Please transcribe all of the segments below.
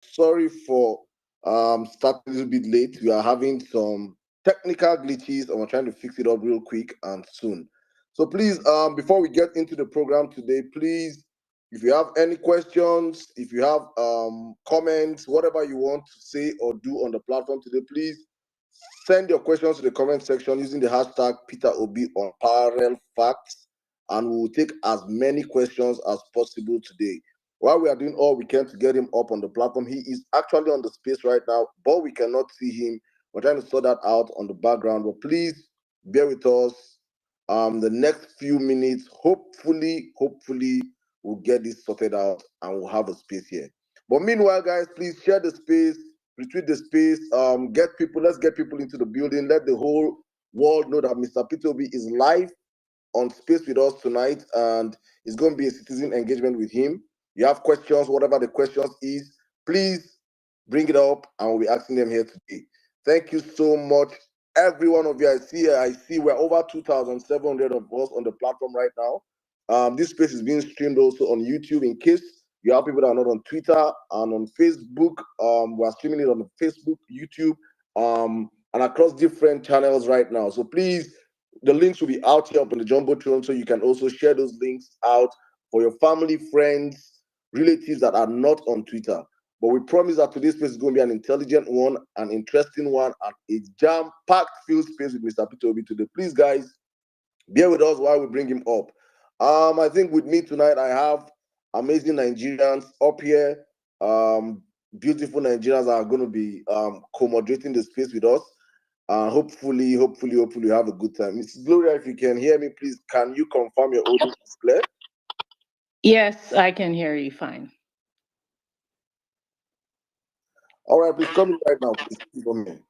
sorry for starting a little bit late. We are having some technical glitches and we're trying to fix it up real quick and soon. So please, before we get into the program today, please, if you have any questions, if you have comments, whatever you want to say or do on the platform today, please send your questions to the comment section using the hashtag PeterObi on parallel facts, and we will take as many questions as possible today. While we are doing all we can to get him up on the platform, he is actually on the space right now, but we cannot see him. We're trying to sort that out on the background, but please bear with us. The next few minutes, hopefully, we'll get this sorted out and we'll have a space here. But meanwhile, guys, please share the space, retweet the space, let's get people into the building. Let the whole world know that Mr. PeterObi is live on space with us tonight, and it's going to be a citizen engagement with him. You have questions, whatever the questions is, please bring it up and we'll be asking them here today. Thank you so much, every one of you. I see we're over 2,700 of us on the platform right now. This space is being streamed also on YouTube in case you have people that are not on Twitter and on Facebook. We're streaming it on Facebook, YouTube, and across different channels right now. So please, the links will be out here up on the Jumbotron, so you can also share those links out for your family, friends, relatives that are not on Twitter. But we promise that today's space is going to be an intelligent one, an interesting one, and a jam-packed filled space with Mr. PeterObi today. Please, guys, bear with us while we bring him up. I think with me tonight, I have amazing Nigerians up here. Beautiful Nigerians are going to be co-moderating the space with us. Hopefully, you have a good time. Miss Gloria, if you can hear me, please, can you confirm your audio is clear? Yes, I can hear you fine. All right, please come in right now, please. Come in.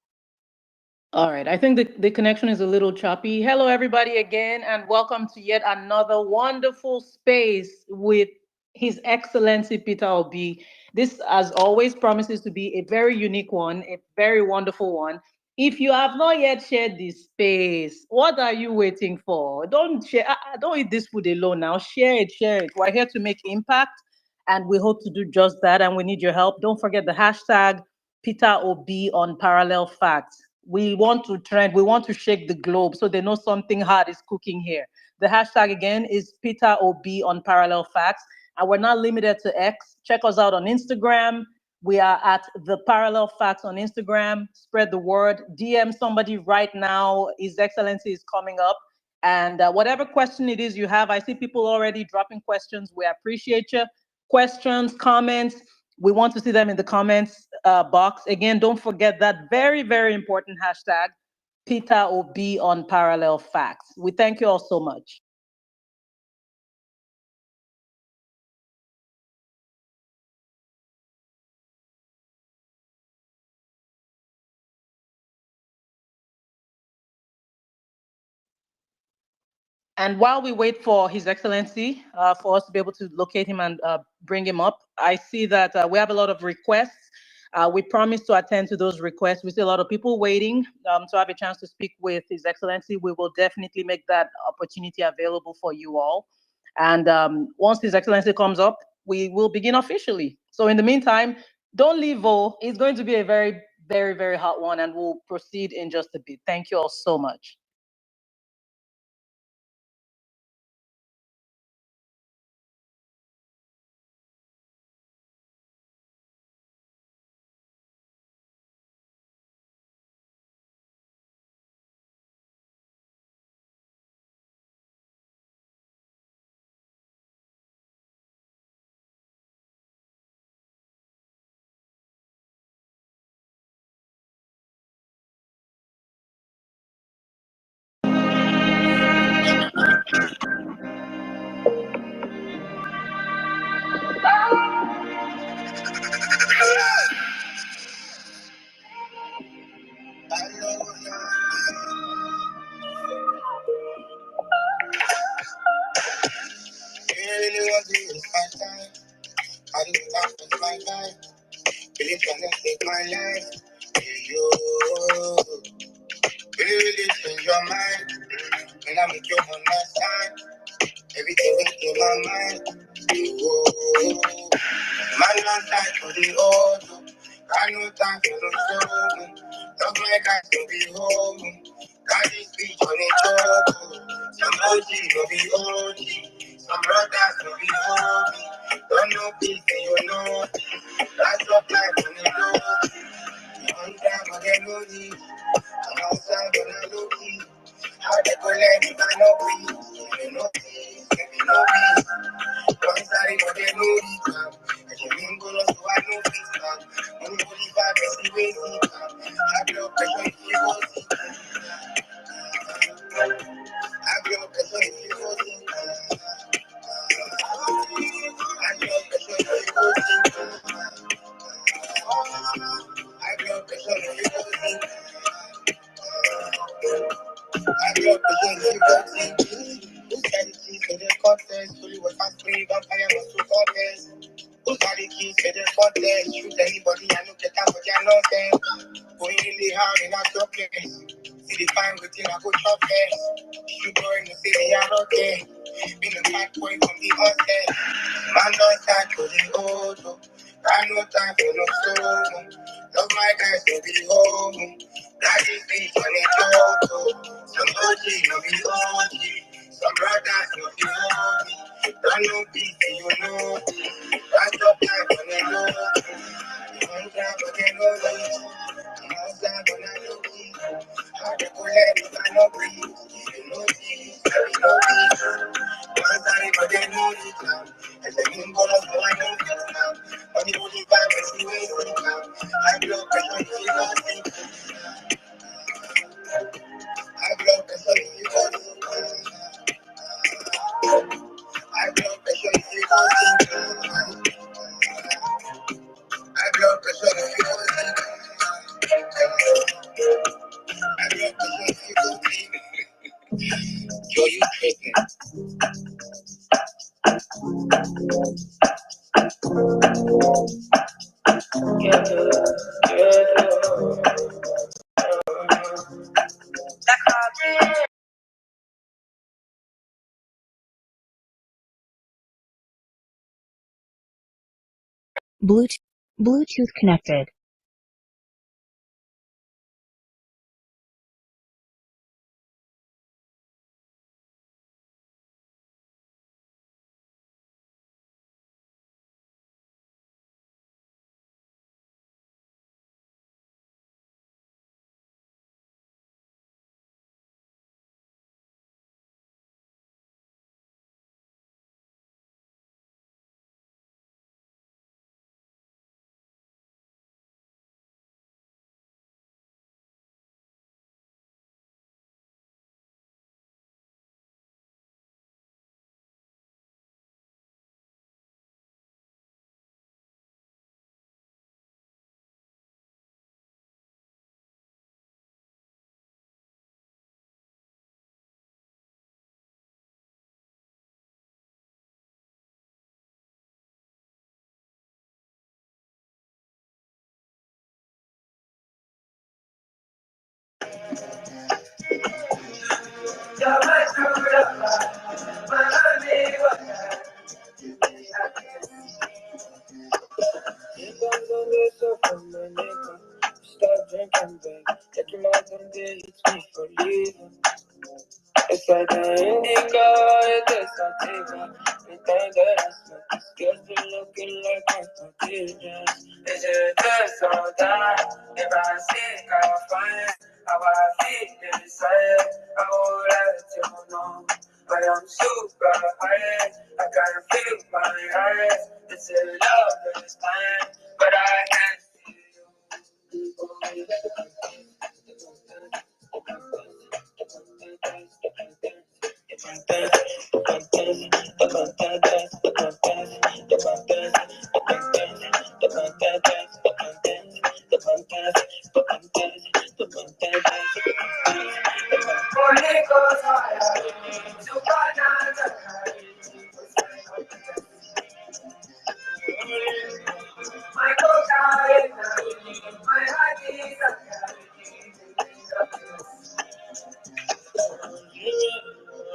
All right, I think the connection is a little choppy. Hello, everybody, again, and welcome to yet another wonderful space with His Excellency PeterObi. This, as always, promises to be a very unique one, a very wonderful one. If you have not yet shared this space, what are you waiting for? Don't share. Don't eat this food alone now. Share it, share it. We're here to make impact, and we hope to do just that. And we need your help. Don't forget the hashtag PeterObi on parallel facts. We want to trend, we want to shake the globe so they know something hard is cooking here. The hashtag again is PeterObi on parallel facts. And we're not limited to X. Check us out on Instagram. We are at the Parallel Facts on Instagram. Spread the word. DM somebody right now. His Excellency is coming up. And whatever question it is you have, I see people already dropping questions. We appreciate you. Questions, comments, we want to see them in the comments box. Again, don't forget that very, very important hashtag, PeterObi on parallel facts. We thank you all so much. And while we wait for His Excellency, for us to be able to locate him and bring him up, I see that we have a lot of requests. We promise to attend to those requests. We see a lot of people waiting to have a chance to speak with His Excellency. We will definitely make that opportunity available for you all. And once His Excellency comes up, we will begin officially. So in the meantime, don't leave, It's going to be a very, very, very hot one, and we'll proceed in just a bit. Thank you all so much. I do that with my life. Really trying to take my life. You really change your mind. When I make you on my side, everything in my mind. You man, not die for the old. I know time for no trouble. Love my guys to be home. Got this speech on the trouble. Some OG no be OG. Some brothers no be homie. Don't know peace, you know. That's what life on the road. On time, I get no need. I'm outside, but I low key. How they go let me find no peace? You know peace, you know peace. One side, but they know the time. And you mean go lost, so I know peace, man. Only 45 is the way see, man. I blow pressure if you go see. I blow pressure if you go see. I blow pressure if you go see. I blow pressure if you go see. I blow pressure if you go see. Who's got the keys to the contest? Fully was fast free, vampire must to contest. Who's got the keys to the contest? Shoot anybody, I know get out, but I know them. Going really hard in our place. See the fine within I go chop fast. You boy in the city, I'm okay. Been a bad boy from the onset. Man, no time for the old. I no time for no solo. Love my guys to be home. That is beat on the joke. Some OG no be OG. Some brothers no be homie. Don't know peace, you know. That's up time on the road. You want time but they no reach. I'm outside when I look in. How they go let me find no breeze. You know peace, you know peace. One side but they know it now. And they ain't gonna so I know it now. Only 45 is the way see now. I blow pressure if you don't think. I blow pressure if you don't think. I blow pressure if you don't think. I blow pressure if you don't think. I blow pressure if you don't think. Yo, you tripping. Bluetooth connected. Stop drinking, babe. Take him out one day, it's me for leaving. It's like an indigo, it is sativa. The thing that I smoke, girls be looking like contagious. It's just so that if I see how fine, how I feel inside, I will let you know. I am super high, I can feel my eyes. It's a loveless time, but I can't see you.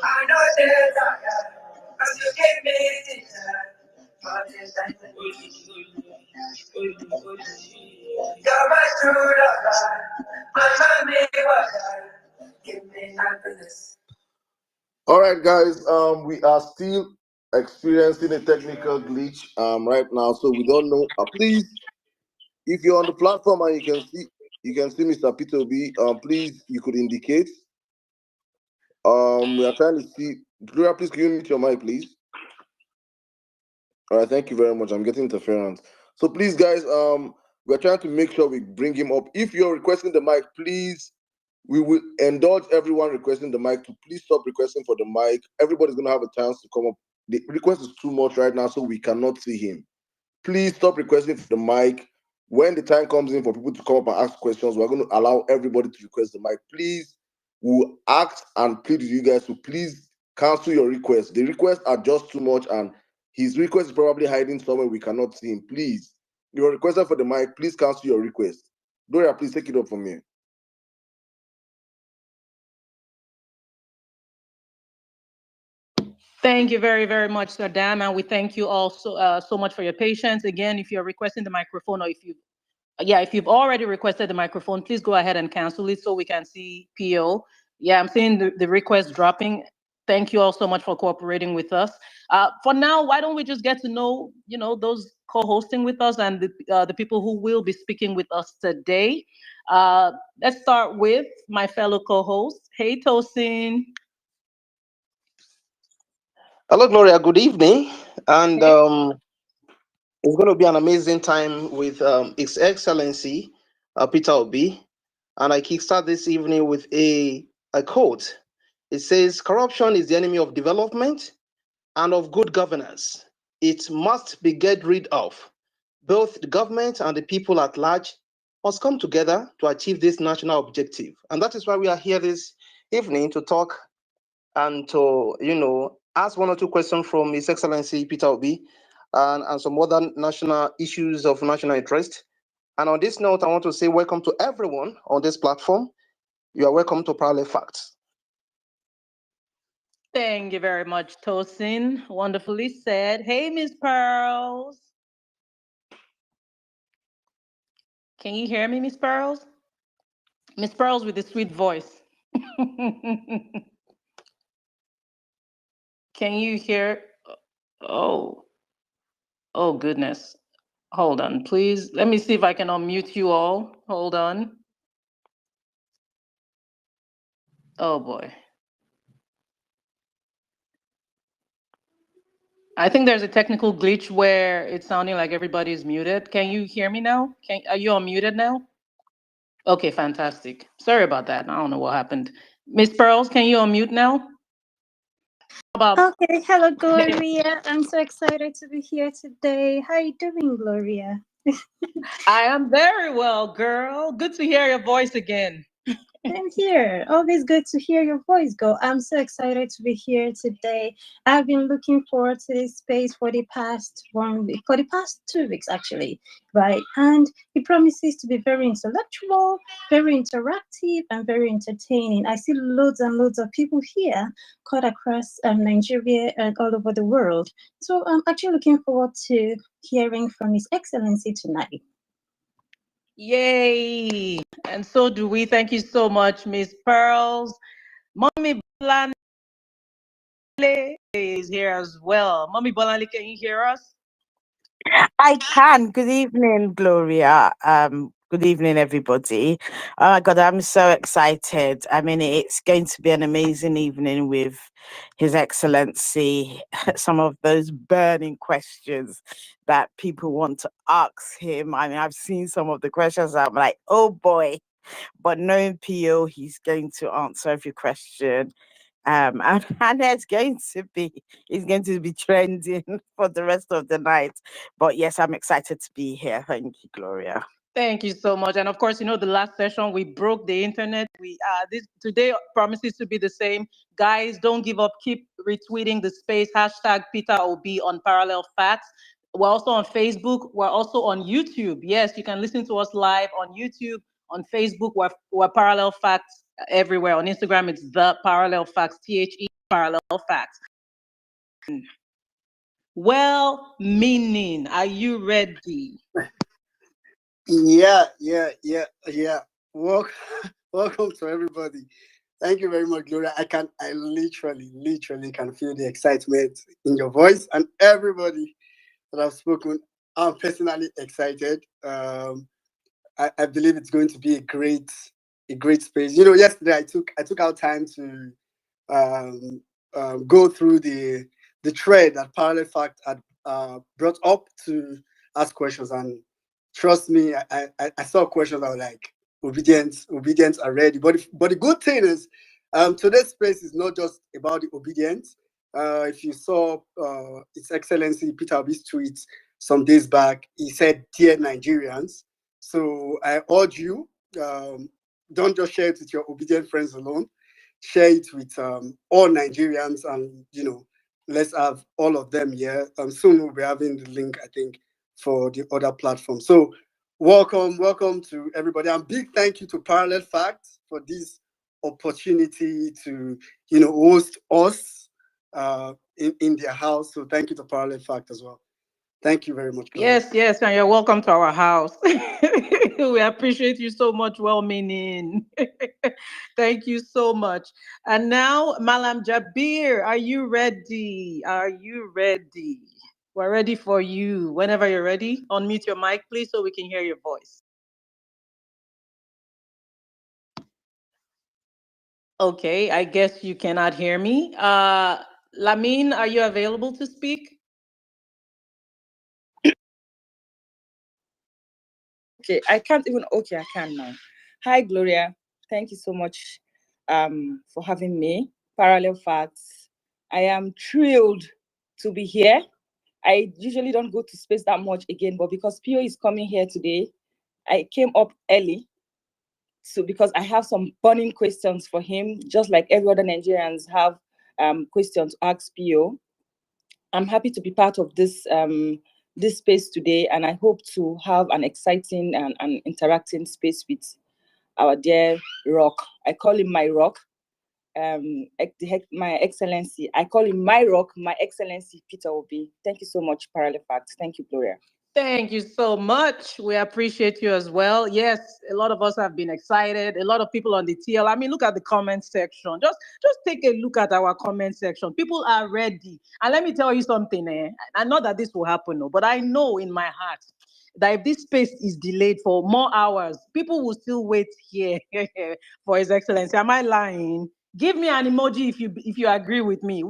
I know that as you give me this time, but it's like You're my true love, my neighbor. Give me happiness. All right, guys. We are still experiencing a technical glitch right now, so we don't know. Please, if you're on the platform and you can see Mr. PeterObi, please you could indicate. We are trying to see. Gloria, please can you mute your mic, please? All right, thank you very much. I'm getting interference. So please, guys, we're trying to make sure we bring him up. If you're requesting the mic, please, we will indulge everyone requesting the mic to please stop requesting for the mic. Everybody's gonna have a chance to come up. The request is too much right now, so we cannot see him. Please stop requesting for the mic. When the time comes in for people to come up and ask questions, we're going to allow everybody to request the mic. Please, we'll ask and plead with you guys to please cancel your requests. The requests are just too much, and his request is probably hiding somewhere we cannot see him. Please, if you're requesting for the mic, please cancel your request. Gloria, please take it up from here. Thank you very, very much, Sir Dan, and we thank you all so much for your patience. Again, if you're requesting the microphone, or if you've already requested the microphone, please go ahead and cancel it so we can see PO. Yeah, I'm seeing the request dropping. Thank you all so much for cooperating with us. For now, why don't we just get to know, those co-hosting with us and the people who will be speaking with us today. Let's start with my fellow co-host. Hey, Tosin. Hello, Gloria. Good evening. And Hey. it's going to be an amazing time with His Excellency PeterObi. And I kickstart this evening with a quote. It says, "Corruption is the enemy of development and of good governance. It must be get rid of. Both the government and the people at large must come together to achieve this national objective." And that is why we are here this evening to talk and to, ask one or two questions from His Excellency PeterObi and some other national issues of national interest. And on this note, I want to say welcome to everyone on this platform. You are welcome to Parallel Facts. Thank you very much, Tosin. Wonderfully said. Hey, Miss Pearls. Can you hear me, Miss Pearls? Miss Pearls with the sweet voice. Can you hear? Oh, oh goodness. Hold on, please. Let me see if I can unmute you all. Hold on. Oh boy. I think there's a technical glitch where it's sounding like everybody is muted. Can you hear me now? Are you unmuted now? Okay, fantastic. Sorry about that. I don't know what happened. Miss Pearls, can you unmute now? Okay, hello Gloria. I'm so excited to be here today. How are you doing, Gloria? I am very well, girl. Good to hear your voice again. I'm here. Always good to hear your voice go. I'm so excited to be here today. I've been looking forward to this space for the past 1 week, for the past 2 weeks actually, right? And it promises to be very intellectual, very interactive, and very entertaining. I see loads and loads of people here cut across Nigeria and all over the world. So I'm actually looking forward to hearing from His Excellency tonight. Yay! And so do we. Thank you so much, Miss Pearls. Mommy Bolanle is here as well. Mommy Bolanle, can you hear us? I can. Good evening, Gloria. Good evening, everybody. Oh my God, I'm so excited. I mean, it's going to be an amazing evening with His Excellency. Some of those burning questions that people want to ask him. I mean, I've seen some of the questions. I'm like, oh boy. But knowing PO, he's going to answer every question. And it's going to be trending for the rest of the night. But yes, I'm excited to be here. Thank you, Gloria. Thank you so much. And of course, the last session we broke the internet. This today promises to be the same. Guys, don't give up. Keep retweeting the space. #PeterObi on Parallel Facts. We're also on Facebook. We're also on YouTube. Yes, you can listen to us live on YouTube, on Facebook. We're Parallel Facts everywhere. On Instagram, it's the Parallel Facts. THE Parallel Facts. Well, meaning, are you ready? Yeah. Welcome to everybody. Thank you very much, Gloria. I literally can feel the excitement in your voice, and everybody that I've spoken. I'm personally excited. I believe it's going to be a great space. Yesterday I took out time to um, go through the thread that Parallel Fact had brought up to ask questions, and trust me, I saw questions that were like, obedience are ready. But the good thing is, today's space is not just about the obedience. If you saw His Excellency Peter Obi's tweet some days back, he said, "Dear Nigerians." So I urge you, don't just share it with your obedient friends alone. Share it with all Nigerians, and let's have all of them here. Soon we'll be having the link, I think, for the other platform. So welcome to everybody, and big thank you to Parallel Facts for this opportunity to host us in their house. So thank you to Parallel Fact as well. Thank you very much, Gloria. Yes, and you're welcome to our house. We appreciate you so much, well-meaning. Thank you so much. And now, Malam Jabir, are you ready? Are you ready? We're ready for you. Whenever you're ready, unmute your mic, please, so we can hear your voice. Okay, I guess you cannot hear me. Lamine, are you available to speak? Okay, I can't even. Okay, I can now. Hi, Gloria. Thank you so much for having me. Parallel Facts. I am thrilled to be here. I usually don't go to space that much again, but because Pio is coming here today, I came up early. So because I have some burning questions for him, just like every other Nigerians have questions to ask Pio. I'm happy to be part of this this space today, and I hope to have an exciting and interacting space with our dear Rock. I call him my Rock, my Excellency. I call him my Rock, my Excellency Peter Obi. Thank you so much, Parallel Facts. Thank you, Gloria. Thank you so much. We appreciate you as well. Yes, a lot of us have been excited. A lot of people on the TL. I mean, look at the comment section. Just take a look at our comment section. People are ready. And let me tell you something. I know that this will happen, but I know in my heart that if this space is delayed for more hours, people will still wait here for His Excellency. Am I lying? Give me an emoji if you agree with me.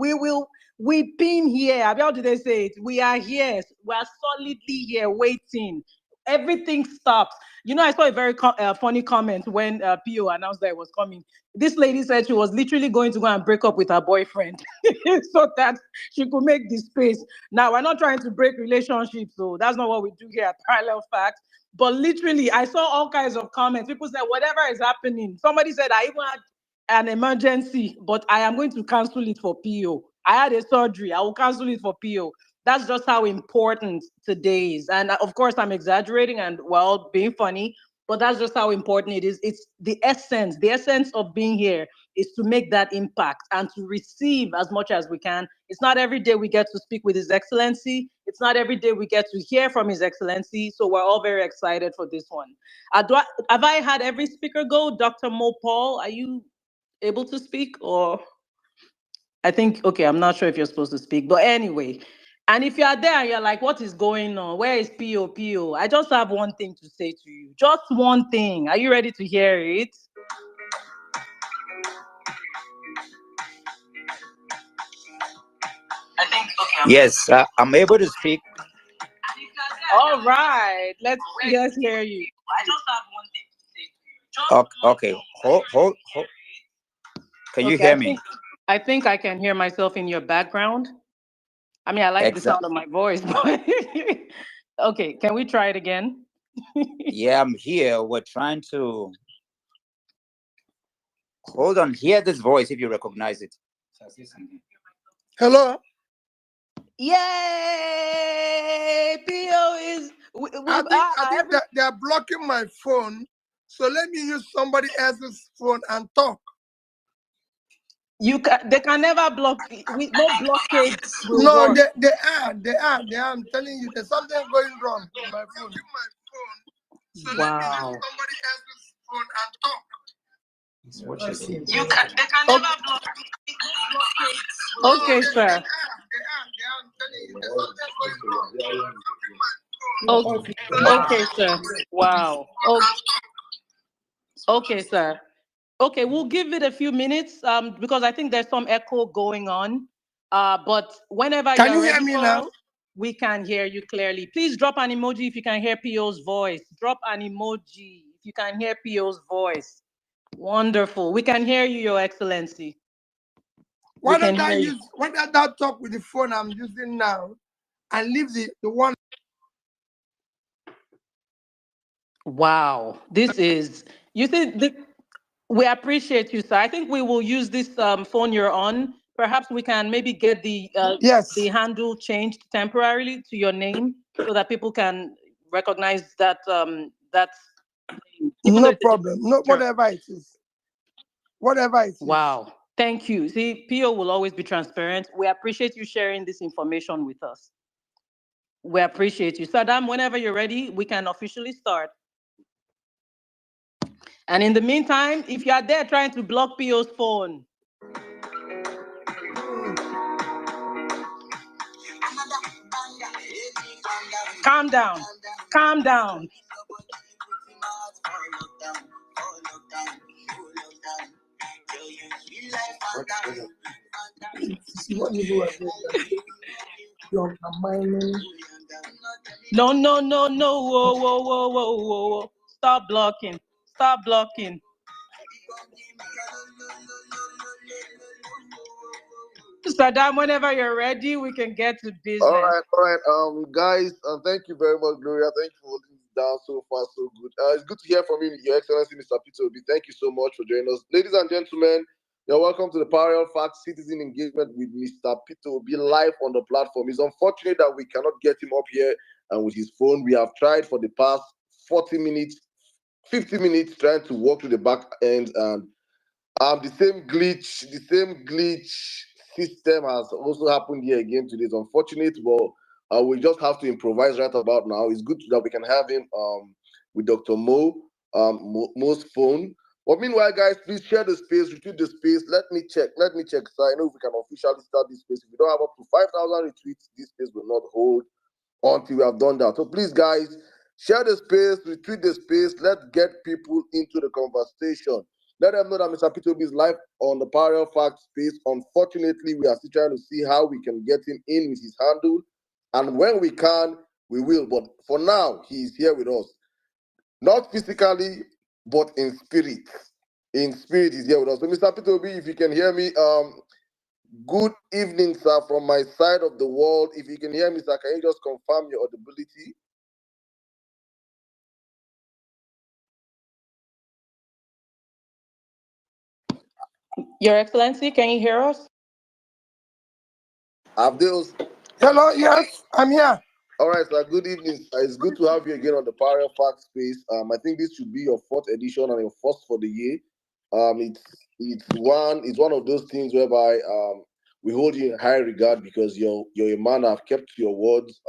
We've been here. How do they say it? We are here. We are solidly here waiting. Everything stops. I saw a very funny comment when PO announced that it was coming. This lady said she was literally going to go and break up with her boyfriend so that she could make the space. Now, we're not trying to break relationships, so that's not what we do here at Parallel Facts. But literally, I saw all kinds of comments. People said, whatever is happening. Somebody said, I even had an emergency, but I am going to cancel it for PO. I had a surgery. I will cancel it for PO. That's just how important today is. And of course, I'm exaggerating and being funny, but that's just how important it is. It's the essence. The essence of being here is to make that impact and to receive as much as we can. It's not every day we get to speak with His Excellency. It's not every day we get to hear from His Excellency. So we're all very excited for this one. Have I had every speaker go? Dr. Mo Paul, are you able to speak? Or I think, okay, I'm not sure if you're supposed to speak, but anyway. And if you are there and you're like, what is going on? Where is PO? I just have one thing to say to you. Just one thing. Are you ready to hear it? I think, okay. Yes, I'm able to speak. All right. Let's hear you. I just have one thing to say to you. Okay. Hold. Can you hear me? I think I can hear myself in your background. I mean, I like the sound of my voice, but okay, can we try it again? Yeah, I'm here. We're trying to hold on. Hear this voice if you recognize it. Hello. Yay! PO is. I think that they are blocking my phone, so let me use somebody else's phone and talk. They can never block. No blockade. No, they are. I'm telling you, there's something going wrong with my phone. So Wow. let me use somebody else's phone and talk. They can never block. Okay, sir. They are. I'm telling you, there's something going on. Okay, sir. Wow. Okay, sir. Okay, we'll give it a few minutes because I think there's some echo going on. But whenever Can you're you hear ready me for now? us, we can hear you clearly. Please drop an emoji if you can hear PO's voice. Drop an emoji if you can hear PO's voice. Wonderful. We can hear you, Your Excellency. Why don't I talk with the phone I'm using now and leave the one? Wow. This is, you see, we appreciate you, sir. I think we will use this phone you're on. Perhaps we can maybe get the handle changed temporarily to your name so that people can recognize that that's no problem. No, whatever it is. Whatever it is. Wow. Thank you. See, PO will always be transparent. We appreciate you sharing this information with us. We appreciate you. Saddam, whenever you're ready, we can officially start. And in the meantime, if you are there trying to block PO's phone, calm down. Calm down. No. Whoa. Stop blocking. Stop blocking. Saddam, whenever you're ready, we can get to business. All right. Guys, thank you very much, Gloria. Thank you for holding it down so far, so good. It's good to hear from you, Your Excellency, Mr. PeterObi. Thank you so much for joining us. Ladies and gentlemen, you're welcome to the Parallel Facts Citizen Engagement with Mr. PeterObi live on the platform. It's unfortunate that we cannot get him up here and with his phone. We have tried for the past 40 minutes, 50 minutes trying to walk to the back end, and the same glitch system has also happened here again today. It's unfortunate, but we just have to improvise right about now. It's good that we can have him with Dr. Mo's phone. But meanwhile, guys, please share the space, retweet the space. Let me check. So I know if we can officially start this space. If we don't have up to 5,000 retweets, this space will not hold until we have done that. So please, guys, share the space, retweet the space. Let's get people into the conversation. Let them know that Mr. PeterObi is live on the Parallel Fact space. Unfortunately, we are still trying to see how we can get him in with his handle. And when we can, we will. But for now, he is here with us. Not physically, but in spirit. In spirit, he's here with us. So, Mr. PeterObi, if you can hear me, good evening, sir, from my side of the world. If you can hear me, sir, can you just confirm your audibility? Your Excellency, can you hear us? Abdul. Hello, yes, I'm here. All right, sir. Good evening, sir. It's good to have you again on the Parallel Fact space. I think this should be your 4th edition and your first for the year. It's one of those things whereby we hold you in high regard because you're a man that have kept your words.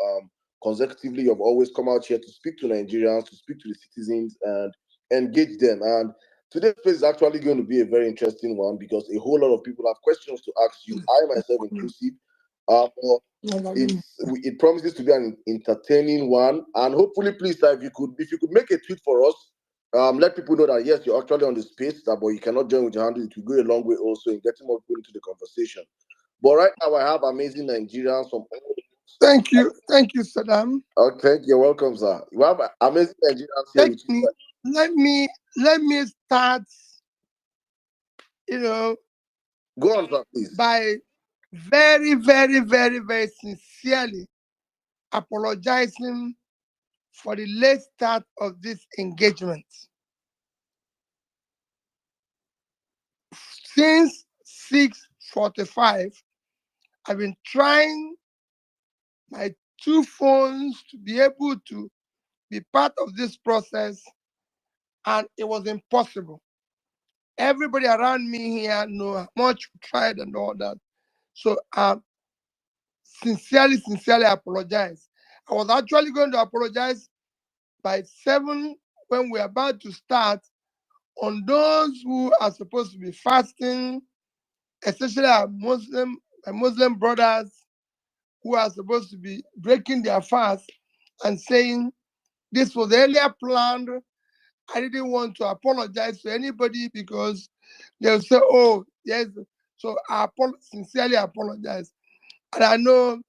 Consecutively, you've always come out here to speak to Nigerians, to speak to the citizens, and engage them. And today's space is actually going to be a very interesting one because a whole lot of people have questions to ask you. I myself inclusive. It promises to be an entertaining one, and hopefully, please, sir, if you could make a tweet for us, let people know that yes, you're actually on the space, but you cannot join with your handle. It will go a long way also in getting more people into the conversation. But right now, I have amazing Nigerians from. Thank you, Saddam. Okay, you're welcome, sir. You have amazing Nigerians here with you. Let me start. Go on, sir, please. By very, very, very, very sincerely apologizing for the late start of this engagement. Since 6:45, I've been trying my 2 phones to be able to be part of this process, and it was impossible. Everybody around me here know how much we tried and all that. So sincerely apologize. I was actually going to apologize by 7 when we're about to start, on those who are supposed to be fasting, especially our Muslim brothers who are supposed to be breaking their fast and saying, this was earlier planned. I didn't want to apologize to anybody because they'll say, oh, yes. So I sincerely apologize. And I know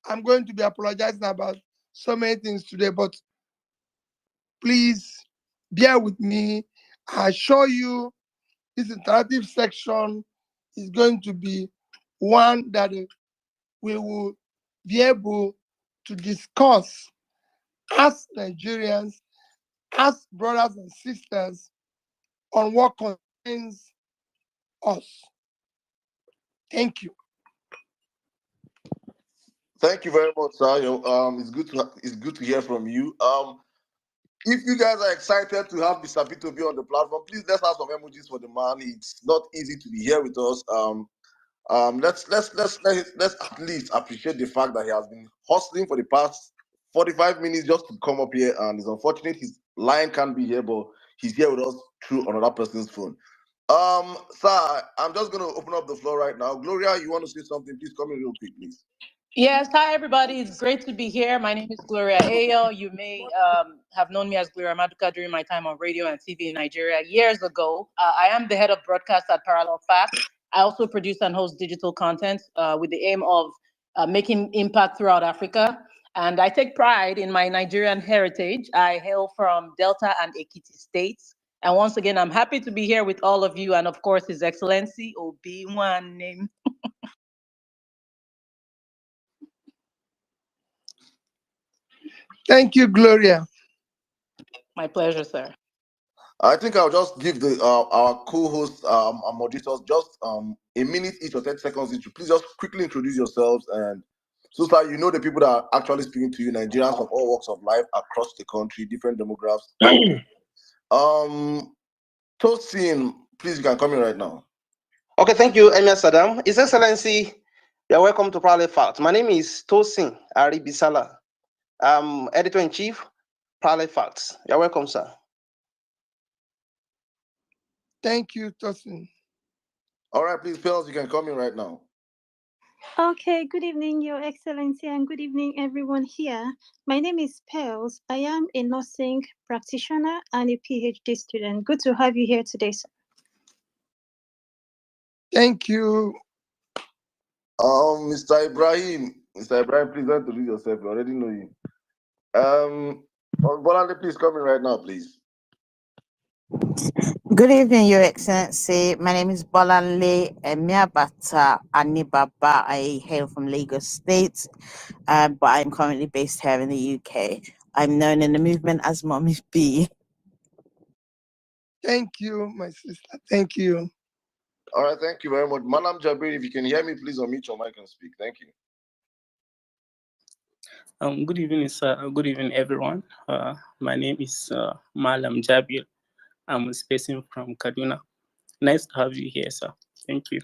I'm going to be apologizing about so many things today, but please bear with me. I assure you this interactive section is going to be one that we will be able to discuss as Nigerians, as brothers and sisters, on what concerns us. Thank you. Thank you very much, sir. It's good to hear from you. If you guys are excited to have Mr. PeterObi on the platform, please let's have some emojis for the man. It's not easy to be here with us. Let's at least appreciate the fact that he has been hustling for the past 45 minutes just to come up here, and it's unfortunate his line can't be here, but he's here with us through another person's phone. Sir, I'm just gonna open up the floor right now. Gloria, you want to say something? Please come in real quick, please. Yes, hi everybody. It's great to be here. My name is Gloria Ayo. You may have known me as Gloria Maduka during my time on radio and TV in Nigeria years ago. I am the head of broadcast at Parallel Facts. I also produce and host digital content with the aim of making impact throughout Africa. And I take pride in my Nigerian heritage. I hail from Delta and Ekiti states. And once again, I'm happy to be here with all of you and, of course, His Excellency Obi Nwanne. Thank you, Gloria. My pleasure, sir. I think I'll just give the our co-hosts, our moderators, just a minute each or 30 seconds each. Please just quickly introduce yourselves. And so that you know the people that are actually speaking to you, Nigerians of all walks of life across the country, different demographics. Tosin, please, you can come in right now. Okay, thank you, Emir Saddam. His Excellency, you're welcome to Parallel Facts. My name is Tosin Aribisala. I'm Editor-in-Chief, Parallel Facts. You're welcome, sir. Thank you, Tosin. All right, please, Pels, you can come in right now. Okay, good evening, Your Excellency, and good evening, everyone here. My name is Pels. I am a nursing practitioner and a PhD student. Good to have you here today, sir. Thank you. Mr. Ibrahim, please introduce yourself. We already know you. Bolande, please come in right now, please. Good evening, Your Excellency. My name is Bolanle Emiabata Anibaba. I hail from Lagos State, but I'm currently based here in the UK. I'm known in the movement as Mommy B. Thank you, my sister. Thank you. All right, thank you very much. Malam Jabir, if you can hear me, please unmute your mic and speak. Thank you. Good evening, sir. Good evening, everyone. My name is Malam Jabir. I'm speaking from Kaduna. Nice to have you here, sir. Thank you.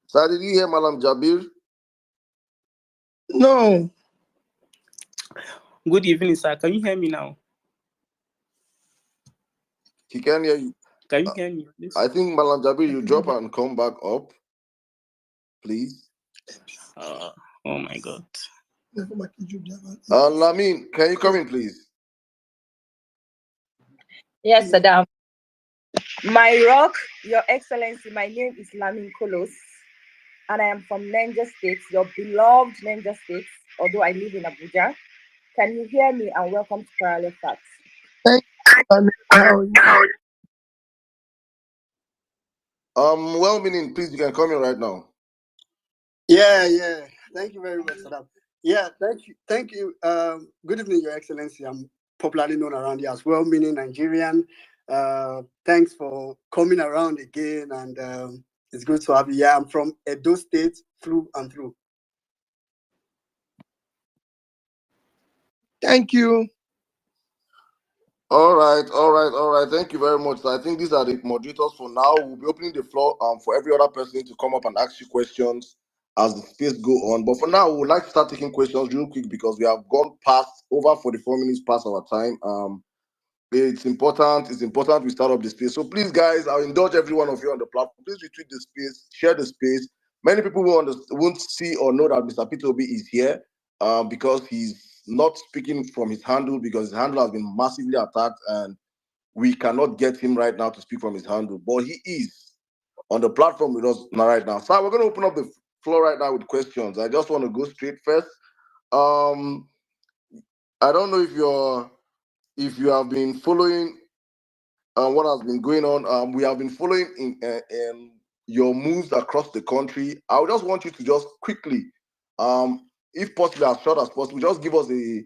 Sir, did you hear Malam Jabir? No. Good evening, sir. Can you hear me now? He can hear you. Can you hear me, please? I think Malam Jabir, you drop and come back up, please. Oh my God. Lamin, can you come in, please? Yes, Saddam. My rock, Your Excellency, my name is Lamin Kolos, and I am from Niger State, your beloved Niger State, although I live in Abuja. Can you hear me? And welcome to Parallel Facts. Thank you. Well-meaning, please, you can come in right now. Yeah. Thank you very much, Saddam. Yeah, thank you. Good evening, Your Excellency. I'm popularly known around here as well-meaning Nigerian. Thanks for coming around again, and it's good to have you here. I'm from Edo State through and through. Thank you. All right. Thank you very much. I think these are the moderators for now. We'll be opening the floor for every other person to come up and ask you questions. as the space go on. But for now, we would like to start taking questions real quick because we have gone past over 44 minutes past our time. It's important we start up the space. So please, guys, I'll indulge every one of you on the platform. Please retweet the space, share the space. Many people won't see or know that Mr. PeterObi is here because he's not speaking from his handle because his handle has been massively attacked and we cannot get him right now to speak from his handle. But he is on the platform with us right now. So we're going to open up the floor right now with questions. I just want to go straight first. I don't know if you have been following what has been going on. We have been following in your moves across the country. I would just want you to just quickly, if possible, as short as possible, just give us the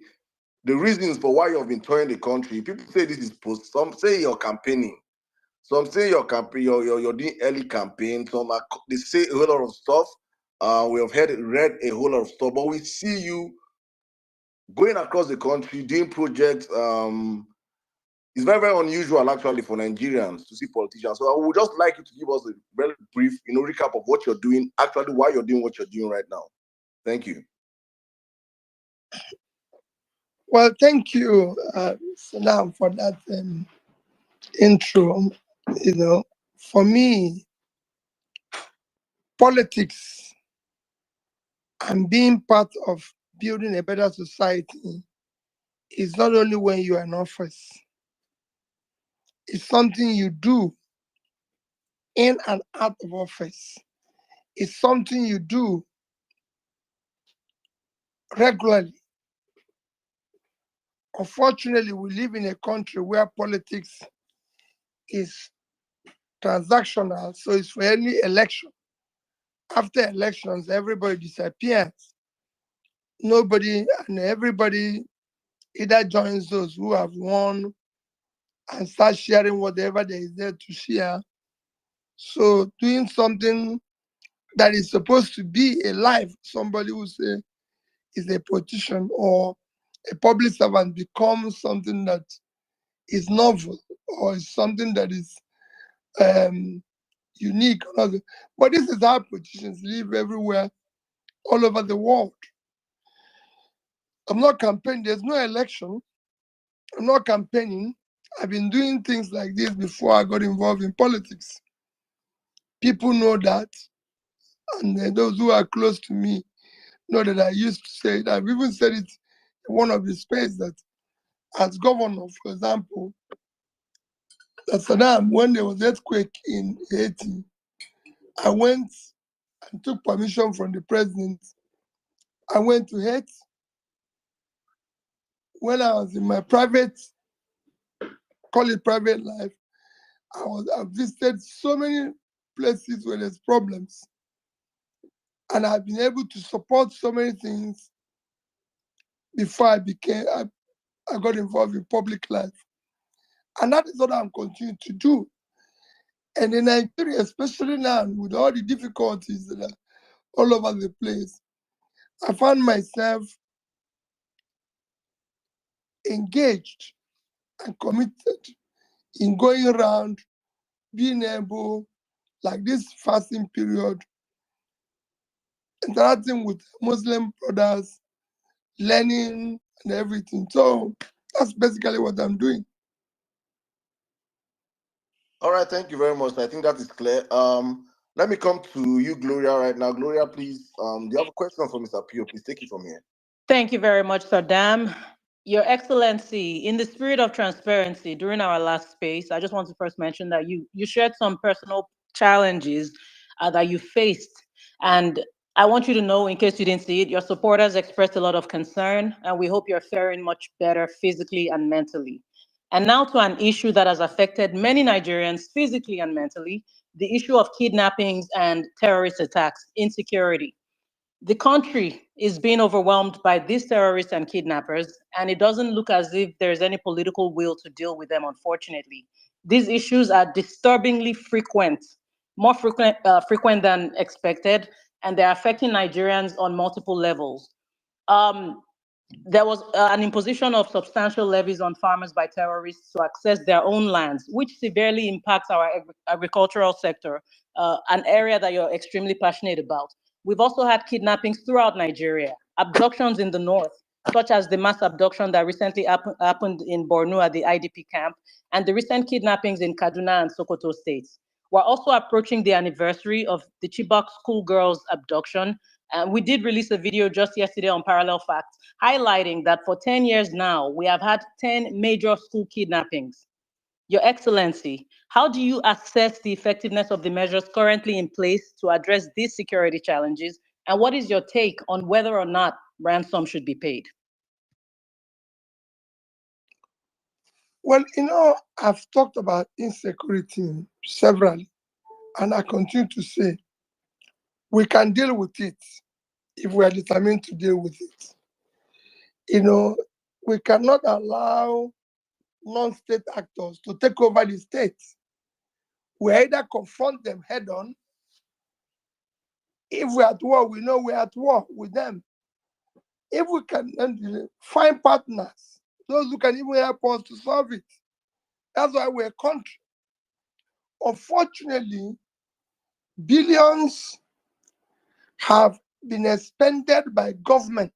reasons for why you have been touring the country. People say this is post. Some say you're campaigning. Some say you're doing early campaign. Some they say a whole lot of stuff. We have read a whole lot of stuff, but we see you going across the country doing projects. It's very, very unusual actually for Nigerians to see politicians. So I would just like you to give us a very brief, recap of what you're doing, actually why you're doing what you're doing right now. Thank you. Well, thank you, Salam, for that intro. For me, politics and being part of building a better society is not only when you are in office. It's something you do in and out of office. It's something you do regularly. Unfortunately, we live in a country where politics is transactional, so it's for any election. After elections, everybody disappears. Nobody and everybody either joins those who have won and start sharing whatever there is there to share. So doing something that is supposed to be a life, somebody who say is a politician or a public servant becomes something that is novel or is something that is unique. But this is how politicians live everywhere, all over the world. I'm not campaigning. There's no election. I'm not campaigning. I've been doing things like this before I got involved in politics. People know that, and those who are close to me know that I used to say it. I've even said it in one of the spaces that as governor, for example, that Saddam, when there was earthquake in Haiti, I went and took permission from the president. I went to Haiti. When I was in my private, call it private life, I visited so many places where there's problems. And I've been able to support so many things before I got involved in public life. And that is what I'm continuing to do. And in Nigeria, especially now, with all the difficulties that are all over the place, I found myself engaged and committed in going around, being able, like this fasting period, interacting with Muslim brothers, learning and everything. So that's basically what I'm doing. All right, thank you very much. I think that is clear. Let me come to you, Gloria, right now. Gloria, please, do you have a question for Mr. Pio? Please take it from here. Thank you very much, Saddam. Your Excellency, in the spirit of transparency, during our last space, I just want to first mention that you shared some personal challenges that you faced. And I want you to know, in case you didn't see it, your supporters expressed a lot of concern, and we hope you're faring much better physically and mentally. And now to an issue that has affected many Nigerians physically and mentally, the issue of kidnappings and terrorist attacks, insecurity. The country is being overwhelmed by these terrorists and kidnappers, and it doesn't look as if there's any political will to deal with them, unfortunately. These issues are disturbingly frequent, more frequent than expected, and they're affecting Nigerians on multiple levels. There was an imposition of substantial levies on farmers by terrorists to access their own lands, which severely impacts our agricultural sector, an area that you're extremely passionate about. we've also had kidnappings throughout Nigeria, abductions in the north, such as the mass abduction that recently happened in Borno at the IDP camp, and the recent kidnappings in Kaduna and Sokoto states. We're also approaching the anniversary of the Chibok schoolgirls abduction. And we did release a video just yesterday on Parallel Facts, highlighting that for 10 years now, we have had 10 major school kidnappings. Your Excellency, how do you assess the effectiveness of the measures currently in place to address these security challenges? And what is your take on whether or not ransom should be paid? Well, I've talked about insecurity severally, and I continue to say we can deal with it if we are determined to deal with it. We cannot allow non-state actors to take over the states. We either confront them head on. If we're at war, we know we're at war with them. If we can find partners, those who can even help us to solve it. That's why we're a country. Unfortunately, billions have been expended by government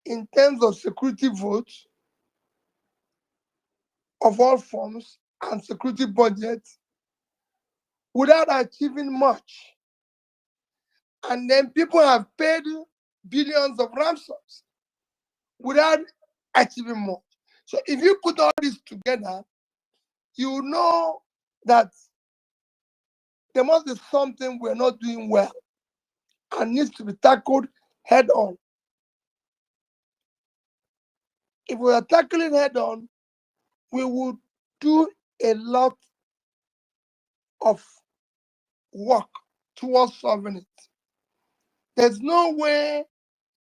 in terms of security votes of all forms and security budgets without achieving much. And then people have paid billions of ransoms without achieving much. So if you put all this together, you know that there must be something we're not doing well and needs to be tackled head on. If we are tackling head on, we would do a lot of work towards solving it. There's no way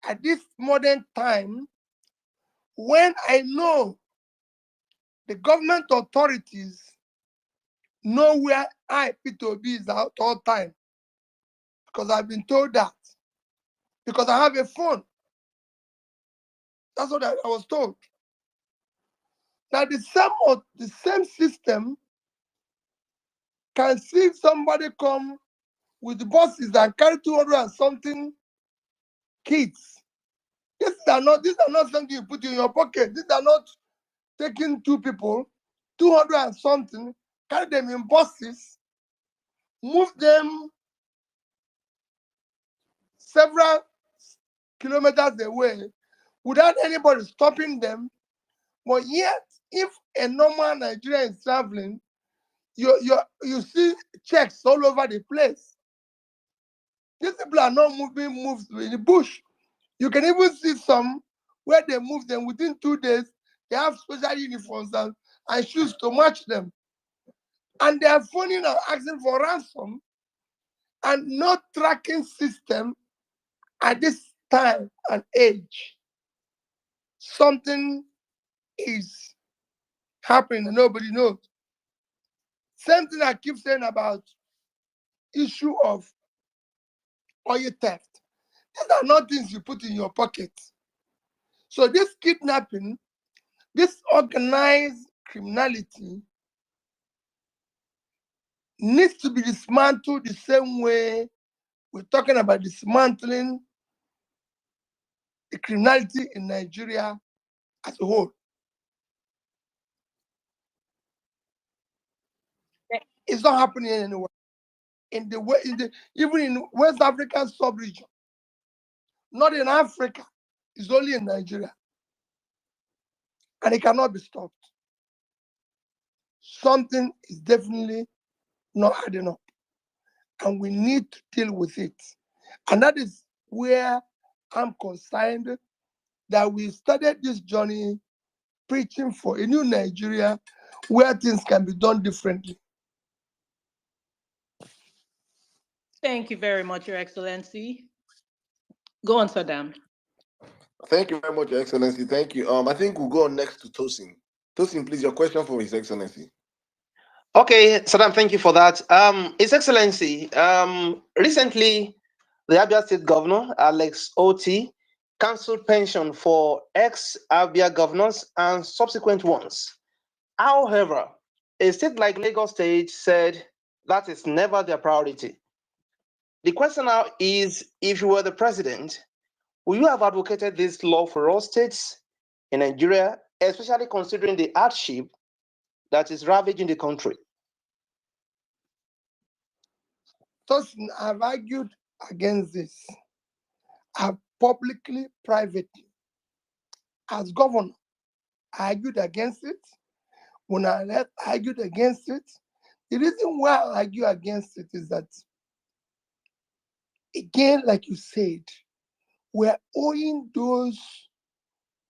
at this modern time, when I know the government authorities know where I, PeterObi, is at all time, because I've been told that, because I have a phone. That's what I was told. Now the same system can see somebody come with buses and carry 200 and something kids. These are not something you put in your pocket. These are not taking two people, 200 and something, carry them in buses, move them several kilometers away without anybody stopping them. But yet, if a normal Nigerian is traveling, you see checks all over the place. These people are not moved in the bush. You can even see some where they move them within 2 days. They have special uniforms and shoes to match them. And they are phoning and asking for ransom and no tracking system at this time and age. Something is happening and nobody knows. Same thing I keep saying about issue of oil theft. These are not things you put in your pocket. So this kidnapping, this organized criminality needs to be dismantled the same way we're talking about dismantling the criminality in Nigeria as a whole. It's not happening anywhere. Even in West African sub-region, not in Africa, it's only in Nigeria. And it cannot be stopped. Something is definitely not adding up. And we need to deal with it. And that is where I'm concerned that we started this journey preaching for a new Nigeria where things can be done differently. Thank you very much, Your Excellency. Go on, Saddam. Thank you very much, Your Excellency. Thank you. I think we'll go on next to Tosin. Tosin, please, your question for His Excellency. Okay, Saddam, thank you for that. His Excellency, recently, the Abia State Governor, Alex Oti, cancelled pension for ex-Abia governors and subsequent ones. However, a state like Lagos State said that is never their priority. The question now is, if you were the president, would you have advocated this law for all states in Nigeria, especially considering the hardship that is ravaging the country? Thus, I've argued against this. I've publicly, privately, as governor, I argued against it. When I left, I argued against it. The reason why I argue against it is that, again, like you said, we're owing those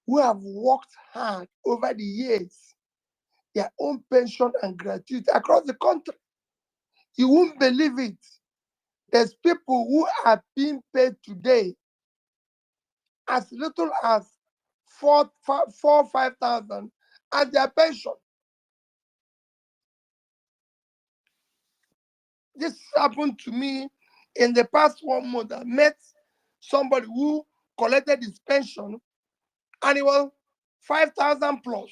who have worked hard over the years their own pension and gratuity across the country. You won't believe it. There's people who are being paid today as little as 5,000 as their pension. This happened to me in the past 1 month. I met somebody who collected his pension and it was 5,000 plus.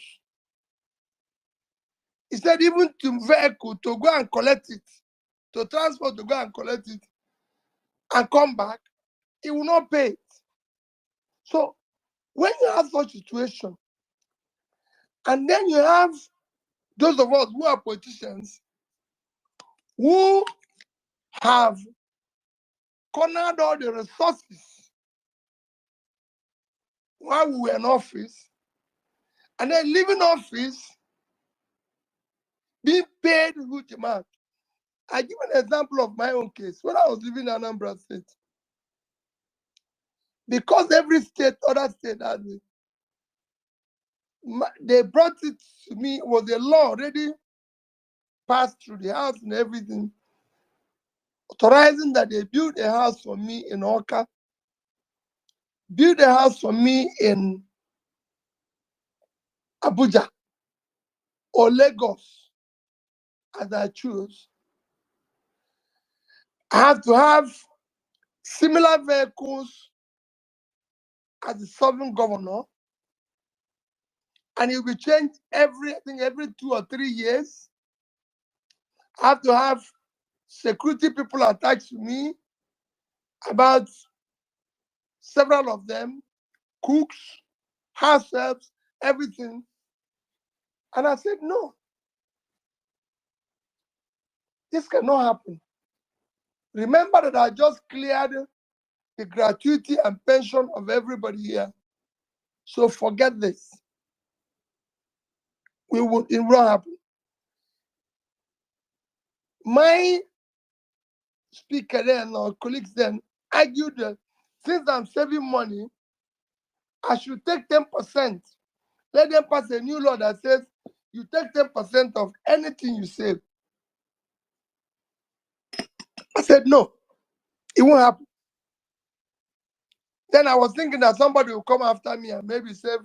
He said even to vehicle to go and collect it, to transport to go and collect it and come back, he will not pay it. So when you have such a situation, and then you have those of us who are politicians who have cornered all the resources while we were in office, and then leaving office, being paid huge amount. I give an example of my own case. When I was living in Anambra State, because every state, other state has it, they brought it to me, it was a law already passed through the house and everything, authorizing that they build a house for me in Oka, build a house for me in Abuja or Lagos, as I choose. I have to have similar vehicles as the sovereign governor, and it will be changed every 2 or 3 years. I have to have security people attached to me, about several of them, cooks, house helps, everything. And I said, no, this cannot happen. Remember that I just cleared the gratuity and pension of everybody here. So forget this. It won't happen. My speaker then, or colleagues then, argued that since I'm saving money, I should take 10%. Let them pass a new law that says you take 10% of anything you save. I said, no, it won't happen. Then I was thinking that somebody will come after me and maybe save,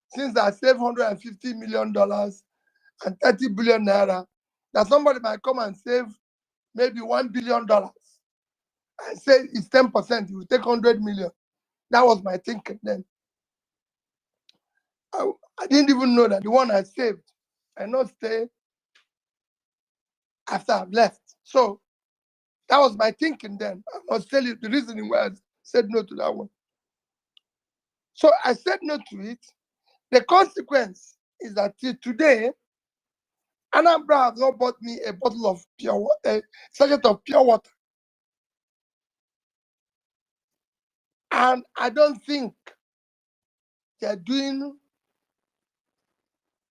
since I saved $150 million and 30 billion naira, that somebody might come and save maybe $1 billion and say it's 10%, you will take 100 million. That was my thinking then. I didn't even know that the one I saved and not stay after I've left. So that was my thinking then. I must tell you the reasoning why I said no to that one. So I said no to it. The consequence is that till today, Anambra has not bought me a bottle of pure water, a sachet of pure water. And I don't think they're doing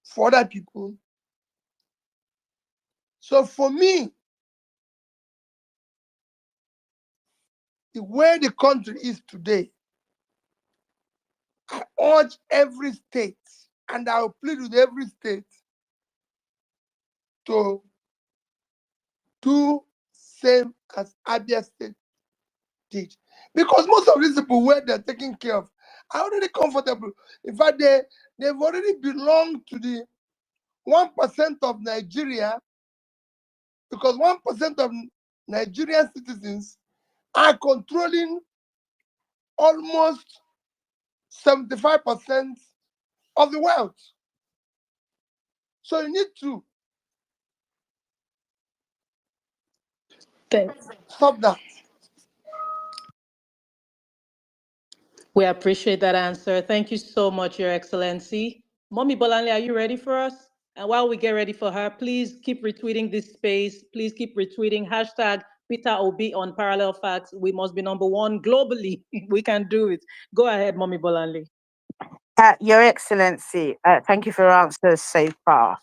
for other people. So for me, the way the country is today, I urge every state, and I will plead with every state to do same as Abia State did. Because most of these people where they're taken care of are already comfortable. In fact, they've already belonged to the 1% of Nigeria, because 1% of Nigerian citizens are controlling almost 75% of the wealth. So you need to Thanks. stop that. We appreciate that answer. Thank you so much, Your Excellency. Mommy Bolanle, are you ready for us? And while we get ready for her, please keep retweeting this space. Please keep retweeting hashtag PeterObi on Parallel Facts. We must be number one globally. We can do it. Go ahead, Mommy Bolanle. Your Excellency, thank you for your answers so far.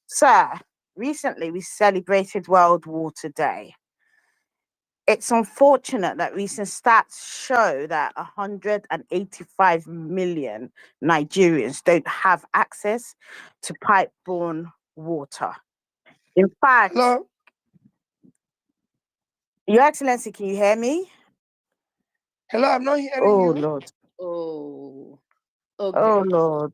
Sir, recently we celebrated World Water Day. It's unfortunate that recent stats show that 185 million Nigerians don't have access to pipe-borne water. In fact, Hello? Your Excellency, can you hear me? Hello, I'm not hearing Oh, you. Lord. Oh, okay. Oh, Lord.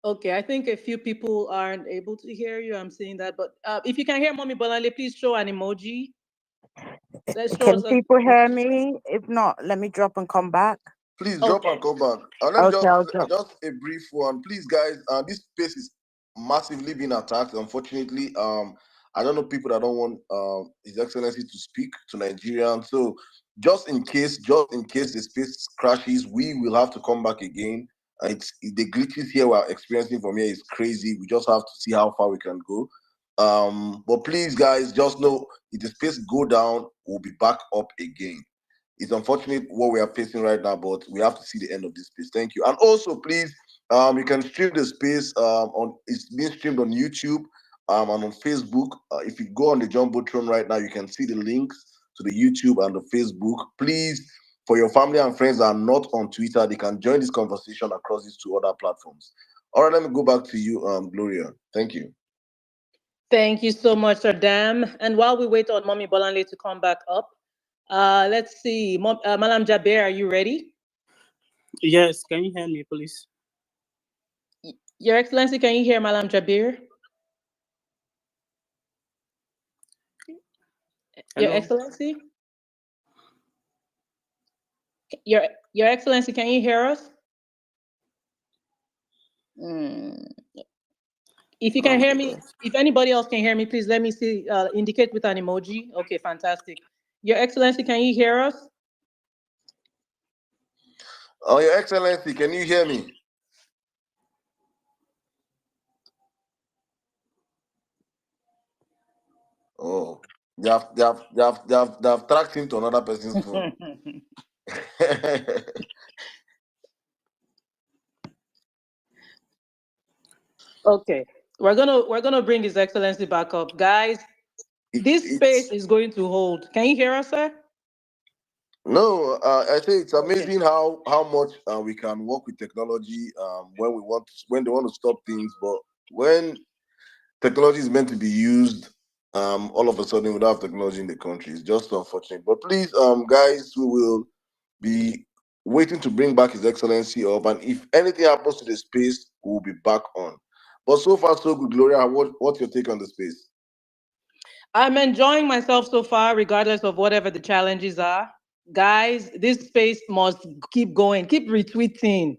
Okay, I think a few people aren't able to hear you. I'm seeing that. But if you can hear Mommy Bolanle, please show an emoji. Let's show Can us an people hear emoji. me? If not, let me drop and come back. Please drop and come back. Let me Okay, I'll drop. just a brief one, please, guys. This space is massively being attacked. Unfortunately, I don't know people that don't want His Excellency to speak to Nigerians. So just in case the space crashes, we will have to come back again. It's the glitches here we're experiencing from here is crazy. We just have to see how far we can go. But please, guys, just know if the space go down, we'll be back up again. It's unfortunate what we are facing right now, but we have to see the end of this space. Thank you. And also, please, you can stream the space it's being streamed on YouTube and on Facebook. If you go on the Jumbotron right now, you can see the links to the YouTube and the Facebook. Please, for your family and friends that are not on Twitter, they can join this conversation across these two other platforms. All right, let me go back to you, Gloria. Thank you. Thank you so much, Sir Dam. And while we wait on Mommy Bolanle to come back up, let's see. Malam Jaber, are you ready? Yes, can you hear me, please? Your Excellency, can you hear Malam Jabir? Your Hello? Excellency? Your Excellency, can you hear us? If you can hear me, if anybody else can hear me, please let me see, indicate with an emoji. Okay, fantastic. Your Excellency, can you hear us? Oh, Your Excellency, can you hear me? Oh, they have tracked him to another person's phone. Okay, we're gonna bring His Excellency back up, guys. This space is going to hold. Can you hear us, sir? No, I say it's amazing how much we can work with technology when they want to stop things, but when technology is meant to be used, all of a sudden we don't have technology in the country. It's just unfortunate. But please, guys, we will be waiting to bring back His Excellency up, and if anything happens to the space, we'll be back on. But so far, so good. Gloria, what's your take on the space? I'm enjoying myself so far, regardless of whatever the challenges are. Guys, this space must keep going. Keep retweeting.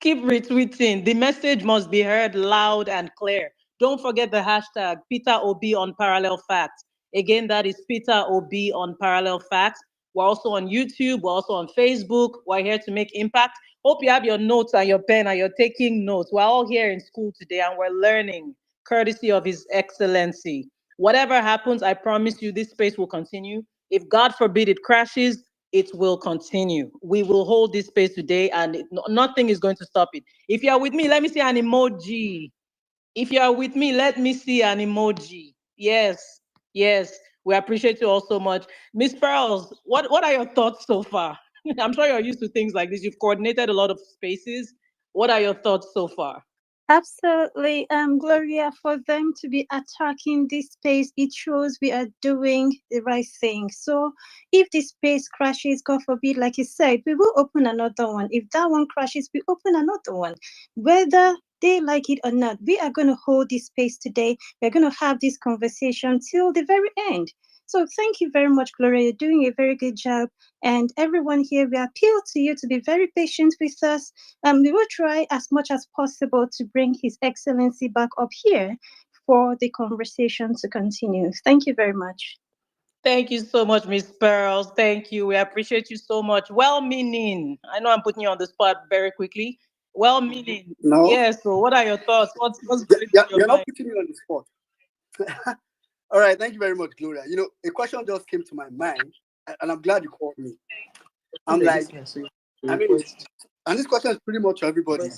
Keep retweeting. The message must be heard loud and clear. Don't forget the hashtag PeterObi on Parallel Facts. Again, that is PeterObi on Parallel Facts. We're also on YouTube. We're also on Facebook. We're here to make impact. Hope you have your notes and your pen and you're taking notes. We're all here in school today and we're learning, courtesy of His Excellency. Whatever happens, I promise you this space will continue. If God forbid it crashes, it will continue. We will hold this space today and nothing is going to stop it. If you are with me, let me see an emoji. If you are with me, let me see an emoji. Yes, yes. We appreciate you all so much. Miss Pearls, what are your thoughts so far? I'm sure you're used to things like this. You've coordinated a lot of spaces. What are your thoughts so far? Absolutely, Gloria, for them to be attacking this space, it shows we are doing the right thing. So if this space crashes, God forbid, like you said, we will open another one. If that one crashes, we open another one. Whether they like it or not, we are going to hold this space today. We're going to have this conversation till the very end. So thank you very much, Gloria. You're doing a very good job. And everyone here, we appeal to you to be very patient with us. We will try as much as possible to bring His Excellency back up here for the conversation to continue. Thank you very much. Thank you so much, Miss Pearls. Thank you. We appreciate you so much. Well-meaning. I know I'm putting you on the spot very quickly. Well-meaning. No, Yes. So, what are your thoughts? What's going through your you're not mind? putting me on the spot. All right, thank you very much, Gloria. You know, a question just came to my mind, and I'm glad you called me. I'm like, I mean, and this question is pretty much for everybody.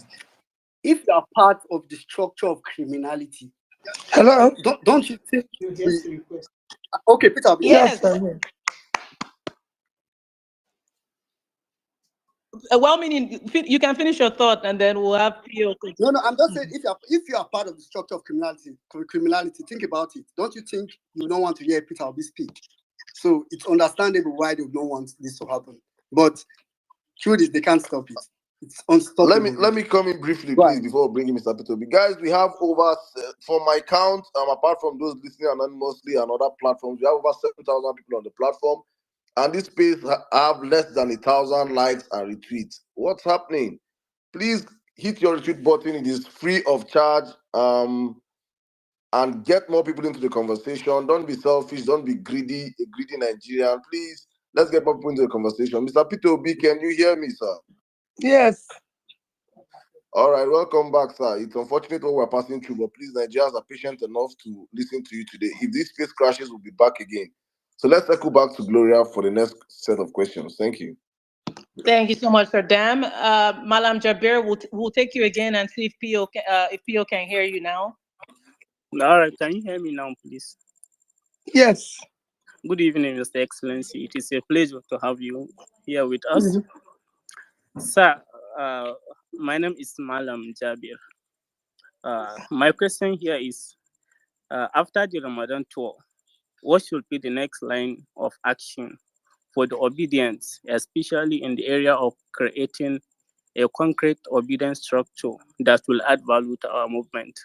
If you are part of the structure of criminality, Hello? don't you think okay, Peter, Yes. I'm here. Well-meaning. You can finish your thought, and then we'll have Pio. No, I'm just saying if you are part of the structure of criminality, think about it. Don't you think you don't want to hear Peter Obi speak? So it's understandable why they don't want this to happen. But truth is they can't stop it. It's unstoppable. Let me come in briefly, please, before bringing Mr. PeterObi. Guys, we have over, from my count, apart from those listening anonymously and other platforms, we have over 7,000 people on the platform, and this page have less than 1,000 likes and retweets. What's happening? Please hit your retweet button. It is free of charge. And get more people into the conversation. Don't be selfish. Don't be greedy. A greedy Nigerian. Please, let's get more people into the conversation. Mr. PeterObi, can you hear me, sir? Yes. All right, welcome back, sir. It's unfortunate what we're passing through, but please, Nigerians are patient enough to listen to you today. If this space crashes, we'll be back again. So let's echo back to Gloria for the next set of questions. Thank you. Thank you so much, Sir Dam. Malam Jabir, we'll take you again and see if Pio can hear you now. All right, can you hear me now, please? Yes. Good evening, Mr. Excellency. It is a pleasure to have you here with us. Sir, my name is Malam Jabir. My question here is, after the Ramadan tour, what should be the next line of action for the ObiDients, especially in the area of creating a concrete obedience structure that will add value to our movement?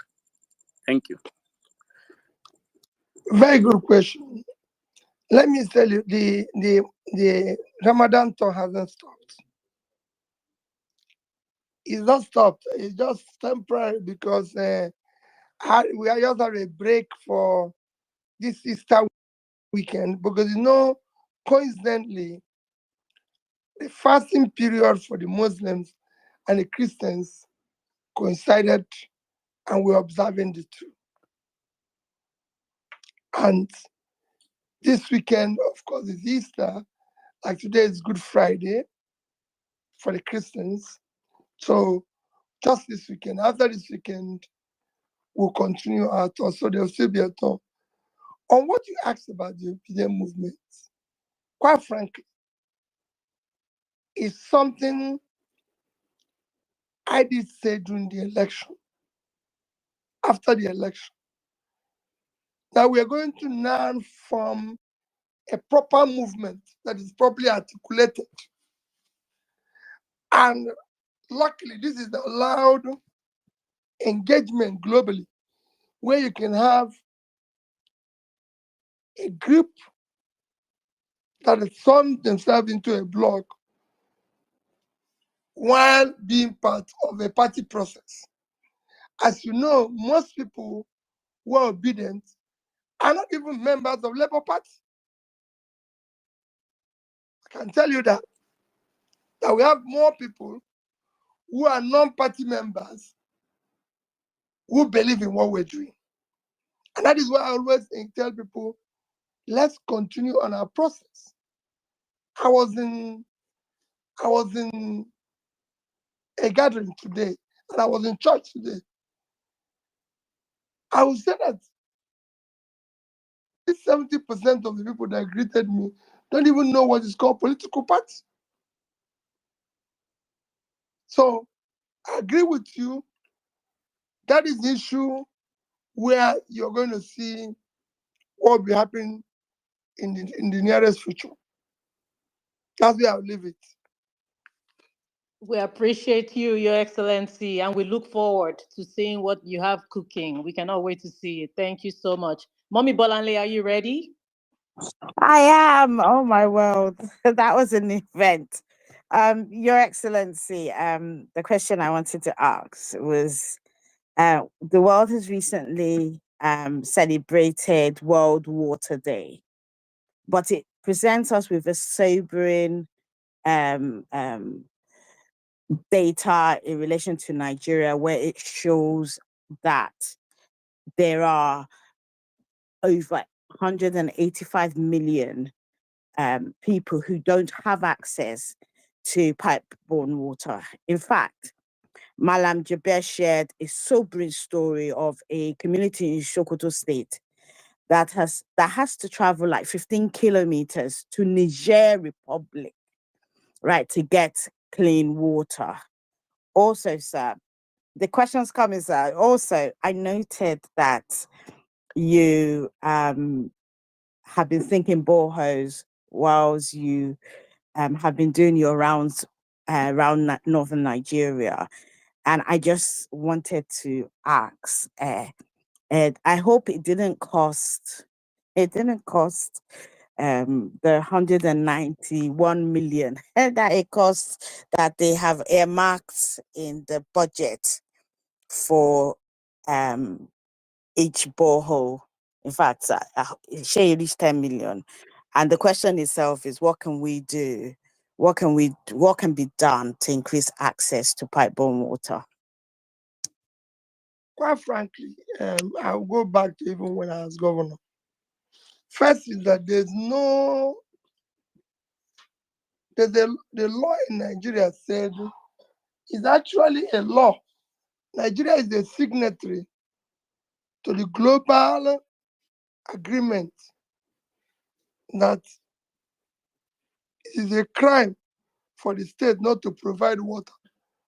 Thank you. Very good question. Let me tell you, the Ramadan tour hasn't stopped. It's not stopped. It's just temporary because we are just having a break for this Easter weekend because coincidentally, the fasting period for the Muslims and the Christians coincided, and we're observing the two. And this weekend, of course, is Easter. Like today is Good Friday for the Christians. So just this weekend, after this weekend, we'll continue our tour. So there'll still be a tour. On what you asked about the obedient movement, quite frankly, is something I did say during the election, after the election, that we are going to now form a proper movement that is properly articulated. And luckily, this is the allowed engagement globally, where you can have a group that has formed themselves into a bloc while being part of a party process. As you know, most people who are obedient are not even members of Labour Party. I can tell you that we have more people who are non-party members who believe in what we're doing. And that is why I always tell people, let's continue on our process. I was in a gathering today, and I was in church today. I would say that 70% of the people that greeted me don't even know what is called political party. So I agree with you. That is the issue where you're going to see what will be happening in the nearest future. That's where I'll leave it. We appreciate you, Your Excellency, and we look forward to seeing what you have cooking. We cannot wait to see it. Thank you so much. Mommy Bolanle, are you ready? I am. Oh my world. That was an event. Your Excellency, the question I wanted to ask was the world has recently celebrated World Water Day. but it presents us with a sobering data in relation to Nigeria, where it shows that there are over 185 million people who don't have access to pipe-borne water. In fact, Malam Jaber shared a sobering story of a community in Sokoto State that has to travel like 15 kilometers to Niger Republic, right, to get clean water. Also, sir, the questions come is also, I noted that you have been thinking boreholes whilst you have been doing your rounds around northern Nigeria. And I just wanted to ask, and I hope it didn't cost the 191 million that it costs that they have earmarked in the budget for each borehole. In fact, it reached 10 million. And the question itself is, what can we do? What can be done to increase access to pipe-borne water? Quite frankly, I'll go back to even when I was governor. First is that the law in Nigeria said is actually a law. Nigeria is a signatory to the global agreement that it is a crime for the state not to provide water.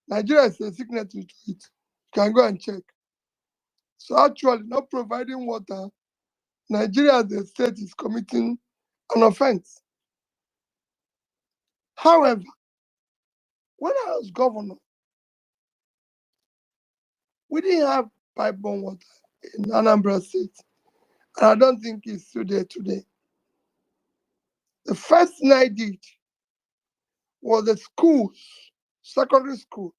Nigeria is a signatory to it. You can go and check. So actually, not providing water, Nigeria as a state is committing an offense. However, when I was governor, we didn't have pipe-borne water in Anambra State, and I don't think it's still there today. The first thing I did was the schools, secondary schools.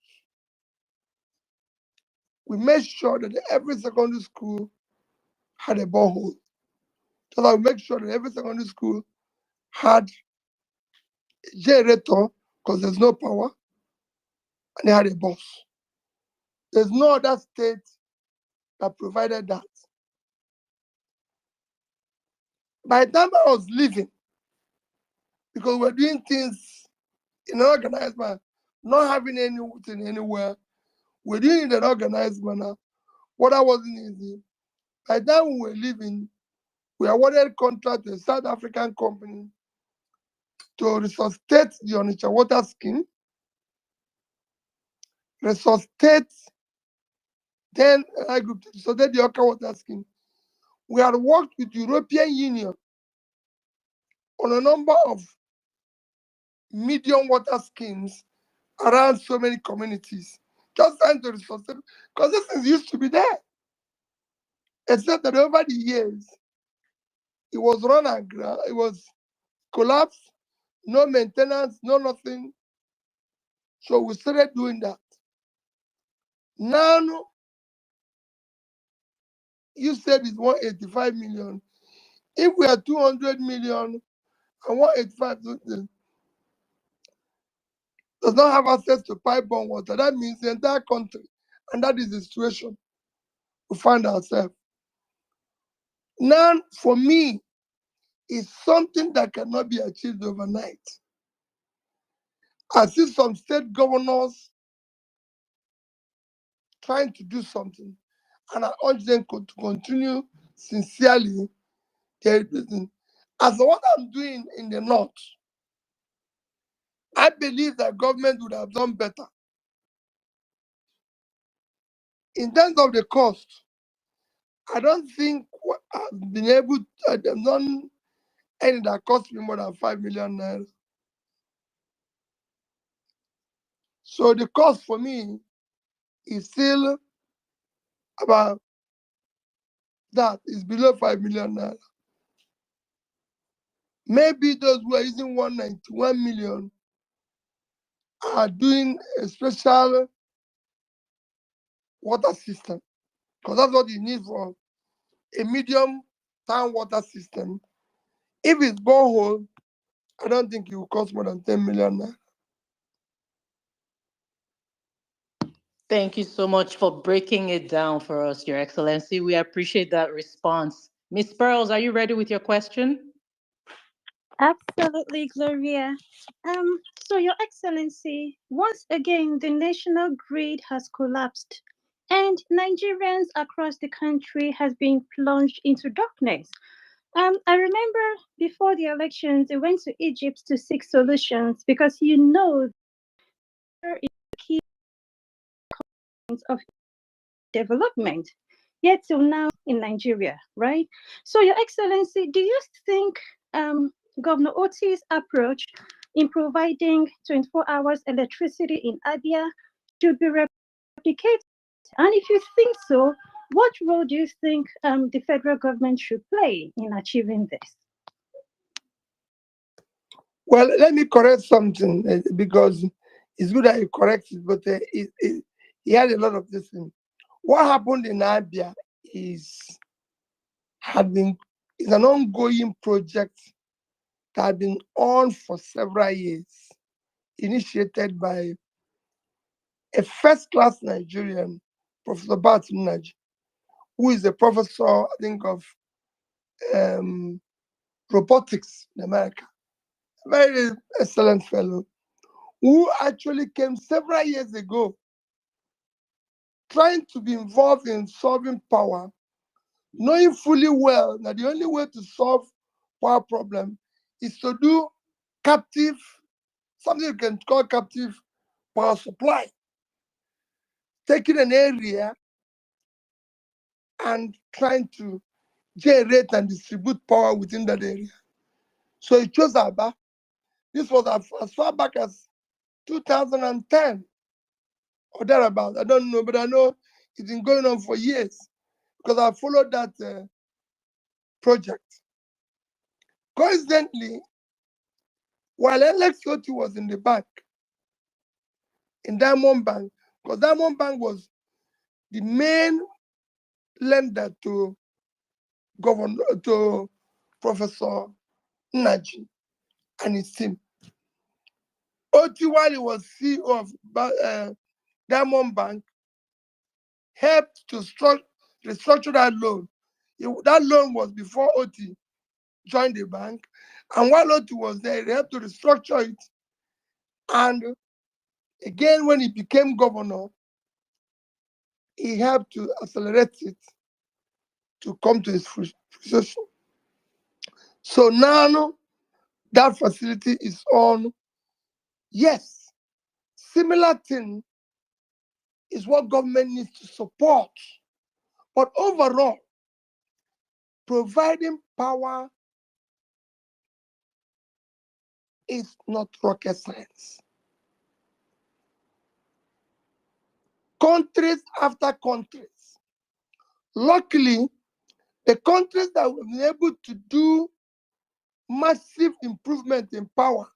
We made sure that every secondary school had a borehole. So I make sure that every secondary school had a generator because there's no power, and they had a bus. There's no other state that provided that. By the time I was leaving, because we're doing things in an organized manner, not having anything anywhere, we're doing it in an organized manner. Water wasn't easy. By the time we were leaving, we awarded contract to a South African company to resuscitate the Onitsha water scheme, resuscitate then I group to resuscitate the Oka water scheme. We had worked with the European Union on a number of medium water schemes around so many communities, just trying to resuscitate, because this thing used to be there. Except that over the years, it was run aground, it was collapsed, no maintenance, no nothing. So we started doing that. Now, you said it's 185 million. If we are 200 million and 185 does not have access to pipe-borne water, that means the entire country, and that is the situation we find ourselves. Now, for me, it's something that cannot be achieved overnight. I see some state governors trying to do something, and I urge them to continue sincerely their business. As for what I'm doing in the north, I believe that government would have done better. In terms of the cost, I don't think I've been able to, I've done any that cost me more than 5 million naira. So the cost for me is still about that, is below 5 million naira. Maybe those who are using 191 million are doing a special water system, because that's what you need for a medium town water system If it's borehole, I don't think it will cost more than 10 million naira. Thank you so much for breaking it down for us, Your Excellency. We appreciate that response. Miss Pearls, are you ready with your question? Absolutely, Gloria. So, Your Excellency, once again, the national grid has collapsed, and Nigerians across the country has been plunged into darkness. I remember before the elections, they went to Egypt to seek solutions because you know there is a key of development. Yet till now in Nigeria, right? So, Your Excellency, do you think Governor Oti's approach in providing 24 hours electricity in Abia should be replicated? And if you think so, what role do you think the federal government should play in achieving this? Well, let me correct something because it's good that you correct it, but he had a lot of this thing. What happened in Abia is an ongoing project that had been on for several years, initiated by a first-class Nigerian, Professor Naj, who is a professor, I think, of robotics in America. Very excellent fellow, who actually came several years ago trying to be involved in solving power, knowing fully well that the only way to solve power problem is to do captive, something you can call captive power supply. Taking an area and trying to generate and distribute power within that area. So he chose Aba. This was as far back as 2010 or thereabouts. I don't know, but I know it's been going on for years because I followed that project. Coincidentally, while Alex Oti was in the bank, in Diamond Bank, because Diamond Bank was the main lender to Professor Naji and his team. Oti, while he was CEO of Diamond Bank, helped to restructure that loan. That loan was before Oti joined the bank, and while Oti was there, he helped to restructure it. And again, when he became governor, he helped to accelerate it to come to his fruition. So now that facility is on. Yes, similar thing is what government needs to support. But overall, providing power is not rocket science. Countries after countries. Luckily, the countries that have been able to do massive improvement in power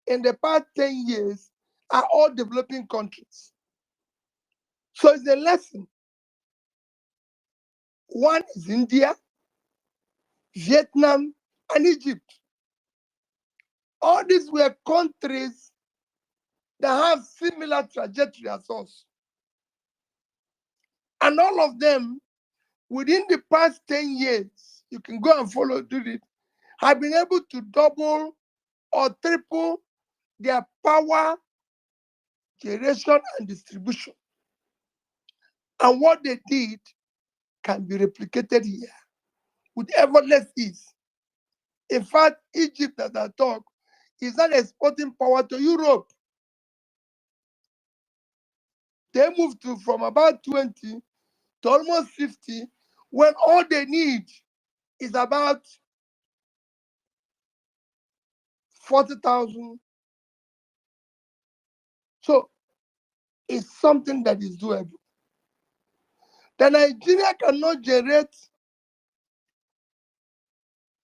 in the past 10 years are all developing countries. So it's a lesson. One is India, Vietnam, and Egypt. All these were countries that have similar trajectory as us. And all of them, within the past 10 years, you can go and follow do it, have been able to double or triple their power generation and distribution. And what they did can be replicated here with effortless ease. In fact, Egypt, as I talk, is not exporting power to Europe. They moved from about 20 to almost 50 when all they need is about 40,000. So it's something that is doable. The Nigeria cannot generate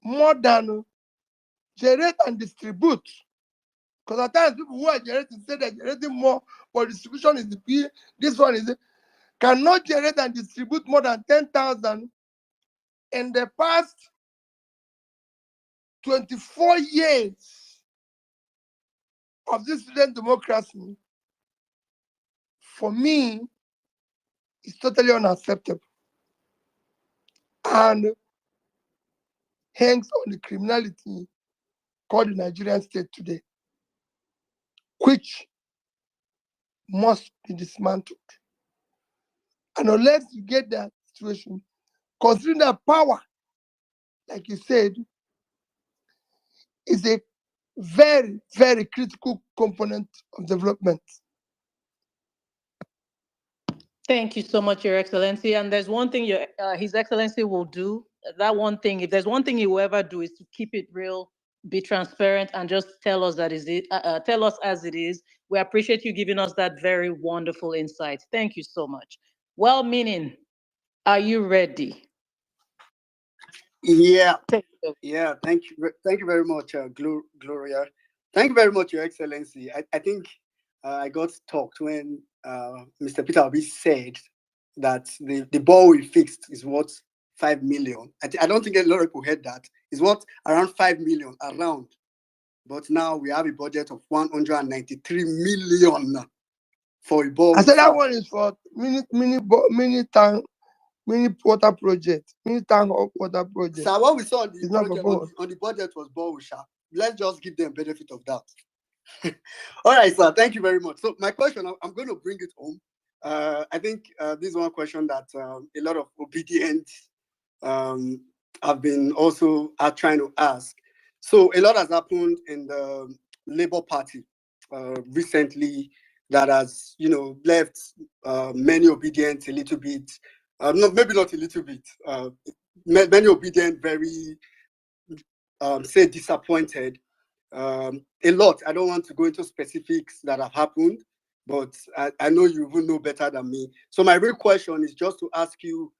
more than generate and distribute. Because at times people who are generating say they're generating more, but distribution is the P. This one is cannot generate and distribute more than 10,000 in the past 24 years of this student democracy, for me, is totally unacceptable. And hangs on the criminality called the Nigerian state today, which must be dismantled. And unless you get that situation, considering that power, like you said, is a very, very critical component of development. Thank you so much, Your Excellency. And there's one thing His Excellency will do. That one thing, if there's one thing he will ever do, is to keep it real, be transparent, and just tell us tell us as it is. We appreciate you giving us that very wonderful insight. Thank you so much. Well-meaning, are you ready? Yeah, yeah. Thank you very much, Gloria. Thank you very much, Your Excellency. I think I got talked when Mr. PeterObi said that the ball we fixed is worth 5 million. I don't think a lot of people heard that. It's worth around 5 million around, but now we have a budget of 193 million for a ball. I said that one is for mini tank. Mini water project, mini tank water project. So what we saw on the budget was ball. Let's just give them benefit of that. All right, sir. Thank you very much. So my question, I'm going to bring it home. I think this is one question that a lot of ObiDients have been also trying to ask. So a lot has happened in the Labour Party recently that has, left many ObiDients a little bit. No, maybe not a little bit. Many ObiDients very, say, disappointed. A lot. I don't want to go into specifics that have happened, but I know you will know better than me. So my real question is just to ask you,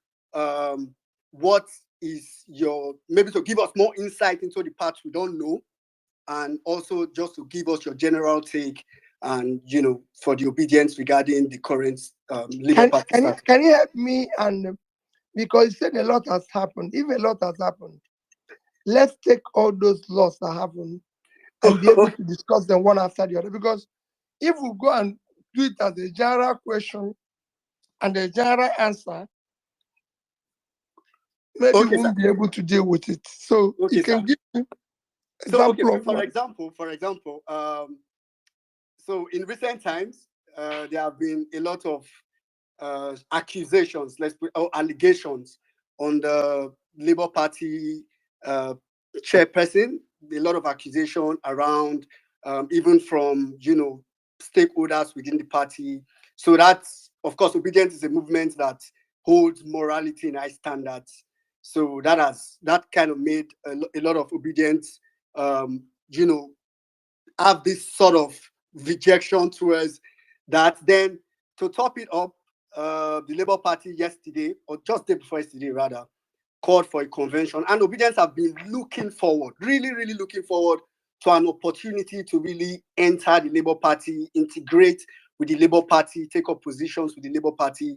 what is maybe to give us more insight into the parts we don't know, and also just to give us your general take and, for the ObiDients regarding the current Labour Party. Can you help me? And because you said a lot has happened. If a lot has happened, let's take all those laws that happened and be able to discuss them one after the other. Because if we go and do it as a general question and a general answer, maybe we won't be able to deal with it. So you can give me example. For example, so in recent times, there have been a lot of accusations, allegations on the Labour Party chairperson. A lot of accusation around, even from stakeholders within the party. So that's, of course, ObiDients is a movement that holds morality in high standards. So that kind of made a lot of ObiDients, have this sort of rejection towards that. Then to top it up, the Labour Party yesterday, or just day before yesterday rather, called for a convention, and ObiDients have been looking forward, really, really looking forward to an opportunity to really enter the Labour Party, integrate with the Labour Party, take up positions with the Labour Party,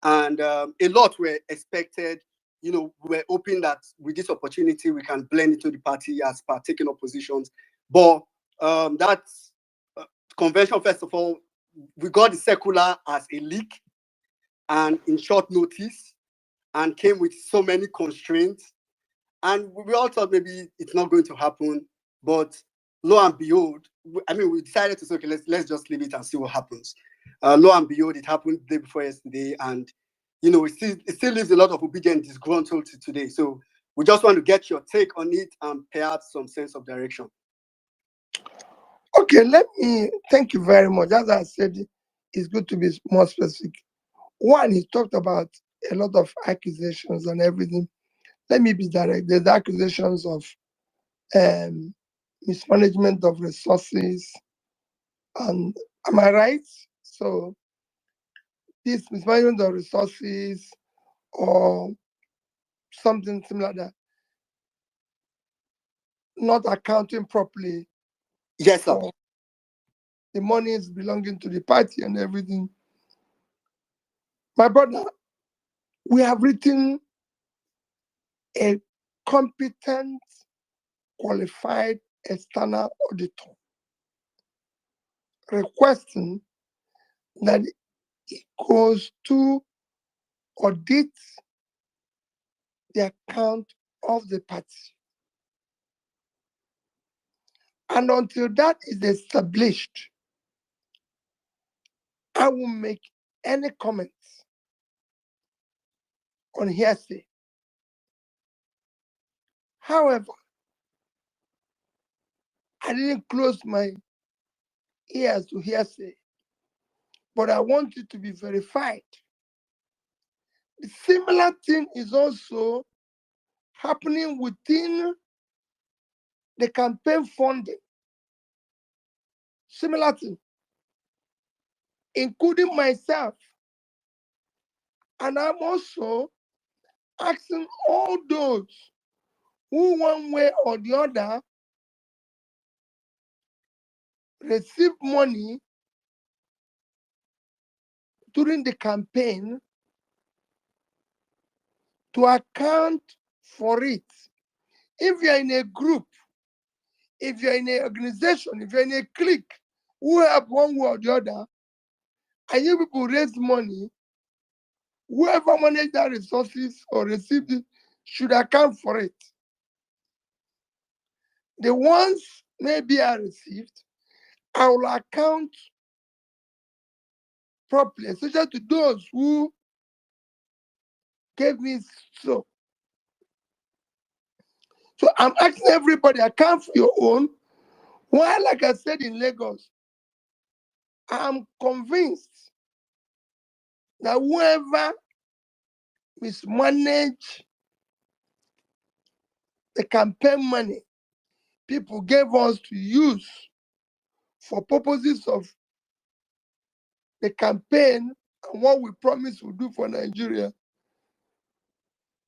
and a lot were expected. We were hoping that with this opportunity we can blend into the party as per taking up positions. But that convention, first of all, we got the circular as a leak and in short notice, and came with so many constraints. And we all thought maybe it's not going to happen, but lo and behold, we decided to say, okay, let's just leave it and see what happens. Lo and behold, it happened the day before yesterday, and it still leaves a lot of ObiDients disgruntled to today. So we just want to get your take on it and perhaps some sense of direction. Okay, thank you very much. As I said, it's good to be more specific. One, he talked about a lot of accusations and everything. Let me be direct. There's accusations of mismanagement of resources. And am I right? So this mismanagement of resources or something similar that not accounting properly. Yes, sir. The money is belonging to the party and everything. My brother, we have written a competent, qualified external auditor, requesting that it goes to audit the account of the party. And until that is established, I will make any comments on hearsay. However, I didn't close my ears to hearsay, but I want it to be verified. The similar thing is also happening within the campaign funding. Similar thing, including myself. And I'm also asking all those who, one way or the other, receive money during the campaign to account for it. If you're in a group, if you're in an organization, if you're in a clique, who help one way or the other, and you people raise money, whoever managed that resources or received it should account for it. The ones maybe I received, I will account properly, especially to those who gave me so. So I'm asking everybody, account for your own. Why, like I said in Lagos, I'm convinced that whoever mismanage the campaign money people gave us to use for purposes of the campaign and what we promised we'll do for Nigeria,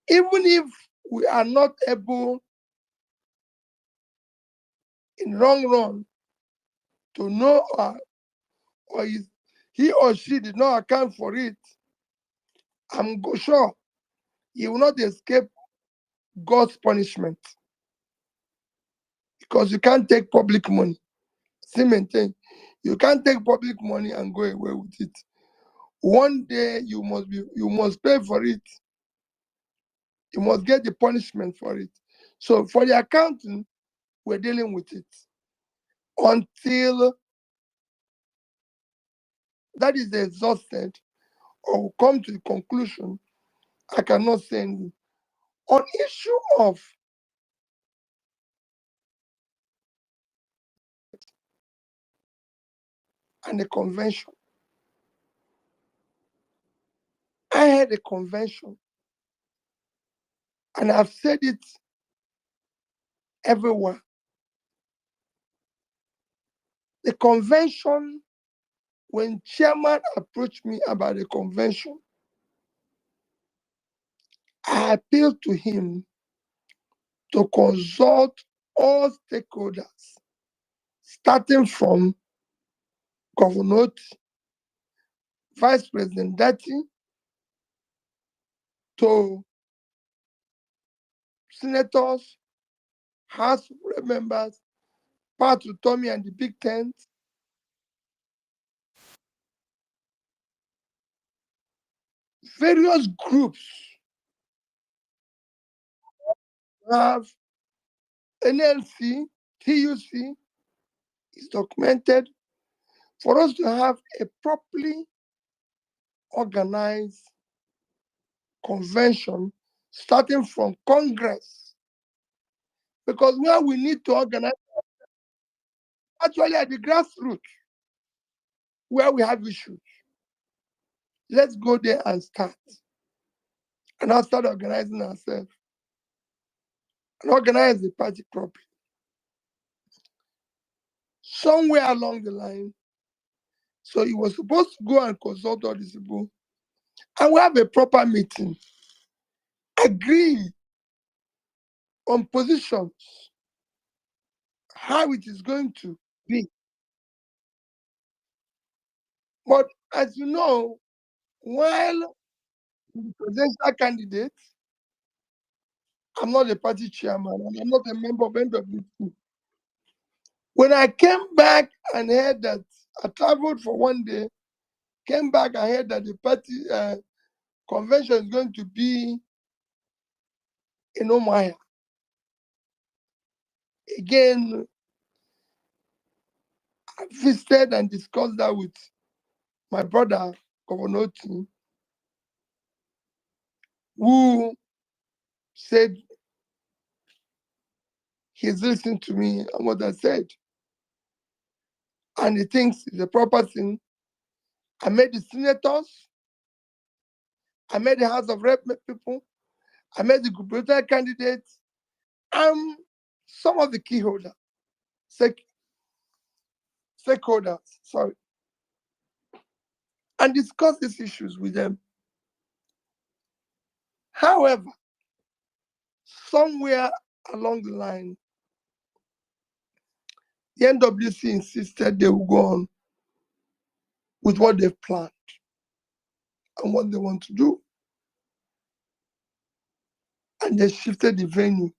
even if we are not able in long run to know or he or she did not account for it, I'm sure he will not escape God's punishment, because you can't take public money. See, maintain. You can't take public money and go away with it. One day you must pay for it. You must get the punishment for it. So for the accounting, we're dealing with it until that is exhausted or come to the conclusion. I cannot say anything. On issue of and the convention, I had a convention, and I've said it everywhere. The convention, when chairman approached me about the convention, I appealed to him to consult all stakeholders, starting from Governor, Vice President Dati, to senators, House members, Pat Tommy and the Big Tent, various groups have NLC, TUC is documented for us to have a properly organized convention starting from Congress. Because where we need to organize, actually at the grassroots, where we have issues. Let's go there and start. And I'll start organizing ourselves and organize the party properly. Somewhere along the line, so he was supposed to go and consult all these people, and we have a proper meeting, agree on positions, how it is going to be. But as you know, while the presidential candidate, I'm not a party chairman, and I'm not a member of NWC. When I came back and heard that, I traveled for one day, came back and heard that the party convention is going to be in Omaya. Again, I visited and discussed that with my brother, Governor Oti, who said he's listening to me and what I said. And he thinks it's a proper thing. I met the senators, I met the House of Rep people, I met the gubernatorial candidates, and some of the key holders, stakeholders, sorry, and discussed these issues with them. However, somewhere along the line, the NWC insisted they will go on with what they've planned and what they want to do. And they shifted the venue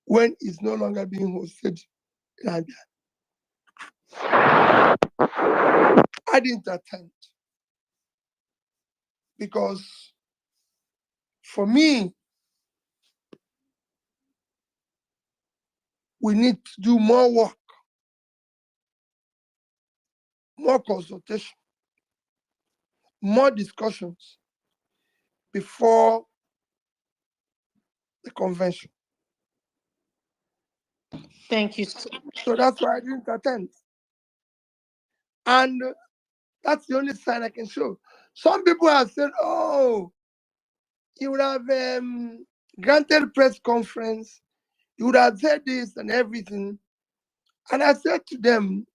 when it's no longer being hosted in Abia. I didn't attend because for me, we need to do more work, more consultation, more discussions before the convention. Thank you. So that's why I didn't attend. And that's the only sign I can show. Some people have said, oh, you would have granted press conference, you would have said this and everything. And I said to them,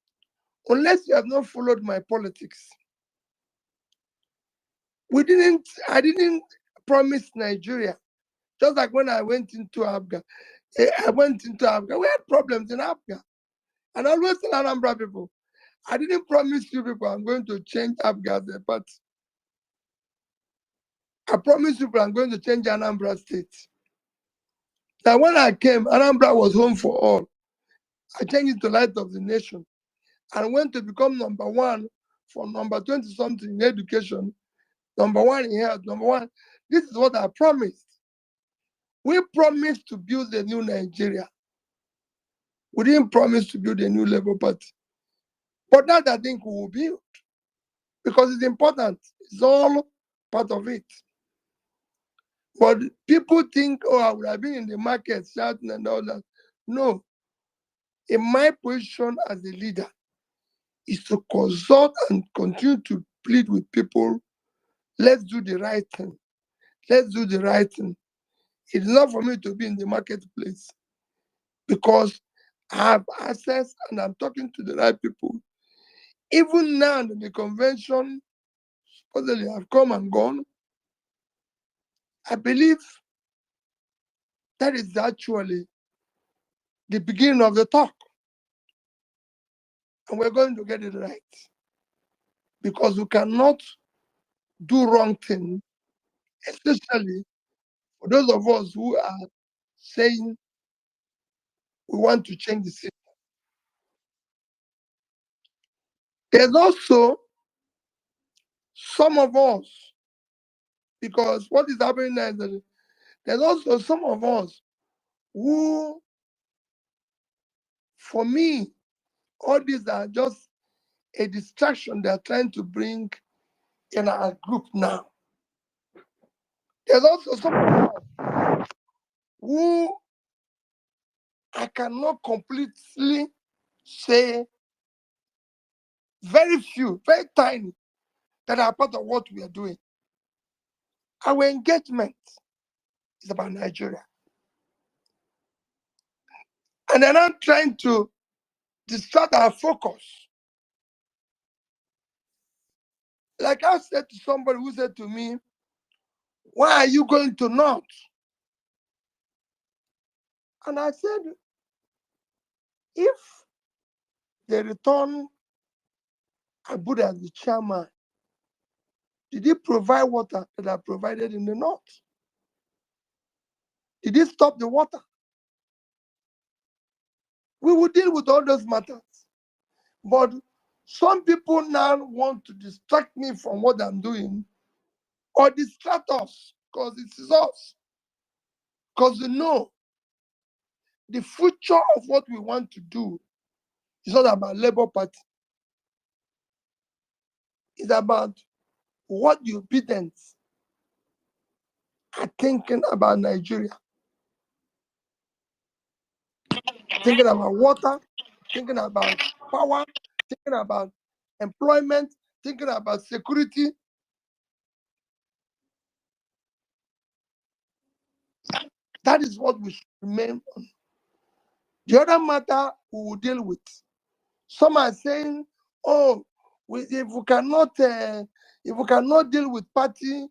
unless you have not followed my politics, I didn't promise Nigeria. Just like when I went into Abga, we had problems in Abga. And I always tell Anambra people, I didn't promise you people I'm going to change Abga as a party. I promise you people I'm going to change Anambra State. Now when I came, Anambra was home for all. I changed it to Light of the Nation and went to become number one from number 20-something in education, number one in health, number one. This is what I promised. We promised to build a new Nigeria. We didn't promise to build a new Labour Party. But that I think we will build because it's important. It's all part of it. But people think, oh, I would have been in the market shouting and all that. No. In my position as a leader is to consult and continue to plead with people. Let's do the right thing. Let's do the right thing. It's not for me to be in the marketplace because I have access and I'm talking to the right people. Even now that the convention supposedly have come and gone, I believe that is actually the beginning of the talk. And we're going to get it right. Because we cannot do wrong things, especially for those of us who are saying we want to change the system. There's also some of us, because what is happening now is that there's also some of us who, for me, all these are just a distraction they're trying to bring in our group now. There's also some of us who I cannot completely say, very few, very tiny, that are part of what we are doing. Our engagement is about Nigeria. And they're not trying to distract our focus. Like I said to somebody who said to me, why are you going to North? And I said, if they return Abu as the chairman, did he provide water that I provided in the North? Did it stop the water? We will deal with all those matters. But some people now want to distract me from what I'm doing or distract us because it is us. Because you know, the future of what we want to do is not about Labour Party. It's about what the ObiDients are thinking about Nigeria. Thinking about water, thinking about power, thinking about employment, thinking about security. That is what we should remain on. The other matter we will deal with. Some are saying, "Oh, if we cannot deal with party,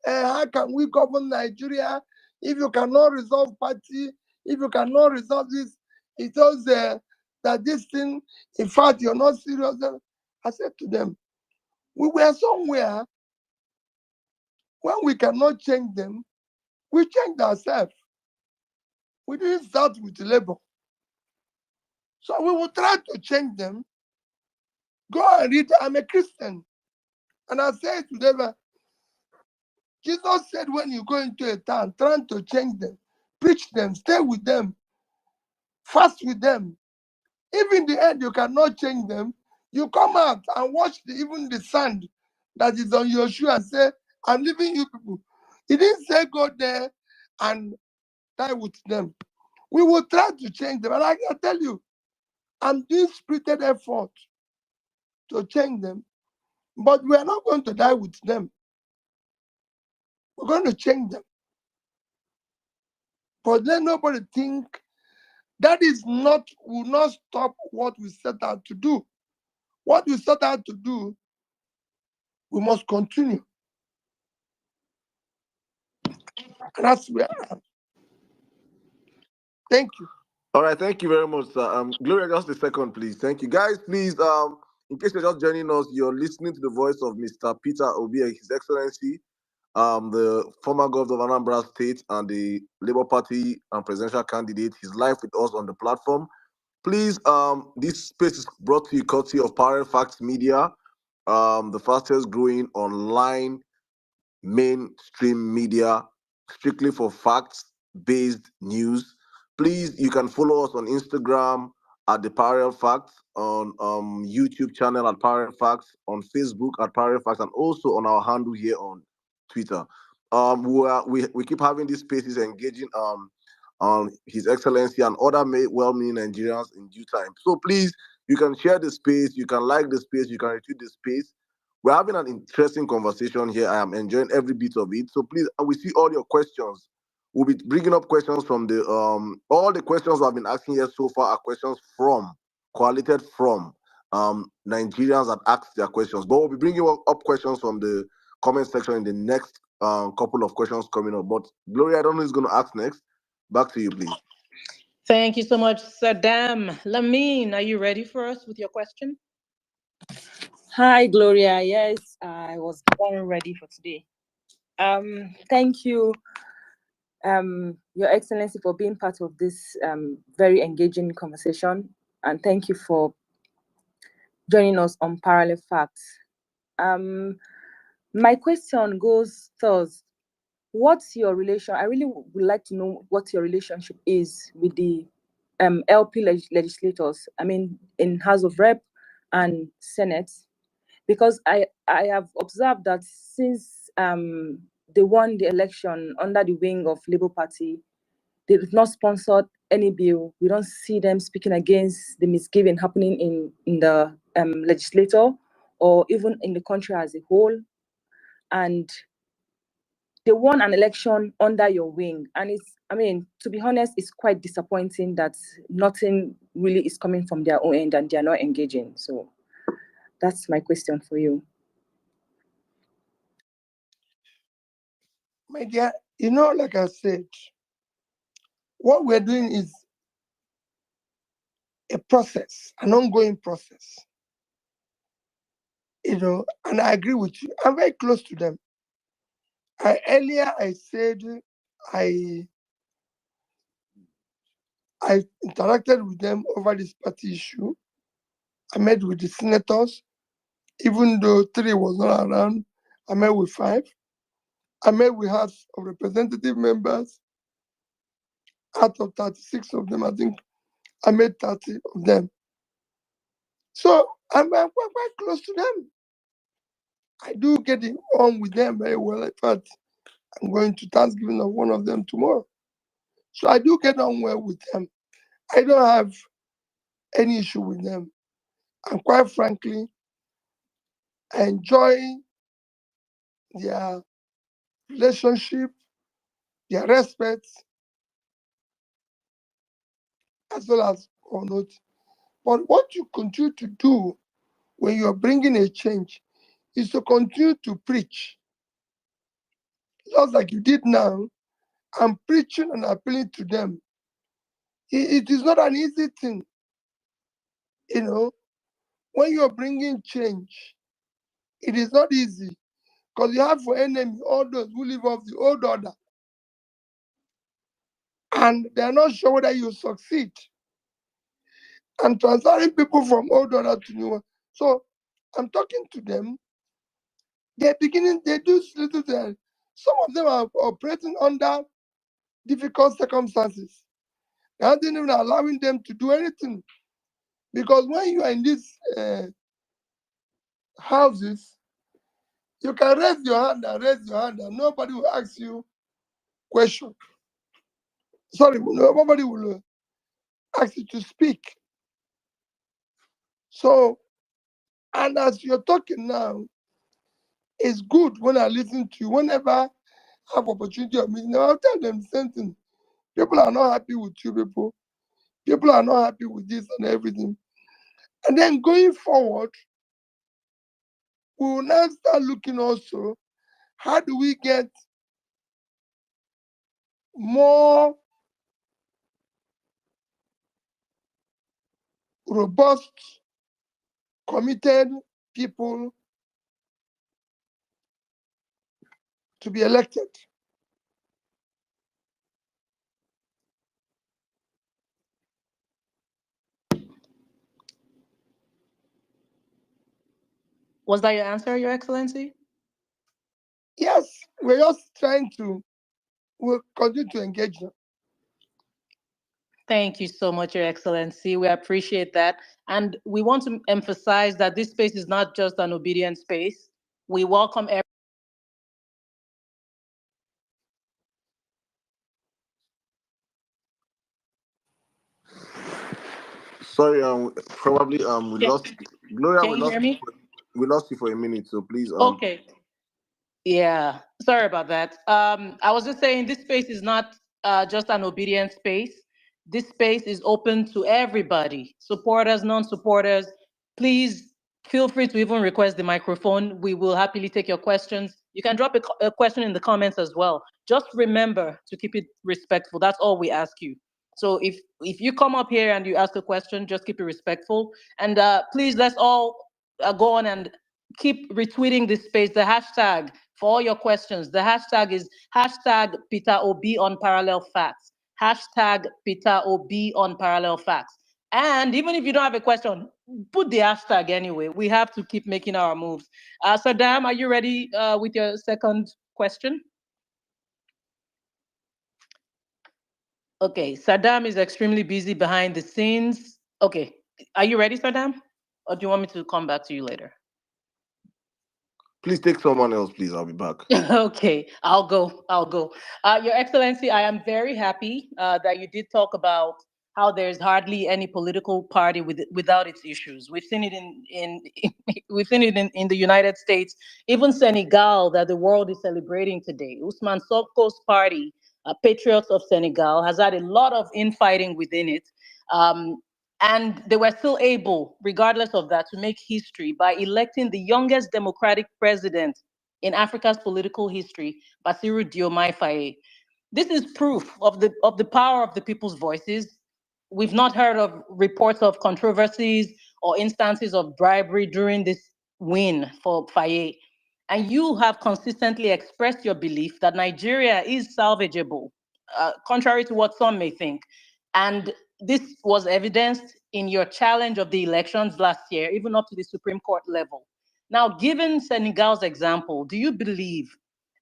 how can we govern Nigeria? If you cannot resolve party, if you cannot resolve this, it shows that this thing, in fact, you're not serious." I said to them, we were somewhere when we cannot change them, we changed ourselves. We didn't start with labor. So we will try to change them. Go and read, I'm a Christian. And I said to them, Jesus said when you go into a town, trying to change them, preach them, stay with them, fast with them. If in the end you cannot change them, you come out and watch even the sand that is on your shoe and say, I'm leaving you people. He didn't say go there and die with them. We will try to change them. And I can tell you, I'm doing spirited effort to change them, but we are not going to die with them. We're going to change them. But let nobody think that will not stop what we set out to do. What we set out to do, we must continue. And that's where I am. Thank you. All right, thank you very much, sir. Gloria, just a second, please. Thank you, guys. Please, in case you're just joining us, you're listening to the voice of Mr. PeterObi, His Excellency, the former governor of Anambra State and the Labour Party and presidential candidate. He's live with us on the platform. Please, this space is brought to you courtesy of Parallel Facts Media, the fastest growing online mainstream media, strictly for facts-based news. Please, you can follow us on Instagram at the Parallel Facts, on YouTube channel at Parallel Facts, on Facebook at Parallel Facts, and also on our handle here on Twitter. We keep having these spaces engaging His Excellency and other well-meaning Nigerians in due time. So please, you can share the space, you can like the space, you can retweet the space. We're having an interesting conversation here. I am enjoying every bit of it. So please, we see all your questions. We'll be bringing up questions from the all the questions I've been asking here so far are questions collated from Nigerians that asked their questions. But we'll be bringing up questions from the comment section in the next couple of questions coming up. But Gloria, I don't know who's going to ask next. Back to you, please. Thank you so much, Saddam. Lamine, are you ready for us with your question? Hi, Gloria. Yes, I was born ready for today. Thank you, Your Excellency, for being part of this very engaging conversation, and thank you for joining us on Parallel Facts. My question goes thus: what's your relation? I really would like to know what your relationship is with the LP legislators. I mean, in House of Rep and Senate, because I have observed that since they won the election under the wing of Labour Party, they've not sponsored any bill. We don't see them speaking against the misgiving happening in the legislature or even in the country as a whole. And they won an election under your wing. And to be honest, it's quite disappointing that nothing really is coming from their own end and they're not engaging. So that's my question for you. My dear, like I said, what we're doing is a process, an ongoing process. And I agree with you. I'm very close to them. Earlier I said I I interacted with them over this party issue. I met with the senators, even though 3 was not around. I met with 5. I met with House of Representative members. Out of 36 of them, I think I met 30 of them. So I'm quite close to them. I do get on with them very well. In fact, I'm going to Thanksgiving of one of them tomorrow. So I do get on well with them. I don't have any issue with them. And quite frankly, I enjoy their relationship, their respect, as well as or not. But what you continue to do when you are bringing a change is to continue to preach. Just like you did now, I'm preaching and appealing to them. It is not an easy thing. You know, when you're bringing change, it is not easy because you have for enemy all those who live off the old order and they're not sure whether you succeed. And transferring people from old order to new one. So I'm talking to them. They're beginning, they do little things. Some of them are operating under difficult circumstances. They aren't even allowing them to do anything. Because when you are in these houses, you can raise your hand and nobody will ask you question. Sorry, nobody will ask you to speak. So, and as you're talking now, it's good when I listen to you. Whenever I have opportunity of meeting them, I'll tell them the same thing. People are not happy with you people. People are not happy with this and everything. And then going forward, we will now start looking also, how do we get more robust, committed people to be elected. Was that your answer, Your Excellency? Yes, we're just trying to, we'll continue to engage them. Thank you so much, Your Excellency. We appreciate that. And we want to emphasize that this space is not just an obedient space. We welcome everyone. Sorry, probably we lost Gloria. Can you hear me? We lost you for a minute, so please. Okay. Yeah, sorry about that. I was just saying this space is not just an obedient space. This space is open to everybody, supporters, non-supporters. Please feel free to even request the microphone. We will happily take your questions. You can drop a question in the comments as well. Just remember to keep it respectful. That's all we ask you. So if you come up here and you ask a question, just keep it respectful. And please, let's all go on and keep retweeting this space, the hashtag for all your questions. The hashtag is hashtag PeterObi on parallel facts. Hashtag PeterObi on parallel facts. And even if you don't have a question, put the hashtag anyway. We have to keep making our moves. Saddam, are you ready with your second question? Okay, Saddam is extremely busy behind the scenes. Okay, are you ready, Saddam? Or do you want me to come back to you later? Please take someone else, please. I'll be back. Okay, I'll go. Your Excellency, I am very happy that you did talk about how there's hardly any political party without its issues. We've seen it we've seen it in the United States, even Senegal, that the world is celebrating today. Ousmane Sonko's party, Patriots of Senegal, has had a lot of infighting within it. And they were still able, regardless of that, to make history by electing the youngest democratic president in Africa's political history, Bassirou Diomaye Faye. This is proof of the power of the people's voices. We've not heard of reports of controversies or instances of bribery during this win for Faye. And you have consistently expressed your belief that Nigeria is salvageable, contrary to what some may think. And this was evidenced in your challenge of the elections last year, even up to the Supreme Court level. Now, given Senegal's example, do you believe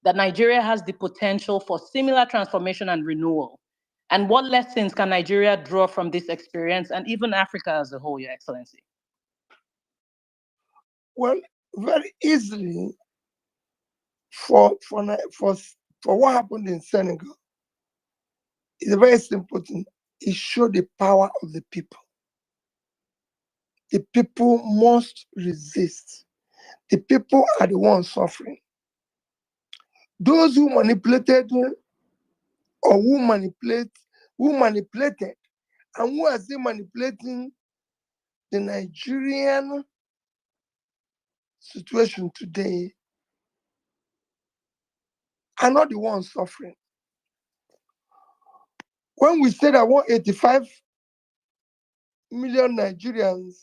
that Nigeria has the potential for similar transformation and renewal? And what lessons can Nigeria draw from this experience and even Africa as a whole, Your Excellency? Well, very easily for what happened in Senegal, it's a very simple thing. It showed the power of the people. The people must resist. The people are the ones suffering. Those who manipulated or who manipulated, and who are still manipulating the Nigerian situation today are not the ones suffering. When we say that 185 million Nigerians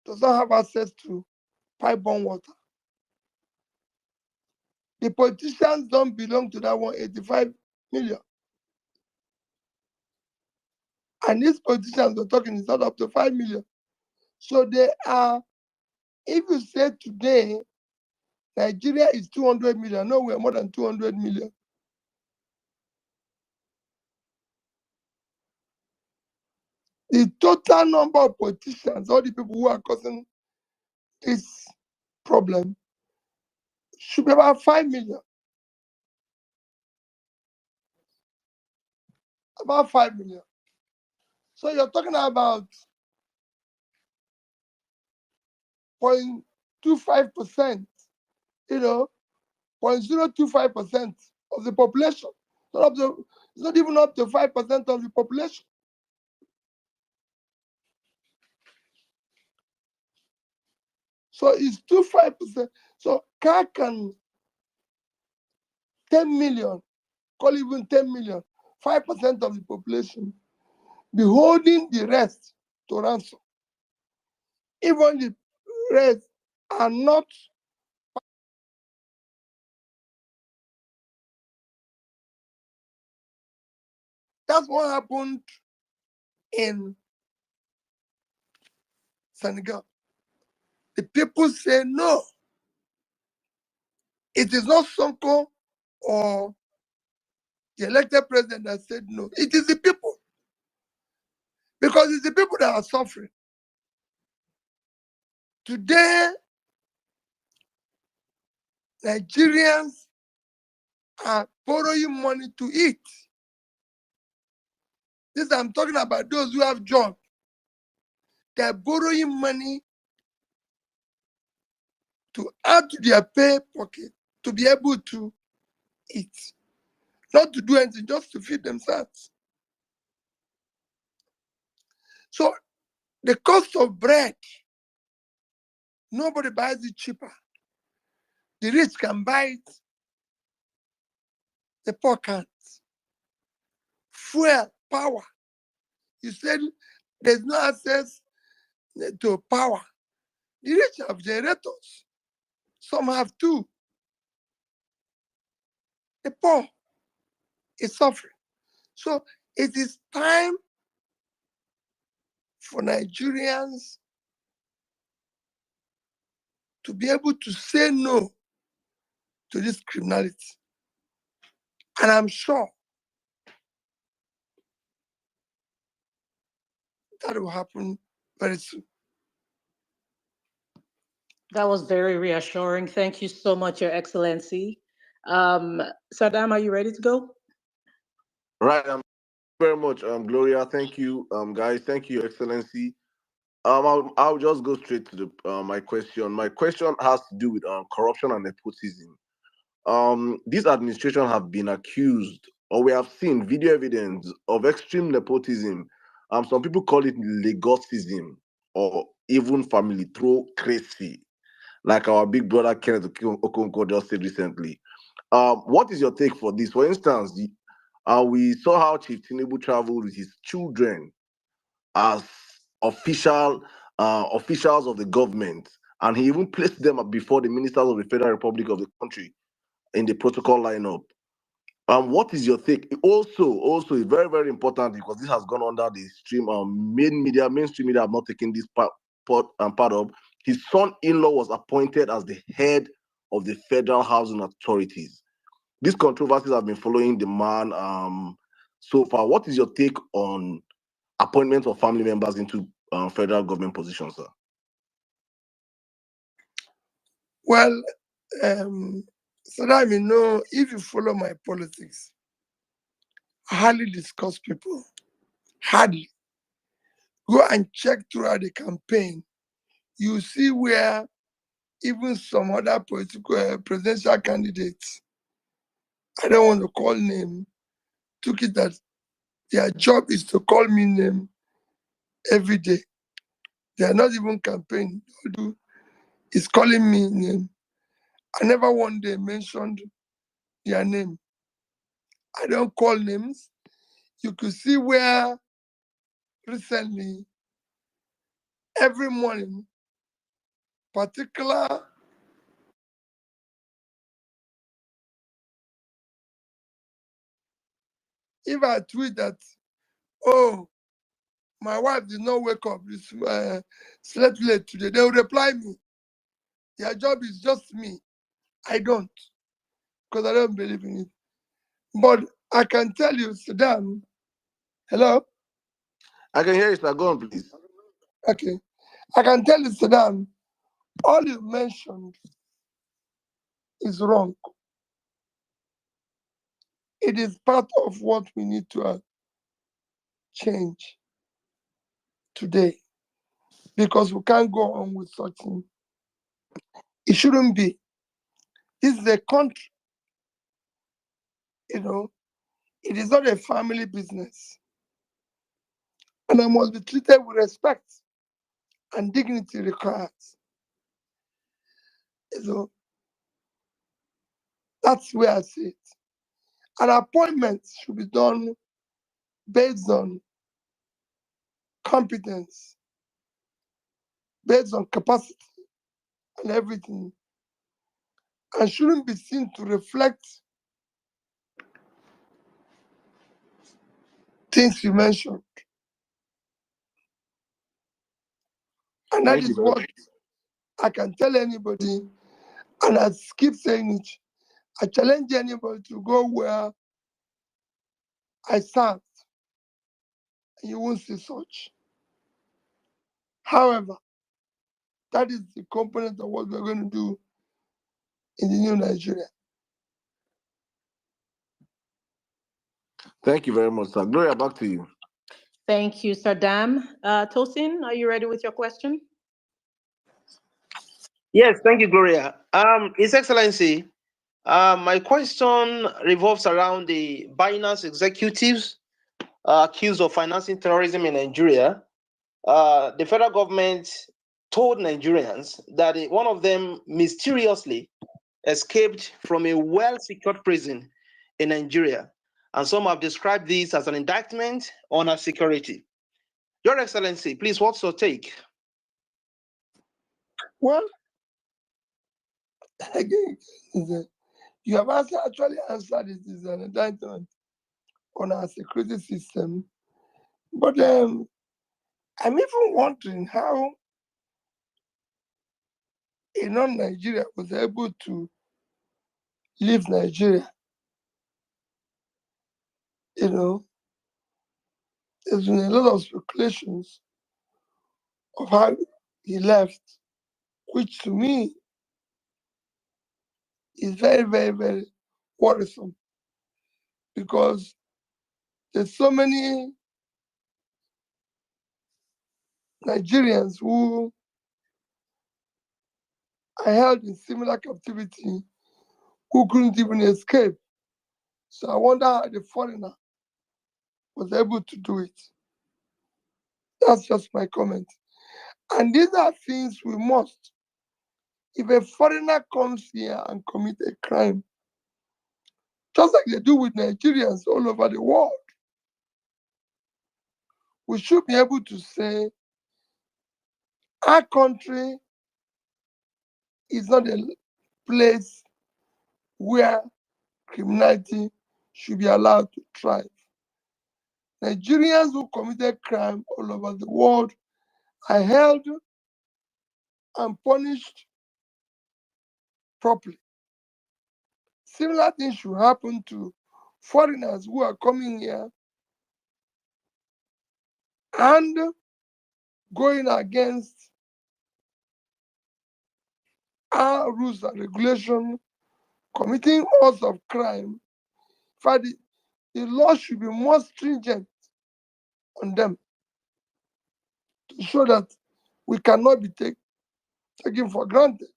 does not have access to pipe-borne water, the politicians don't belong to that 185 million. And these politicians are talking, it's not up to 5 million. So they are, if you say today, Nigeria is 200 million, no, we're more than 200 million. The total number of politicians, all the people who are causing this problem, should be about 5 million. About 5 million. So you're talking about 0.25%, 0.025% of the population. It's not even up to 5% of the population. So it's 25%. So how can 10 million, call even 10 million, 5% of the population, be holding the rest to ransom? Even the rest are not. That's what happened in Senegal. The people say no. It is not Sonko or the elected president that said no. It is the people. Because it's the people that are suffering. Today, Nigerians are borrowing money to eat. This I'm talking about those who have jobs. They're borrowing money to add to their pay pocket to be able to eat. Not to do anything, just to feed themselves. So the cost of bread, nobody buys it cheaper. The rich can buy it, the poor can't. Fuel, power. You said there's no access to power. The rich have generators. Some have two. The poor is suffering. So it is time for Nigerians to be able to say no to this criminality. And I'm sure that will happen very soon. That was very reassuring. Thank you so much, Your Excellency. Saddam, are you ready to go? Right. Very much, Gloria. Thank you, guys. Thank you, Your Excellency. I'll just go straight to the my question. My question has to do with corruption and nepotism. This administration have been accused, or we have seen video evidence of extreme nepotism. Some people call it Lagosism, or even family crazy, like our big brother Kenneth Okonkwo just said recently. What is your take for this? For instance, we saw how Chief Tinubu traveled with his children as officials of the government, and he even placed them before the ministers of the Federal Republic of the country in the protocol lineup. What is your take? Also, it's very, very important because this has gone under the stream. Mainstream media have not taken this part of. His son-in-law was appointed as the head of the Federal Housing Authorities. These controversies have been following the man so far. What is your take on appointment of family members into federal government positions, sir? Well, Saddam, if you follow my politics, I hardly discuss people. Hardly. Go and check throughout the campaign. You see where even some other political presidential candidates, I don't want to call name, took it that their job is to call me name every day. They are not even campaigning. All do is calling me name. I never one day mentioned their name. I don't call names. You could see where recently, every morning, particular if I tweet that, oh, my wife did not wake up, slept late today, they will reply me. Their job is just me. I don't, because I don't believe in it. But I can tell you, Saddam, hello? I can hear you, sir. Go on, please. Okay. I can tell you, Saddam, all you mentioned is wrong. It is part of what we need to change today, because we can't go on with such thing. It shouldn't be. This is a country, it is not a family business. And I must be treated with respect and dignity requires. That's where I see it. An appointment should be done based on competence, based on capacity and everything, and shouldn't be seen to reflect things you mentioned. And that is what I can tell anybody, and I keep saying it. I challenge anybody to go where I served, and you won't see such. However, that is the component of what we're going to do in the new Nigeria. Thank you very much, sir. Gloria, back to you. Thank you, Saddam. Tosin, are you ready with your question? Yes, thank you, Gloria. His Excellency, my question revolves around the Binance executives accused of financing terrorism in Nigeria. The federal government told Nigerians that one of them mysteriously escaped from a well-secured prison in Nigeria, and some have described this as an indictment on our security. Your Excellency, please, what's your take? Well, again, you have actually answered it. Is an indictment on our security system. But I'm even wondering how a non-Nigeria was able to leave Nigeria. There's been a lot of speculations of how he left, which to me is very, very, very worrisome, because there's so many Nigerians who are held in similar captivity who couldn't even escape. So I wonder how the foreigner was able to do it. That's just my comment. And these are things we must. If a foreigner comes here and commits a crime, just like they do with Nigerians all over the world, we should be able to say our country is not a place where criminality should be allowed to thrive. Nigerians who committed crime all over the world are held and punished properly. Similar things should happen to foreigners who are coming here and going against our rules and regulations, committing acts of crime. In fact, the law should be more stringent on them to show that we cannot be taken for granted.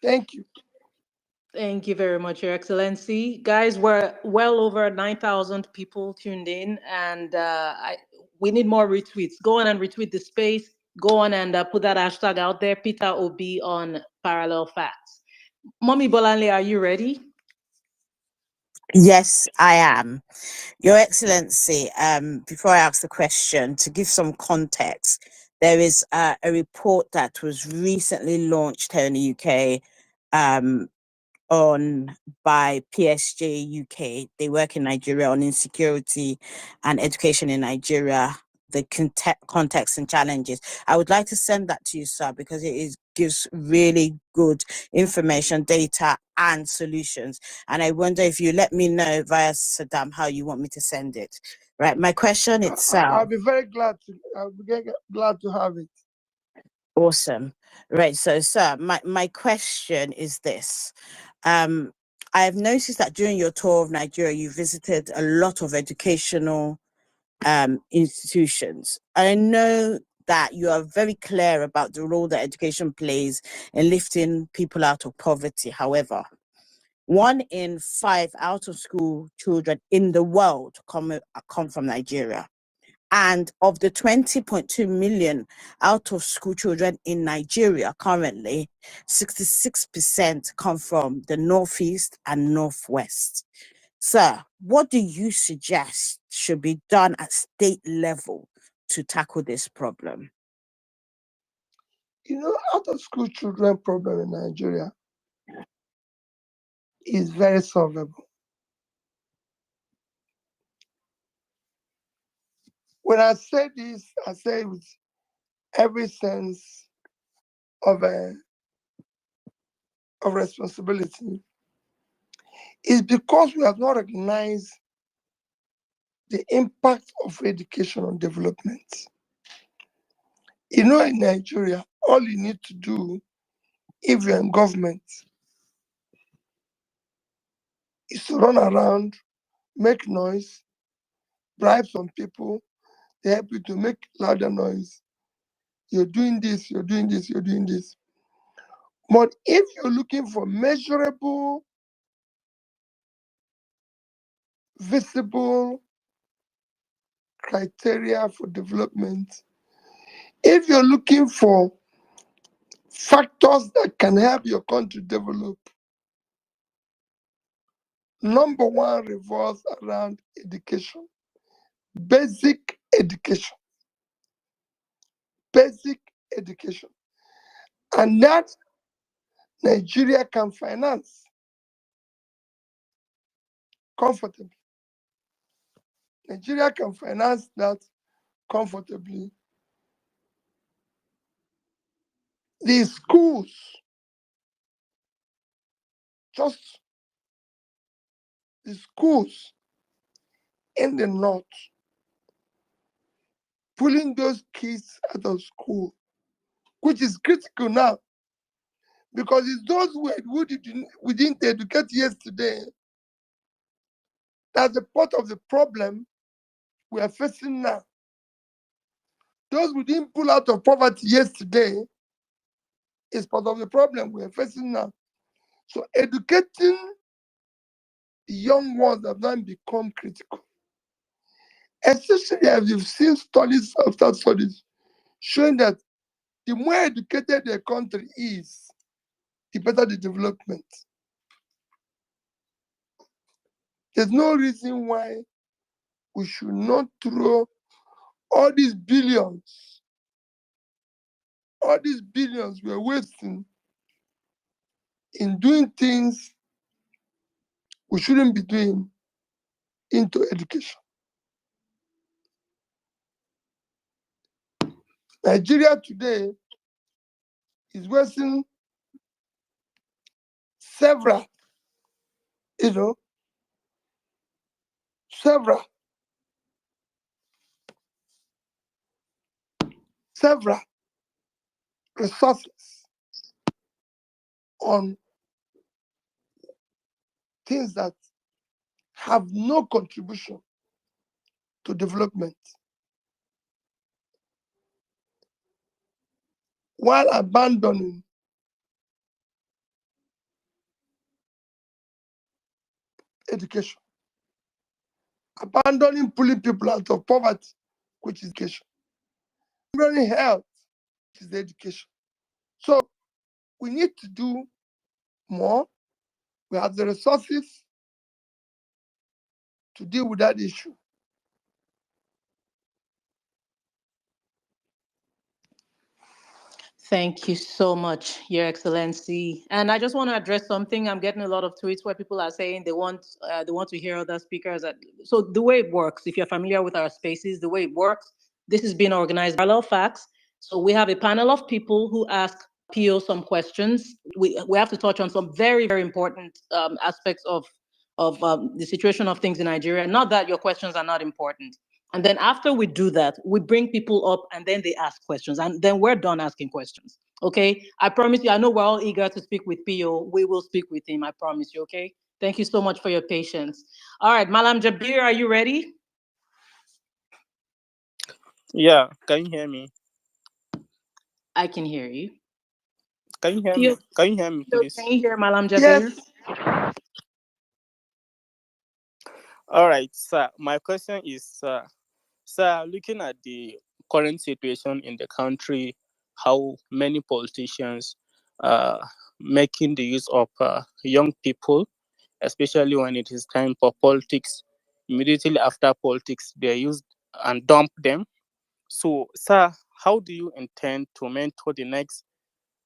Thank you. Thank you very much, Your Excellency. Guys, we're well over 9,000 people tuned in, and we need more retweets. Go on and retweet the space. Go on and put that hashtag out there, PeterObi on Parallel Facts. Mommy Bolanle, are you ready? Yes, I am. Your Excellency, before I ask the question, to give some context, there is a report that was recently launched here in the UK by PSG UK. They work in Nigeria on insecurity and education in Nigeria, the context and challenges. I would like to send that to you, sir, because it gives really good information, data, and solutions. And I wonder if you let me know via Saddam how you want me to send it. Right. My question itself. I'll be very glad to have it. Awesome. Right. So, sir, my question is this. I have noticed that during your tour of Nigeria, you visited a lot of educational institutions. I know that you are very clear about the role that education plays in lifting people out of poverty. However, 1 in 5 out-of-school children in the world come from Nigeria. And of the 20.2 million out-of-school children in Nigeria currently, 66% come from the Northeast and Northwest. Sir, what do you suggest should be done at state level to tackle this problem? You know, out-of-school children problem in Nigeria is very solvable. When I say this, I say it with every sense of responsibility. It's because we have not recognized the impact of education on development. You know, in Nigeria, all you need to do if you're in government is to run around, make noise, bribe some people, they help you to make louder noise. You're doing this, you're doing this, you're doing this. But if you're looking for measurable, visible criteria for development, if you're looking for factors that can help your country develop, number one revolves around education, basic education, basic education. And that Nigeria can finance comfortably. Nigeria can finance that comfortably. The schools, just the schools in the north, pulling those kids out of school, which is critical now, because it's those who didn't educate yesterday that's the part of the problem we are facing now. Those who didn't pull out of poverty yesterday is part of the problem we are facing now. So educating the young ones have now become critical. Especially as you've seen studies after studies showing that the more educated the country is, the better the development. There's no reason why we should not throw all these billions we're wasting in doing things we shouldn't be doing into education. Nigeria today is wasting several resources on things that have no contribution to development, while abandoning education, abandoning pulling people out of poverty, which is education, abandoning health, which is education. So we need to do more. We have the resources to deal with that issue. Thank you so much, Your Excellency. And I just want to address something. I'm getting a lot of tweets where people are saying they want to hear other speakers. So the way it works, if you're familiar with our spaces, the way it works, this is being organized by Parallel Facts. So we have a panel of people who ask PO some questions. We have to touch on some very, very important aspects of the situation of things in Nigeria. Not that your questions are not important. And then after we do that, we bring people up and then they ask questions. And then we're done asking questions. Okay? I promise you, I know we're all eager to speak with PO. We will speak with him. I promise you. Okay? Thank you so much for your patience. All right, Malam Jabir, are you ready? Yeah, can you hear me? I can hear you. Can you hear me? Can you hear me, please? Can you hear Malam Jabir? Yes. All right, sir. My question is, sir, looking at the current situation in the country, how many politicians making the use of young people, especially when it is time for politics, immediately after politics, they use and dump them. So, sir, how do you intend to mentor the next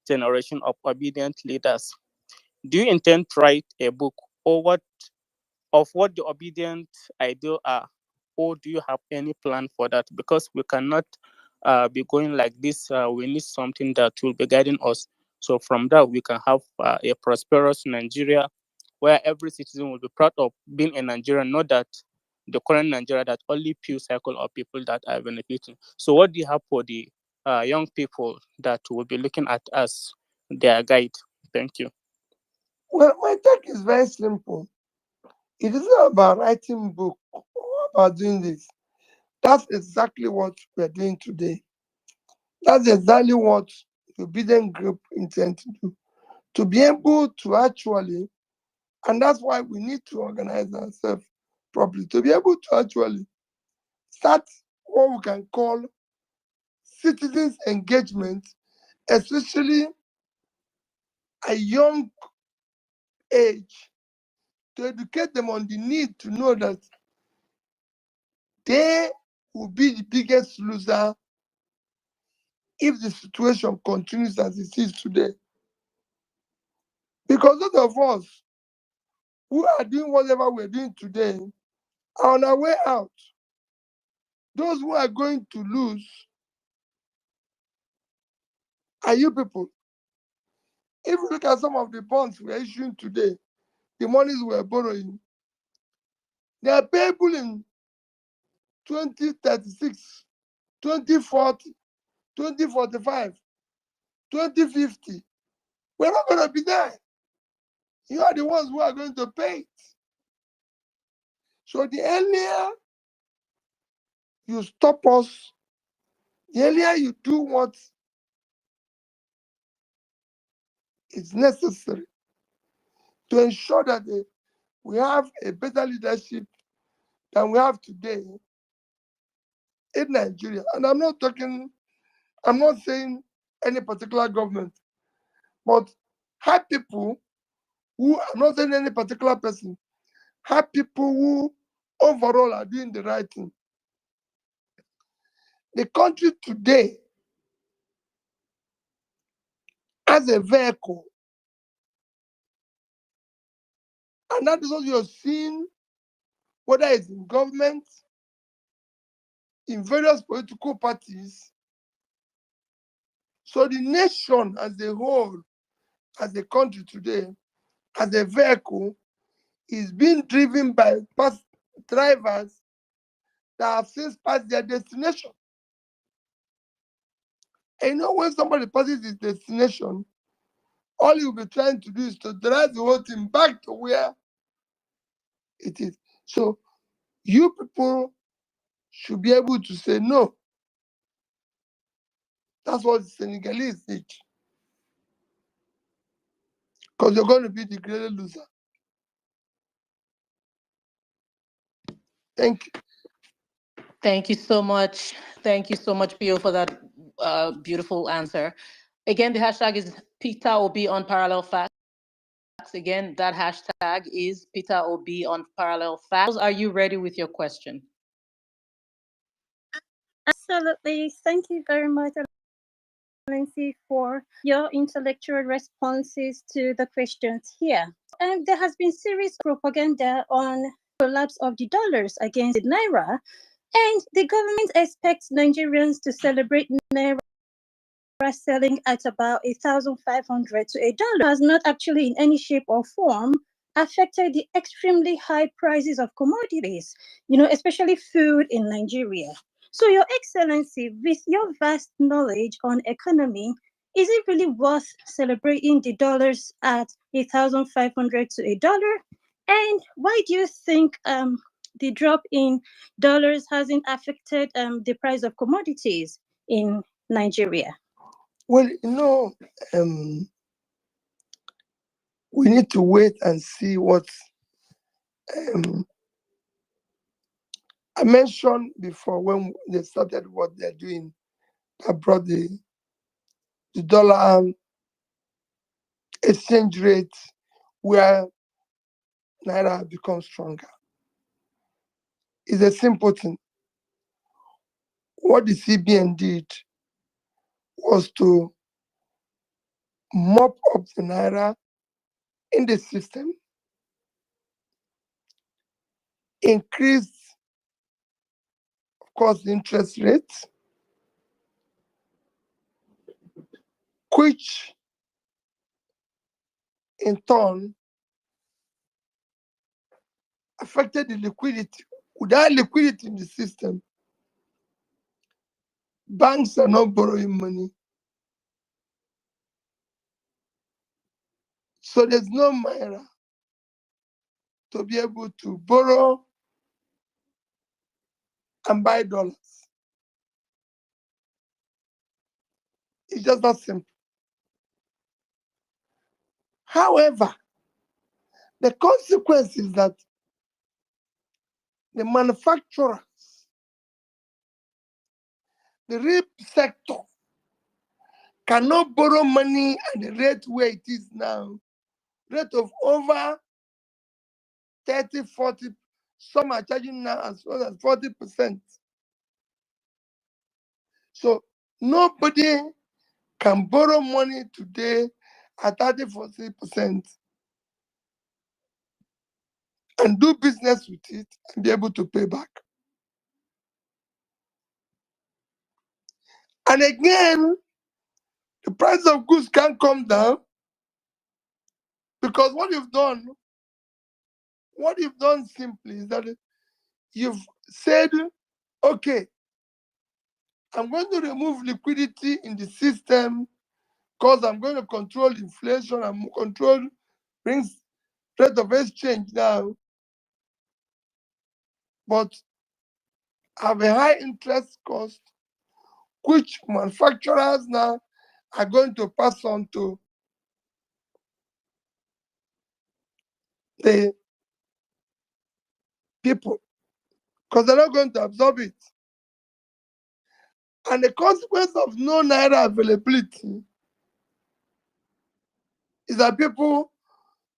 generation of obedient leaders? Do you intend to write a book or what the obedient ideal are, or do you have any plan for that? Because we cannot be going like this. We need something that will be guiding us. So from that, we can have a prosperous Nigeria where every citizen will be proud of being a Nigerian, not that the current Nigeria that only few cycle of people that are benefiting. So what do you have for the young people that will be looking at us, their guide? Thank you. Well, my take is very simple. It isn't about writing a book or about doing this. That's exactly what we're doing today. That's exactly what the obedient group intend to do. To be able to actually, and that's why we need to organize ourselves properly, to be able to actually start what we can call citizens engagement, especially a young age, to educate them on the need to know that they will be the biggest loser if the situation continues as it is today. Because those of us who are doing whatever we're doing today are on our way out. Those who are going to lose are you people. If you look at some of the bonds we're issuing today, the monies we're borrowing, they are payable in 2036, 2040, 2045, 2050. We're not going to be there. You are the ones who are going to pay it. So the earlier you stop us, the earlier you do what is necessary to ensure that we have a better leadership than we have today in Nigeria. And I'm not saying any particular government, but have people who, I'm not saying any particular person, have people who overall are doing the right thing. The country today has a vehicle And that is what you're seeing, whether it's in government, in various political parties. So the nation as a whole, as a country today, as a vehicle, is being driven by drivers that have since passed their destination. And you know, when somebody passes his destination, all you'll be trying to do is to drive the whole thing back to where it is. So you people should be able to say no. That's what the Senegalese need. Because you're going to be the greatest loser. Thank you. Thank you so much. Thank you so much, Pio, for that beautiful answer. Again, the hashtag is PeterObi on Parallel Facts. Again, that hashtag is PeterObi on Parallel Facts. Are you ready with your question? Absolutely. Thank you very much, Excellency, for your intellectual responses to the questions here. There has been serious propaganda on collapse of the dollars against the naira, and the government expects Nigerians to celebrate naira selling at about 1,500 to $1 has not actually in any shape or form affected the extremely high prices of commodities, especially food in Nigeria. So, Your Excellency, with your vast knowledge on economy, is it really worth celebrating the dollars at 1,500 to $1? And why do you think the drop in dollars hasn't affected the price of commodities in Nigeria? Well, we need to wait and see what I mentioned before when they started what they're doing. I brought the dollar exchange rate where naira becomes stronger. It's a simple thing. What the CBN did was to mop up the naira in the system, increase, of course, the interest rates, which in turn affected the liquidity. Without liquidity in the system, banks are not borrowing money. So there's no naira to be able to borrow and buy dollars. It's just that simple. However, the consequence is that the manufacturers, the real sector, cannot borrow money at the rate where it is now, rate of over 30, 40, some are charging now as well as 40%. So nobody can borrow money today at 30, 40% and do business with it and be able to pay back. And again, the price of goods can't come down because what you've done simply is that you've said, okay, I'm going to remove liquidity in the system because I'm going to control inflation and control brings rate of exchange down, but have a high interest cost, which manufacturers now are going to pass on to the people because they're not going to absorb it. And the consequence of no naira availability is that people,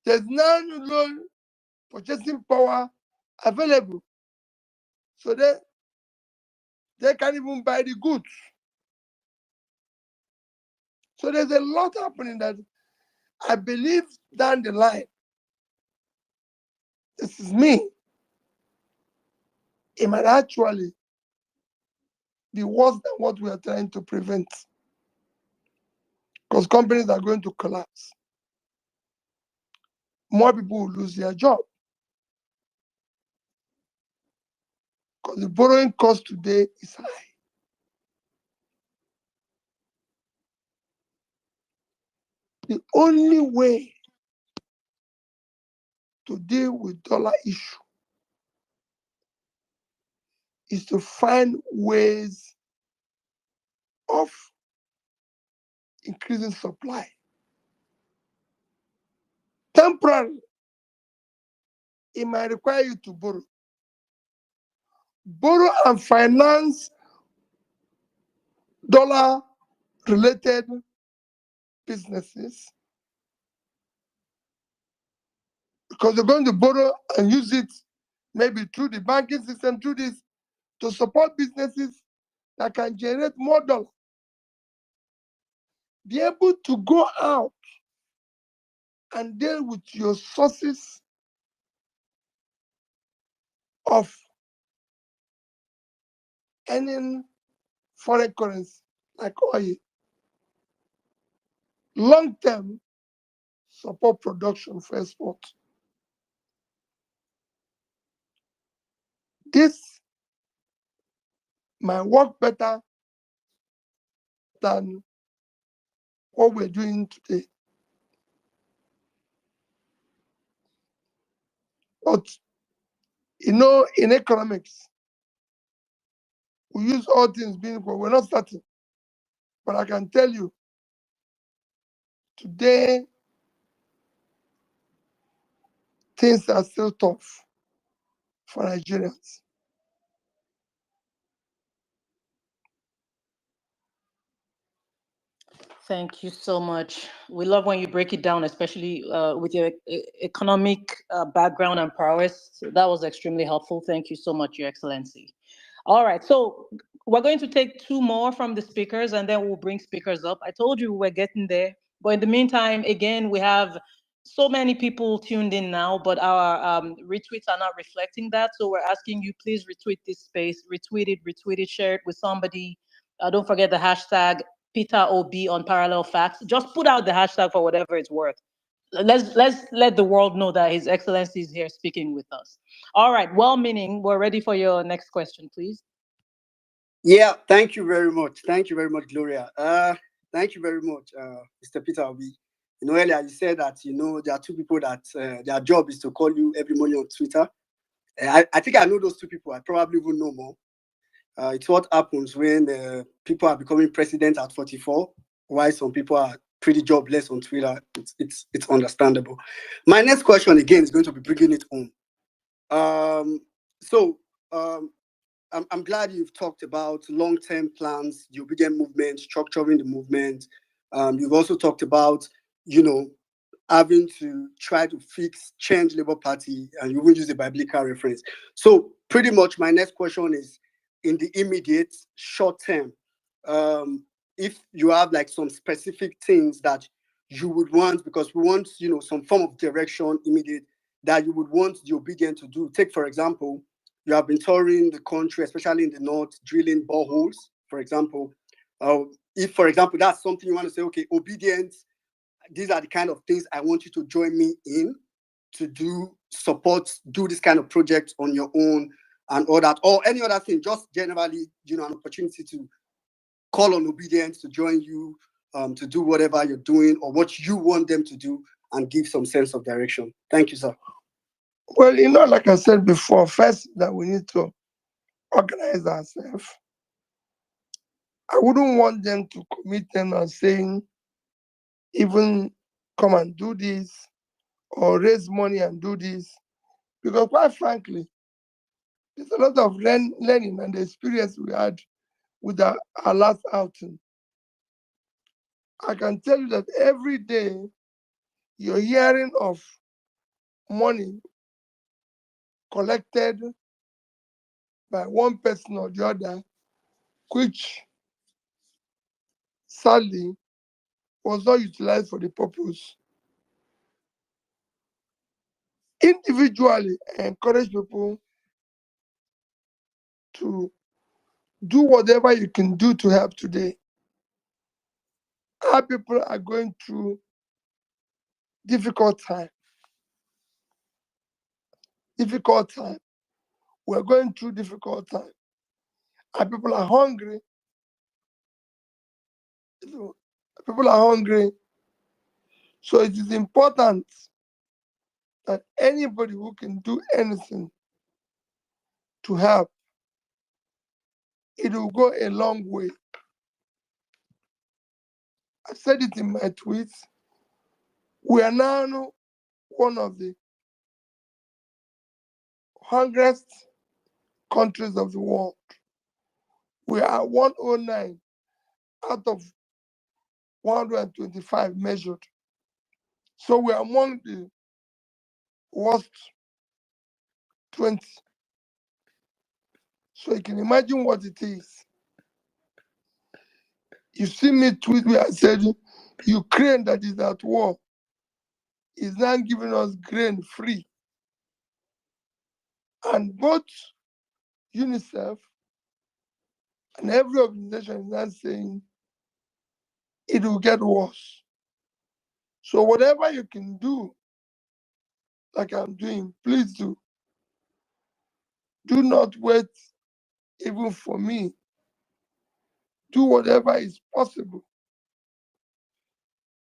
there's now no purchasing power available. So they can't even buy the goods. So there's a lot happening that I believe down the line, this is me, it might actually be worse than what we are trying to prevent, because companies are going to collapse. More people will lose their job, because the borrowing cost today is high. The only way to deal with dollar issue is to find ways of increasing supply. Temporarily, it might require you to borrow. Borrow and finance dollar-related businesses, because they're going to borrow and use it maybe through the banking system, through this, to support businesses that can generate more dollars. Be able to go out and deal with your sources of earning foreign currency, like oil. Long-term, support production for export. This might work better than what we're doing today. But, in economics, we use all things being equal. We're not certain. But I can tell you, today, things are still tough for Nigerians. Thank you so much. We love when you break it down, especially with your economic background and prowess. So that was extremely helpful. Thank you so much, Your Excellency. All right, so we're going to take two more from the speakers, and then we'll bring speakers up. I told you we're getting there. But in the meantime, again, we have so many people tuned in now, but our retweets are not reflecting that. So we're asking you, please retweet this space, retweet it, share it with somebody. Don't forget the hashtag PeterObi on Parallel Facts. Just put out the hashtag for whatever it's worth. Let's let the world know that His Excellency is here speaking with us. All right, well-meaning, we're ready for your next question, please. Yeah, thank you very much. Thank you very much, Gloria. Thank you very much, Mr. PeterObi. Earlier you said that, there are two people that their job is to call you every morning on Twitter. I think I know those two people. I probably will know more. It's what happens when people are becoming president at 44, why some people are pretty jobless on Twitter. It's understandable. My next question, again, is going to be bringing it home. I'm glad you've talked about long-term plans, the obedient movement, structuring the movement. You've also talked about, having to try to change Labour Party, and you will use a biblical reference. So pretty much my next question is, in the immediate short term, if you have like some specific things that you would want, because we want, some form of direction immediate that you would want the obedient to do. Take, for example, you have been touring the country, especially in the north, drilling boreholes, for example. If, for example, that's something you want to say, okay, obedience, these are the kind of things I want you to join me in to do this kind of project on your own and all that, or any other thing, just generally, an opportunity to call on obedience to join you, to do whatever you're doing or what you want them to do and give some sense of direction. Thank you, sir. Well, like I said before, first that we need to organize ourselves. I wouldn't want them to commit them on saying, even come and do this or raise money and do this. Because quite frankly, there's a lot of learning and the experience we had with our last outing. I can tell you that every day you're hearing of money collected by one person or the other, which sadly was not utilized for the purpose Individually, I encourage people to do whatever you can do to help today. Our people are going through difficult time. We're going through difficult time. Our people are hungry. People are hungry. So it is important that anybody who can do anything to help, it will go a long way. I said it in my tweets. We are now one of the hungriest countries of the world. We are 109 out of 125 measured. So we are among the worst 20. So you can imagine what it is. You see me tweet where I said Ukraine that is at war is now giving us grain free. And both UNICEF and every organization is now saying it will get worse. So whatever you can do, like I'm doing, please do. Do not wait even for me. Do whatever is possible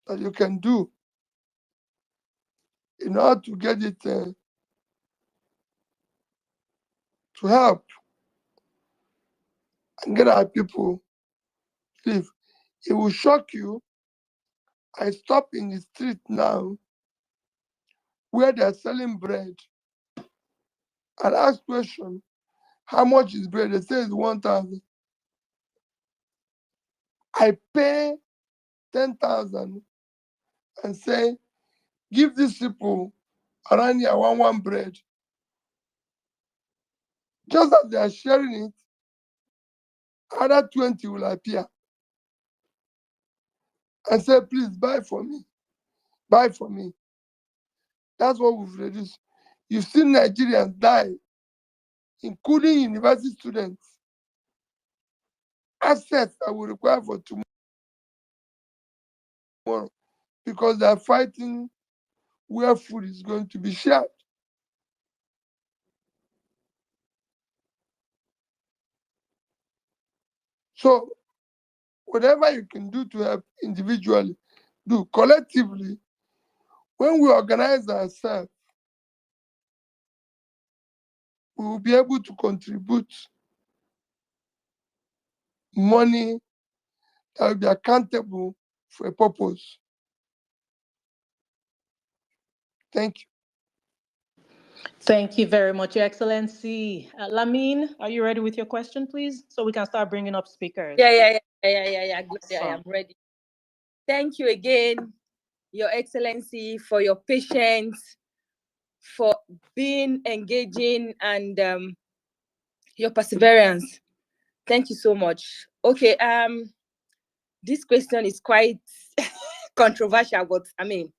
that you can do in order to get it to help and get our people to live. It will shock you. I stop in the street now where they're selling bread and ask question, how much is bread? They say it's 1,000. I pay 10,000 and say, give these people around here one bread. Just as they are sharing it, other 20 will appear and say, please buy for me. Buy for me. That's what we've reduced. You've seen Nigerians die, including university students. Assets that we require for tomorrow because they're fighting where food is going to be shared. So whatever you can do to help individually, do. Collectively, when we organize ourselves, we will be able to contribute money that will be accountable for a purpose. Thank you. Thank you very much, Your Excellency. Lamine, are you ready with your question, please? So we can start bringing up speakers. Yeah. Awesome. I am ready. Thank you again, Your Excellency, for your patience, for being engaging, and your perseverance. Thank you so much. Okay, this question is quite controversial, but I mean,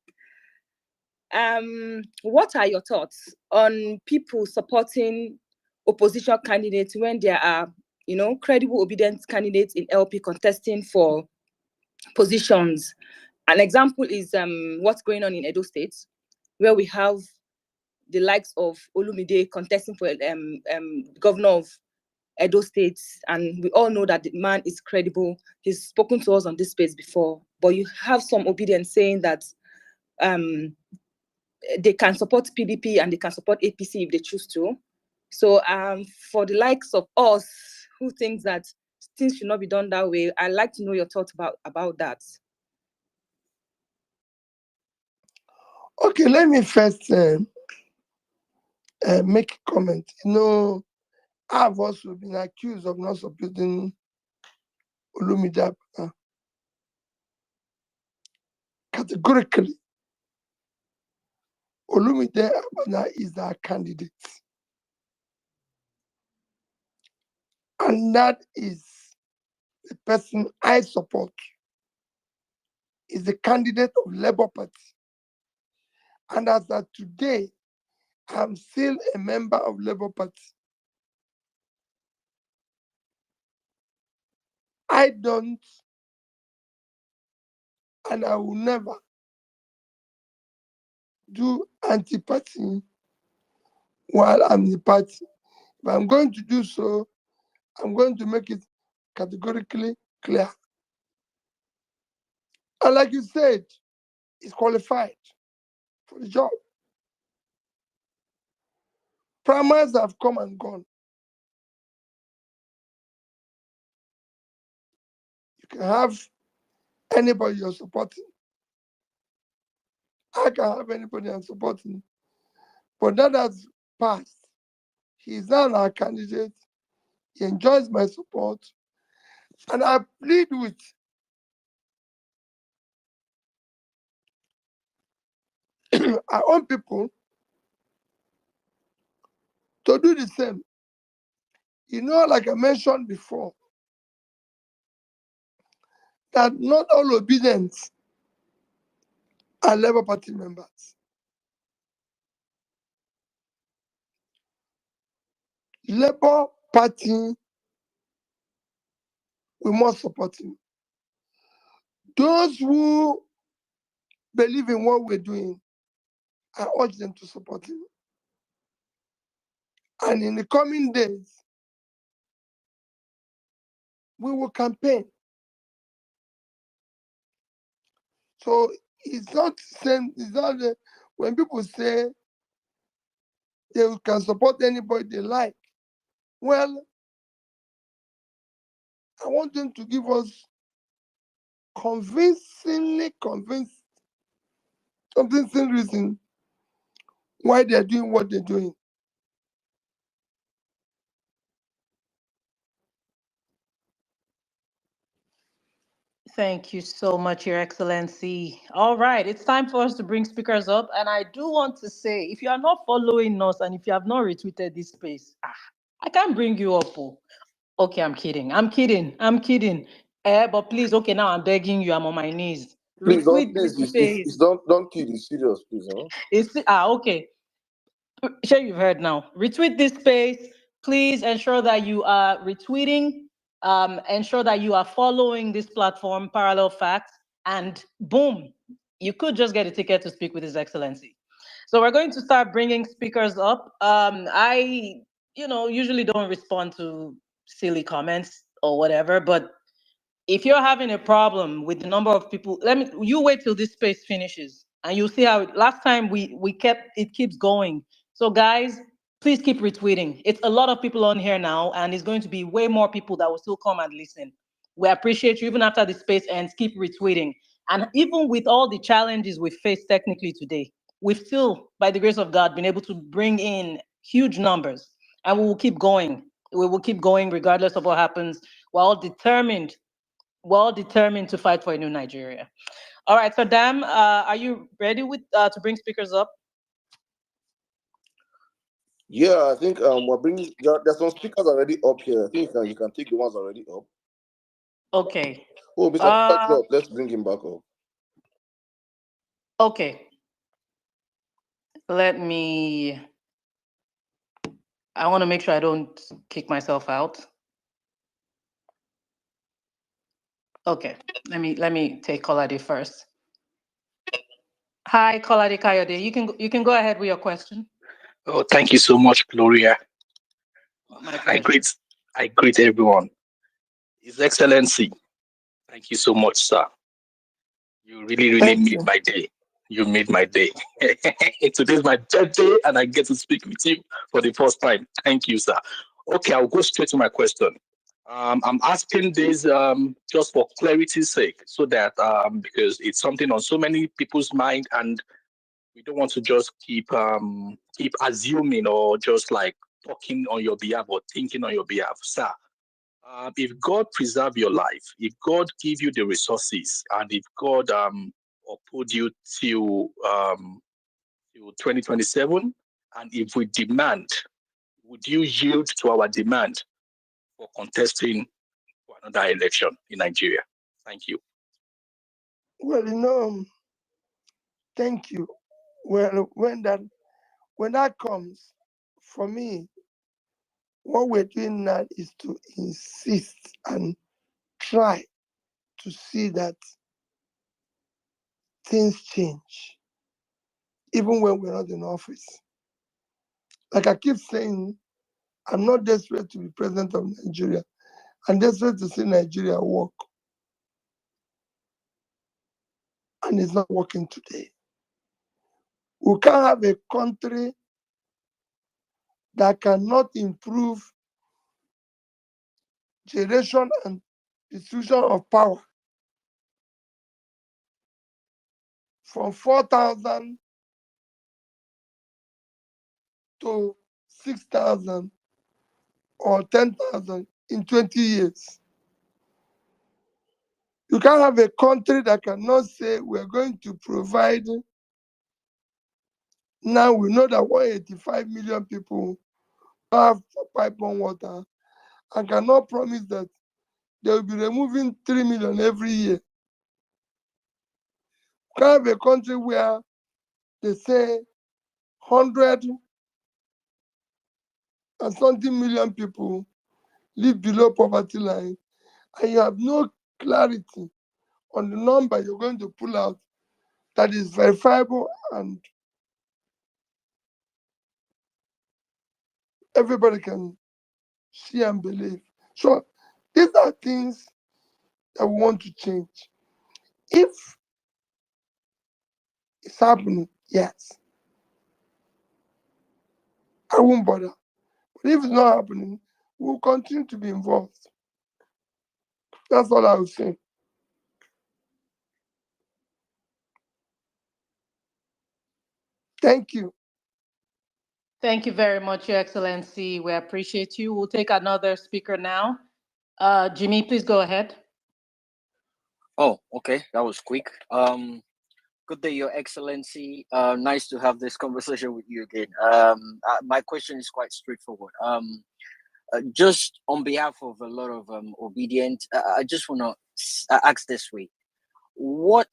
what are your thoughts on people supporting opposition candidates when there are, credible, obedient candidates in LP contesting for positions? An example is what's going on in Edo State, where we have the likes of Olumide contesting for governor of Edo State, and we all know that the man is credible. He's spoken to us on this space before, but you have some obedience saying that they can support PDP and they can support APC if they choose to. So for the likes of us who think that things should not be done that way, I'd like to know your thoughts about that. Okay, let me first make a comment. I've also been accused of not supporting Olumide. Categorically, Olumide Abana is our candidate. And that is the person I support. Is the candidate of Labour Party. And as of today, I'm still a member of Labour Party. I don't, and I will never do anti-party while I'm the party. If I'm going to do so, I'm going to make it categorically clear. And like you said, he's qualified for the job. Primaries have come and gone. You can have anybody you're supporting. I can have anybody I'm supporting. But that has passed. He's now our candidate. He enjoys my support. And I plead with our own people to do the same. You know, like I mentioned before, that not all ObiDients are Labour Party members. Labour Party, we must support him. Those who believe in what we're doing, I urge them to support him. And in the coming days, we will campaign. So it's not saying, when people say they can support anybody they like, well, I want them to give us convincing reason why they're doing what they're doing. Thank you so much, Your Excellency. All right, it's time for us to bring speakers up. And I do want to say, if you are not following us and if you have not retweeted this space, I can't bring you up. Oh. Okay, I'm kidding. But please, okay, now I'm begging you, I'm on my knees. Please don't, Retweet please, this space. it's don't kid, it's serious, please. Huh? Okay. Sure, you've heard now. Retweet this space. Please ensure that you are retweeting. Ensure that you are following this platform, Parallel Facts, and boom, you could just get a ticket to speak with His Excellency. So we're going to start bringing speakers up. I, usually don't respond to silly comments or whatever, but if you're having a problem with the number of people, you wait till this space finishes and you'll see how last time it keeps going. So guys, please keep retweeting. It's a lot of people on here now, and it's going to be way more people that will still come and listen. We appreciate you. Even after the space ends, keep retweeting. And even with all the challenges we face technically today, we've still, by the grace of God, been able to bring in huge numbers, and we will keep going. We will keep going regardless of what happens. We're all determined to fight for a new Nigeria. All right, so Dam, are you ready to bring speakers up? Yeah, I think we're bringing. There's some speakers already up here. I think you can take the ones already up. Okay. Oh, Mr. Peter, let's bring him back up. Okay. I want to make sure I don't kick myself out. Okay, let me take Kolade first. Hi, Kolade Kayode. You can go ahead with your question. Oh, thank you so much, Gloria. I greet everyone. His Excellency, thank you so much, sir. You really made my day. You made my day. Today's my birthday, and I get to speak with you for the first time. Thank you, sir. Okay, I'll go straight to my question. I'm asking this just for clarity's sake, so that because it's something on so many people's mind, and we don't want to just keep assuming or just like talking on your behalf or thinking on your behalf, sir. If God preserve your life, if God give you the resources, and if God uphold you till 2027, and if we demand, would you yield to our demand for contesting for another election in Nigeria? Thank you. Well, thank you. Well, when when that comes, for me, what we're doing now is to insist and try to see that things change, even when we're not in office. Like I keep saying, I'm not desperate to be president of Nigeria. I'm desperate to see Nigeria work. And it's not working today. We can't have a country that cannot improve generation and distribution of power from 4,000 to 6,000 or 10,000 in 20 years. You can't have a country that cannot say we're going to provide. Now we know that 185 million people have pipe-borne water and cannot promise that they will be removing 3 million every year. You can't have a country where they say 100 and something million people live below poverty line, and you have no clarity on the number you're going to pull out that is verifiable and everybody can see and believe. So these are things that we want to change. If it's happening, yes, I won't bother. But if it's not happening, we'll continue to be involved. That's all I would say. Thank you. Thank you very much, Your Excellency. We appreciate you. We'll take another speaker now. Jimmy, please go ahead. Oh, okay. That was quick. Good day, Your Excellency. Nice to have this conversation with you again. My question is quite straightforward. Just on behalf of a lot of obedient, I just want to ask this way: what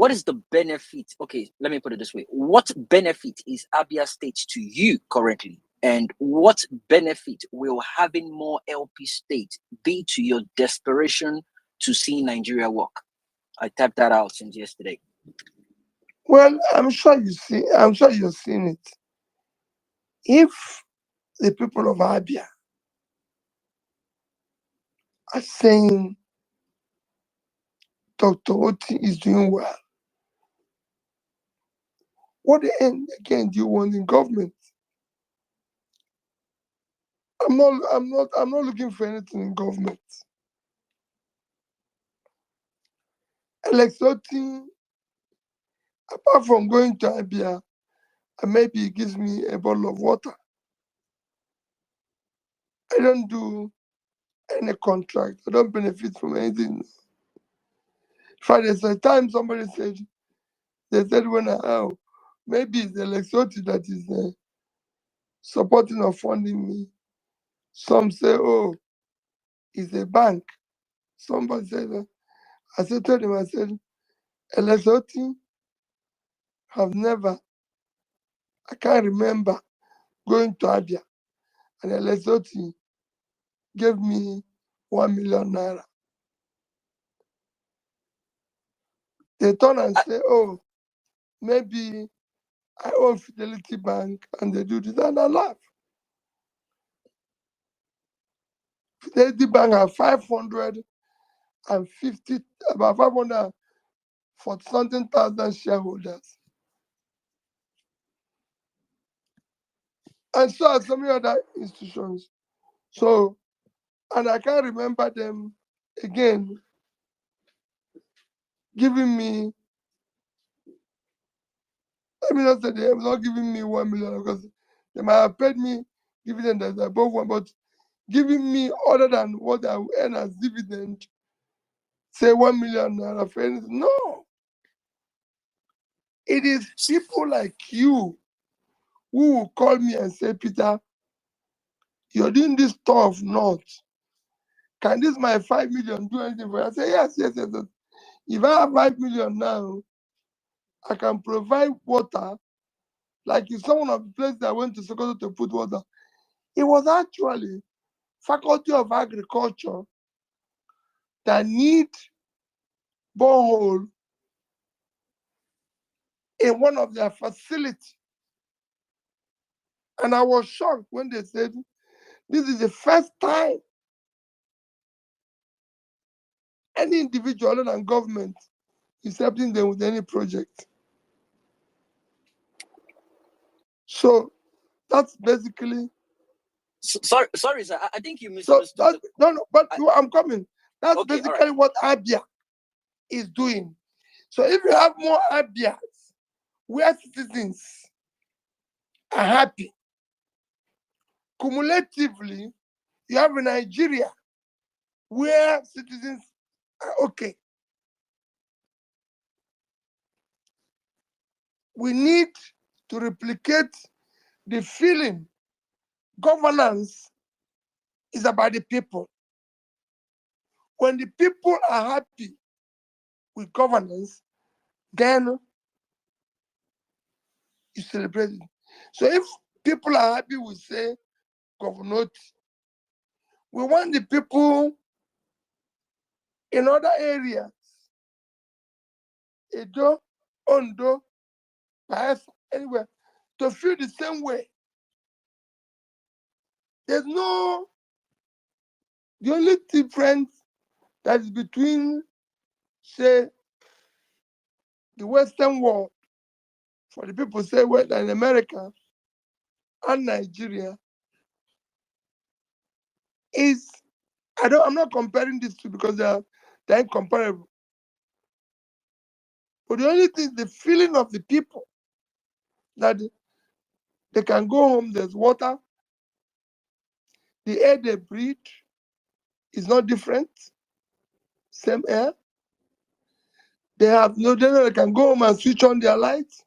is the benefit? Okay, let me put it this way: what benefit is Abia State to you currently, and what benefit will having more LP states be to your desperation to see Nigeria work? I tapped that out since yesterday. Well, I'm sure you've seen it. If the people of Abia are saying Dr. Oti is doing well, what end again do you want in government? I'm not looking for anything in government. Alex Oti, apart from going to Abia, and maybe he gives me a bottle of water. I don't do any contract. I don't benefit from anything. In fact, there's a time somebody said, maybe it's Alex Oti that is supporting or funding me. Some say, oh, it's a bank. Somebody said that. I said to them, I said, Alex Oti have never, I can't remember going to Abia and Alex Oti gave me 1 million naira. They turn and say, oh, maybe I own Fidelity Bank and they do this, and I laugh. Fidelity Bank have 540 something thousand shareholders. And so are so many other institutions. So, and I can't remember them again giving me, let me not say they have not given me 1 million because they might have paid me dividend that's above one, but giving me other than what I will earn as dividend, say 1 million naira for anything. No. It is people like you who will call me and say, Peter, you're doing this stuff not. Can this my 5 million do anything for you? I say, yes. If I have 5 million now, I can provide water Like in some of the places I went to Sokoto to put water, it was actually Faculty of Agriculture that need borehole in one of their facilities. And I was shocked when they said, this is the first time any individual other than government is helping them with any project. So that's basically. Sorry, sir. I think you So misunderstood. I'm coming. That's Okay, basically what Abia is doing. So if you have more Abias where citizens are happy, cumulatively, you have a Nigeria where citizens are okay. We need to replicate the feeling governance is about the people. When the people are happy with governance, then you celebrate it. So if people are happy with, say, governor, we want the people in other areas, Edo, Ondo, Bayelsa, anywhere, to feel the same way. There's no, the only difference that is between, say, the Western world, for the people say well in America and Nigeria, is I'm not comparing these two because they're incomparable. But the only thing, the feeling of the people that they can go home, there's water, the air they breathe is not different, same air. They have no data, they can go home and switch on their lights.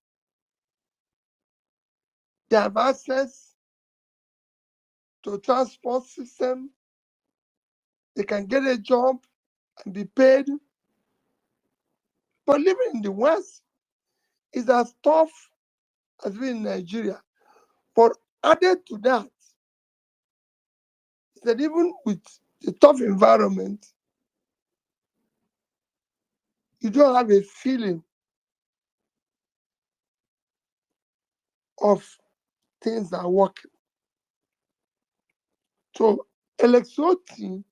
They have access to transport system. They can get a job and be paid. But living in the West is as tough as being in Nigeria. But added to that, is that even with the tough environment, you don't have a feeling of things are working. So, electricity,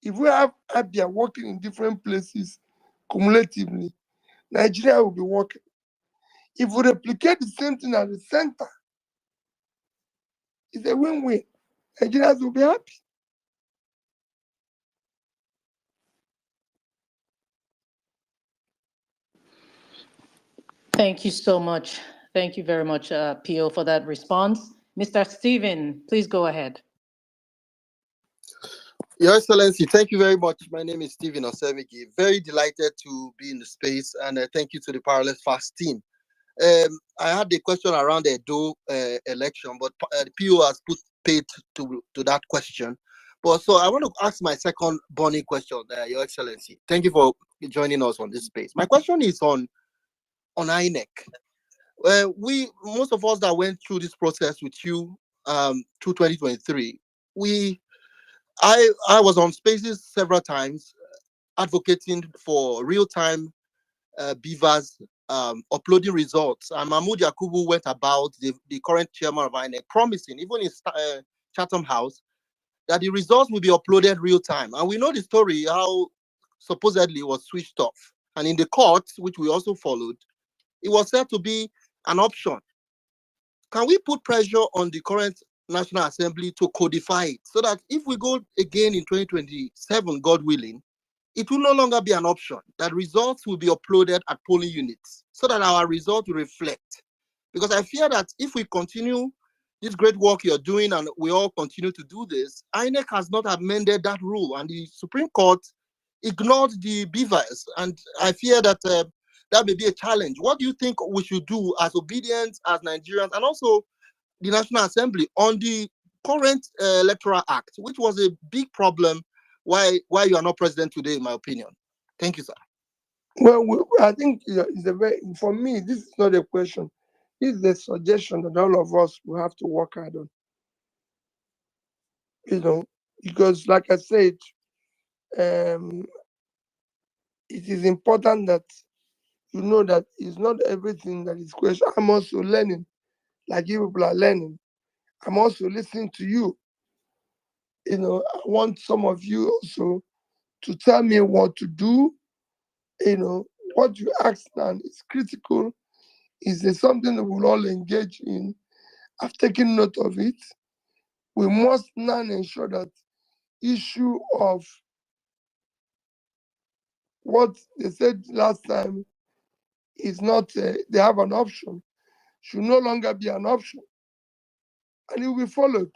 if we have Abia working in different places cumulatively, Nigeria will be working. If we replicate the same thing at the center, it's a win-win. Nigerians will be happy. Thank you so much. Thank you very much, Pio, for that response. Mr. Stephen, please go ahead. Your Excellency, thank you very much. My name is Stephen Osemiki. Very delighted to be in the space, and thank you to the Parallel Fast team. I had a question around the Edo election, but the PO has put paid to that question. But so I want to ask my second burning question, Your Excellency. Thank you for joining us on this space. My question is on INEC. Most of us that went through this process with you through 2023, I was on spaces several times advocating for real-time beavers uploading results. And Mahmoud Yakubu went about, the current chairman of INEC, promising, even in Chatham House, that the results will be uploaded real-time. And we know the story, how supposedly it was switched off. And in the court, which we also followed, it was said to be an option. Can we put pressure on the current National Assembly to codify it so that if we go again in 2027, God willing, it will no longer be an option, that results will be uploaded at polling units so that our results will reflect? Because I fear that if we continue this great work you're doing and we all continue to do this, INEC has not amended that rule and the Supreme Court ignored the beavers. And I fear that that may be a challenge. What do you think we should do as ObiDients, as Nigerians, and also the National Assembly on the current Electoral Act, which was a big problem why you are not president today, in my opinion? Thank you, sir. Well, I think it's for me, this is not a question. is the suggestion that all of us will have to work hard on. Because like I said, it is important that you know that it's not everything that is question. I'm also learning, like you people are learning. I'm also listening to you. I want some of you also to tell me what to do. What you ask now is critical. Is there something that we'll all engage in? I've taken note of it. We must now ensure that issue of what they said last time is not, they have an option, should no longer be an option. And it will be followed.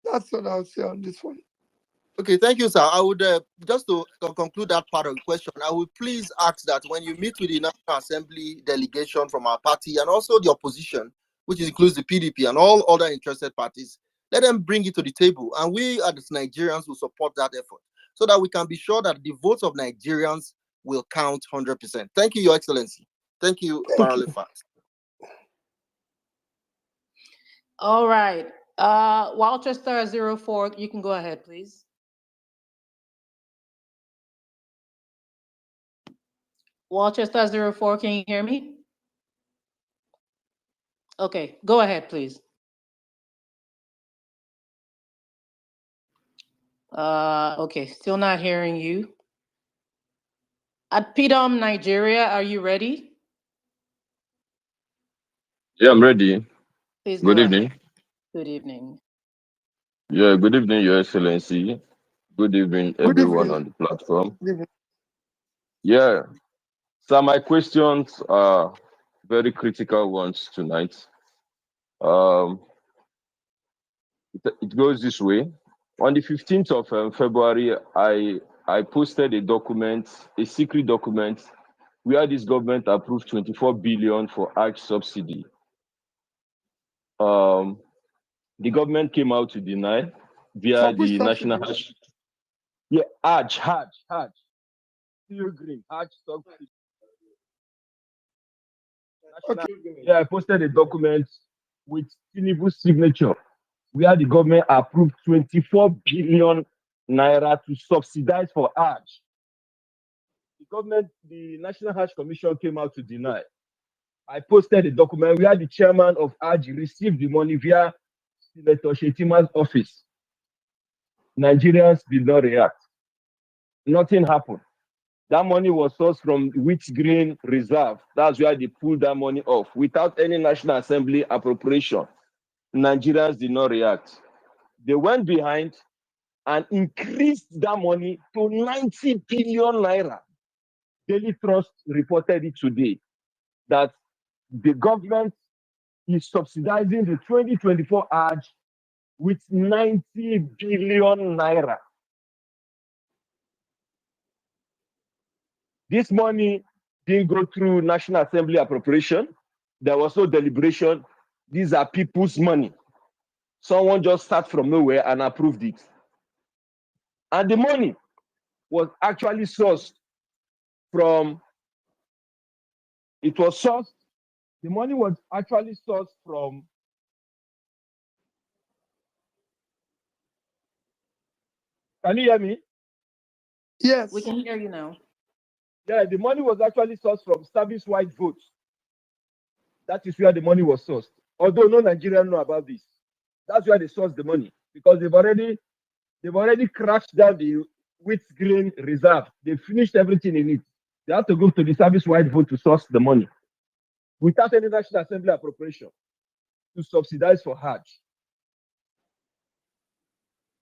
That's what I'll say on this one. Okay, thank you, sir. I would just to conclude that part of the question, I would please ask that when you meet with the National Assembly delegation from our party and also the opposition, which includes the PDP and all other interested parties, let them bring it to the table, and we as Nigerians will support that effort so that we can be sure that the votes of Nigerians will count 100%. Thank you, Your Excellency. Thank you, Parallel Facts. All right. Walchester 04, you can go ahead, please. Walchester 04, can you hear me? Okay, go ahead, please. Okay, still not hearing you. At PeterObi, Nigeria, are you ready? Yeah, I'm ready. Please Good go evening. ahead. Good evening. Yeah, good evening, Your Excellency. Good evening, everyone on the platform. Yeah, so my questions are very critical ones tonight. It goes this way. On the 15th of February, I posted a document, a secret document, where this government approved 24 billion for Hajj subsidy. The government came out to deny via the national Hajj. Yeah, Hajj. Pilgrim, Hajj subsidy. Yeah, I posted a document with Tinubu's signature where the government approved 24 billion naira to subsidize for Hajj. The National Hajj Commission came out to deny. I posted a document where the chairman of Hajj received the money via Senator Shetima's office. Nigerians did not react. Nothing happened. That money was sourced from Wheat Green Reserve. That's where they pulled that money off without any National Assembly appropriation. Nigerians did not react. They went behind and increased that money to 90 billion naira. Daily Trust reported it today that the government is subsidizing the 2024 Hajj with 90 billion naira. This money didn't go through National Assembly appropriation. There was no deliberation. These are people's money. Someone just sat from nowhere and approved it. And the money was actually sourced from, the money was actually sourced from, can you hear me? Yes. We can hear you now. Yeah, the money was actually sourced from service-wide votes. That is where the money was sourced. Although no Nigerians know about this. That's where they sourced the money, because they've already crashed down the Wheat Green Reserve. They finished everything in it. They have to go to the service-wide vote to source the money without any National Assembly appropriation to subsidize for Hajj.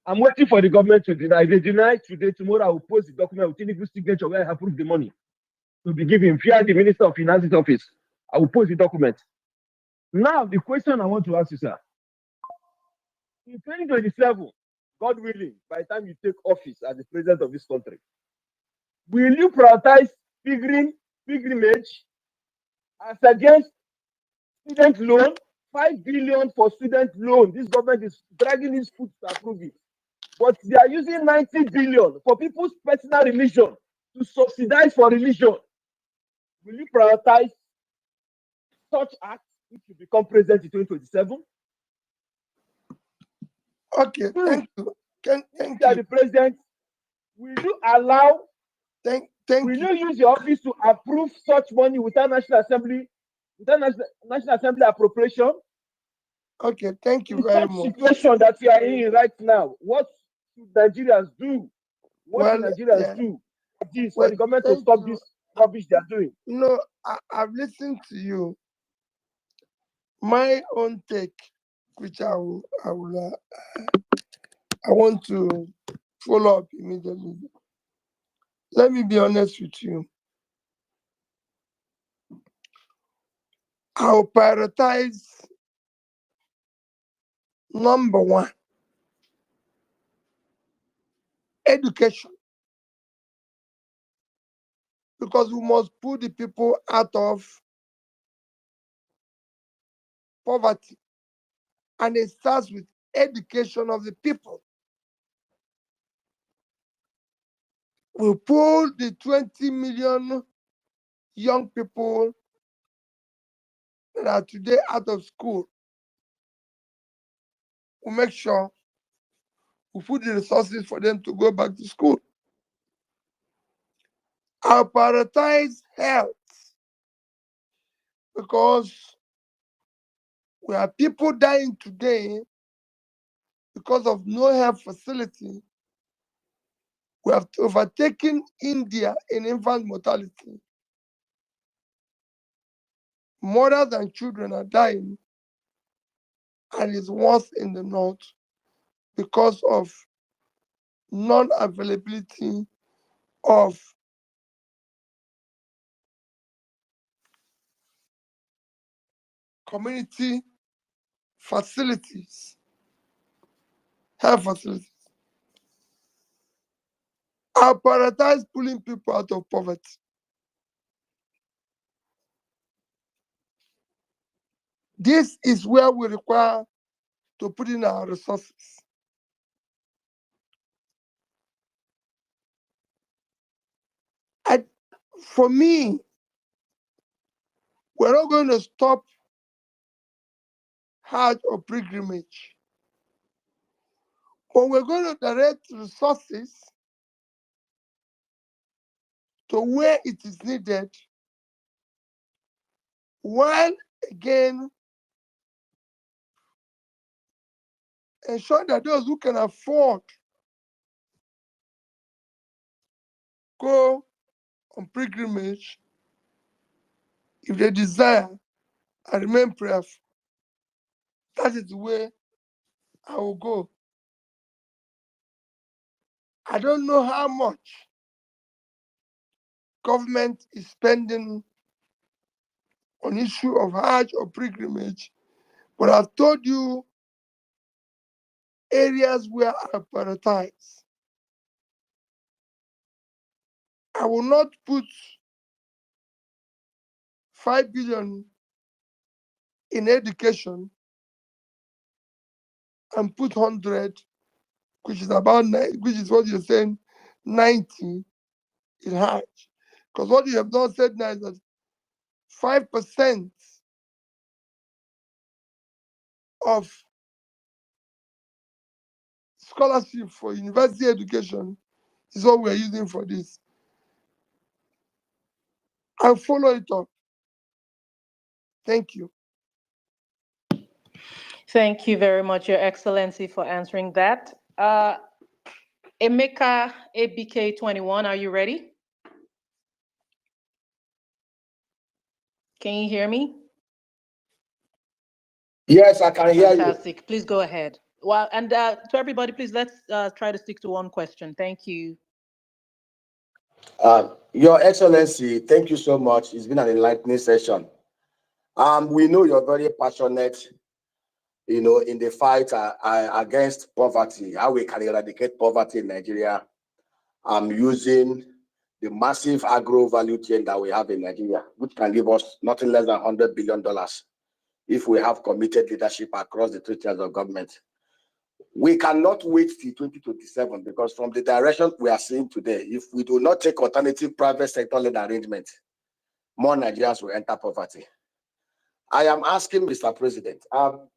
I'm waiting for the government to deny. If they deny today, tomorrow I will post the document with Tinubu's signature where I approve the money to be given via the Minister of Finance's office. I will post the document. Now, the question I want to ask you, sir. In 2027, God willing, by the time you take office as the president of this country, will you prioritize pilgrimage as against student loan? 5 billion for student loan. This government is dragging its foot to approve it. But they are using 90 billion for people's personal religion to subsidize for religion. Will you prioritize such acts if you become president in 2027? Okay, thank you. Thank you are you. the president. Will you allow? Thank will you. you use your office to approve such money without National Assembly, without National Assembly appropriation? Okay, thank you in very such much. situation that we are in right now, what should Nigerians do? What should Nigerians do for the government to stop this rubbish they are doing? No, I've listened to you. My own take, which I want to follow up immediately. Let me be honest with you. I'll prioritize number one, education. Because we must put the people out of poverty. And it starts with education of the people. We pull the 20 million young people that are today out of school. We make sure we put the resources for them to go back to school. I'll prioritize health because we have people dying today because of no health facility. We have overtaken India in infant mortality. Mothers and children are dying, and it's worse in the north because of non-availability of community facilities, health facilities. I prioritize pulling people out of poverty. This is where we require to put in our resources. For me, we're not going to stop Hajj or pilgrimage, but we're going to direct resources to where it is needed, while again ensure that those who can afford go on pilgrimage, if they desire, and remain prayerful. That is the way I will go. I don't know how much government is spending on issue of Hajj or pilgrimage, but I've told you areas where I prioritize. I will not put 5 billion in education and put 100, which is about which is what you're saying, 90 in Hajj. Because what you have not said now is that 5% of scholarship for university education is what we're using for this. I'll follow it up. Thank you. Thank you very much, Your Excellency, for answering that. Emeka ABK21, are you ready? Can you hear me? Yes, I can hear you. Fantastic. Please go ahead. Well, and to everybody, please let's try to stick to one question. Thank you. Your Excellency, thank you so much. It's been an enlightening session. We know you're very passionate, in the fight against poverty, how we can eradicate poverty in Nigeria. Using the massive agro value chain that we have in Nigeria, which can give us nothing less than $100 billion if we have committed leadership across the 3 tiers of government. We cannot wait till 2027 because from the direction we are seeing today, if we do not take alternative private sector-led arrangement, more Nigerians will enter poverty. I am asking Mr. President,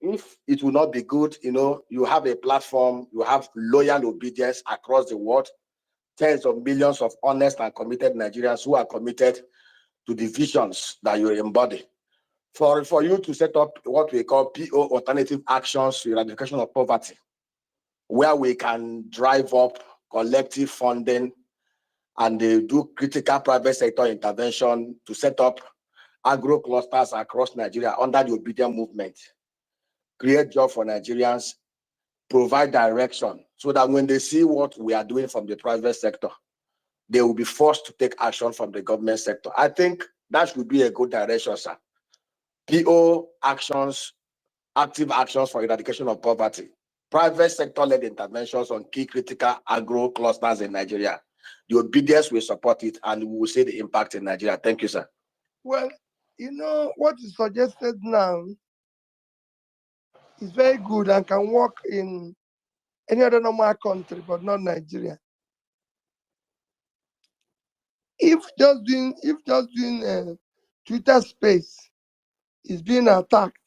if it will not be good, you have a platform, you have loyal obedience across the world, tens of millions of honest and committed Nigerians who are committed to the visions that you embody. For you to set up what we call PO alternative actions to eradication of poverty, where we can drive up collective funding and do critical private sector intervention to set up agro-clusters across Nigeria under the obedient movement, create jobs for Nigerians, provide direction so that when they see what we are doing from the private sector, they will be forced to take action from the government sector. I think that should be a good direction, sir. PO actions, active actions for eradication of poverty, private sector-led interventions on key critical agro-clusters in Nigeria. The obedience will support it and we will see the impact in Nigeria. Thank you, sir. Well, what is suggested now is very good and can work in any other normal country, but not Nigeria. If just doing a Twitter space is being attacked,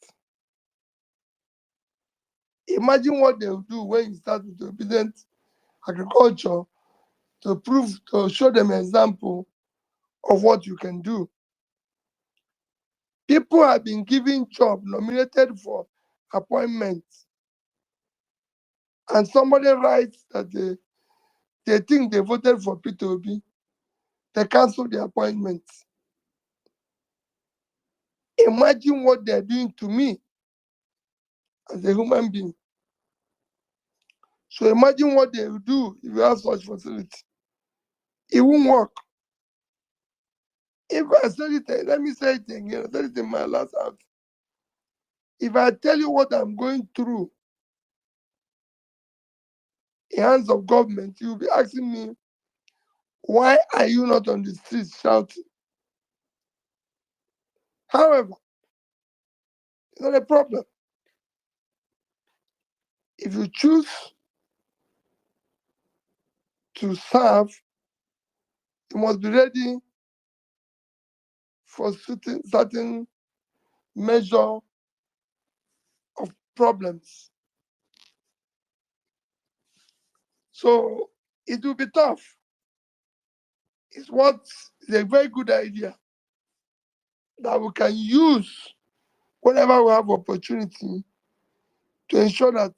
imagine what they will do when you start with obedient agriculture to show them an example of what you can do. People have been given jobs, nominated for appointments, and somebody writes that they think they voted for PeterObi. They cancel the appointments. Imagine what they're doing to me as a human being. So imagine what they will do if you have such facility. It won't work. If I said it, let me say it again. I said it in my last house. If I tell you what I'm going through in hands of government, you'll be asking me, why are you not on the streets shouting? However, it's not a problem. If you choose to serve, you must be ready for certain measure of problems. So it will be tough. It's a very good idea that we can use whenever we have opportunity to ensure that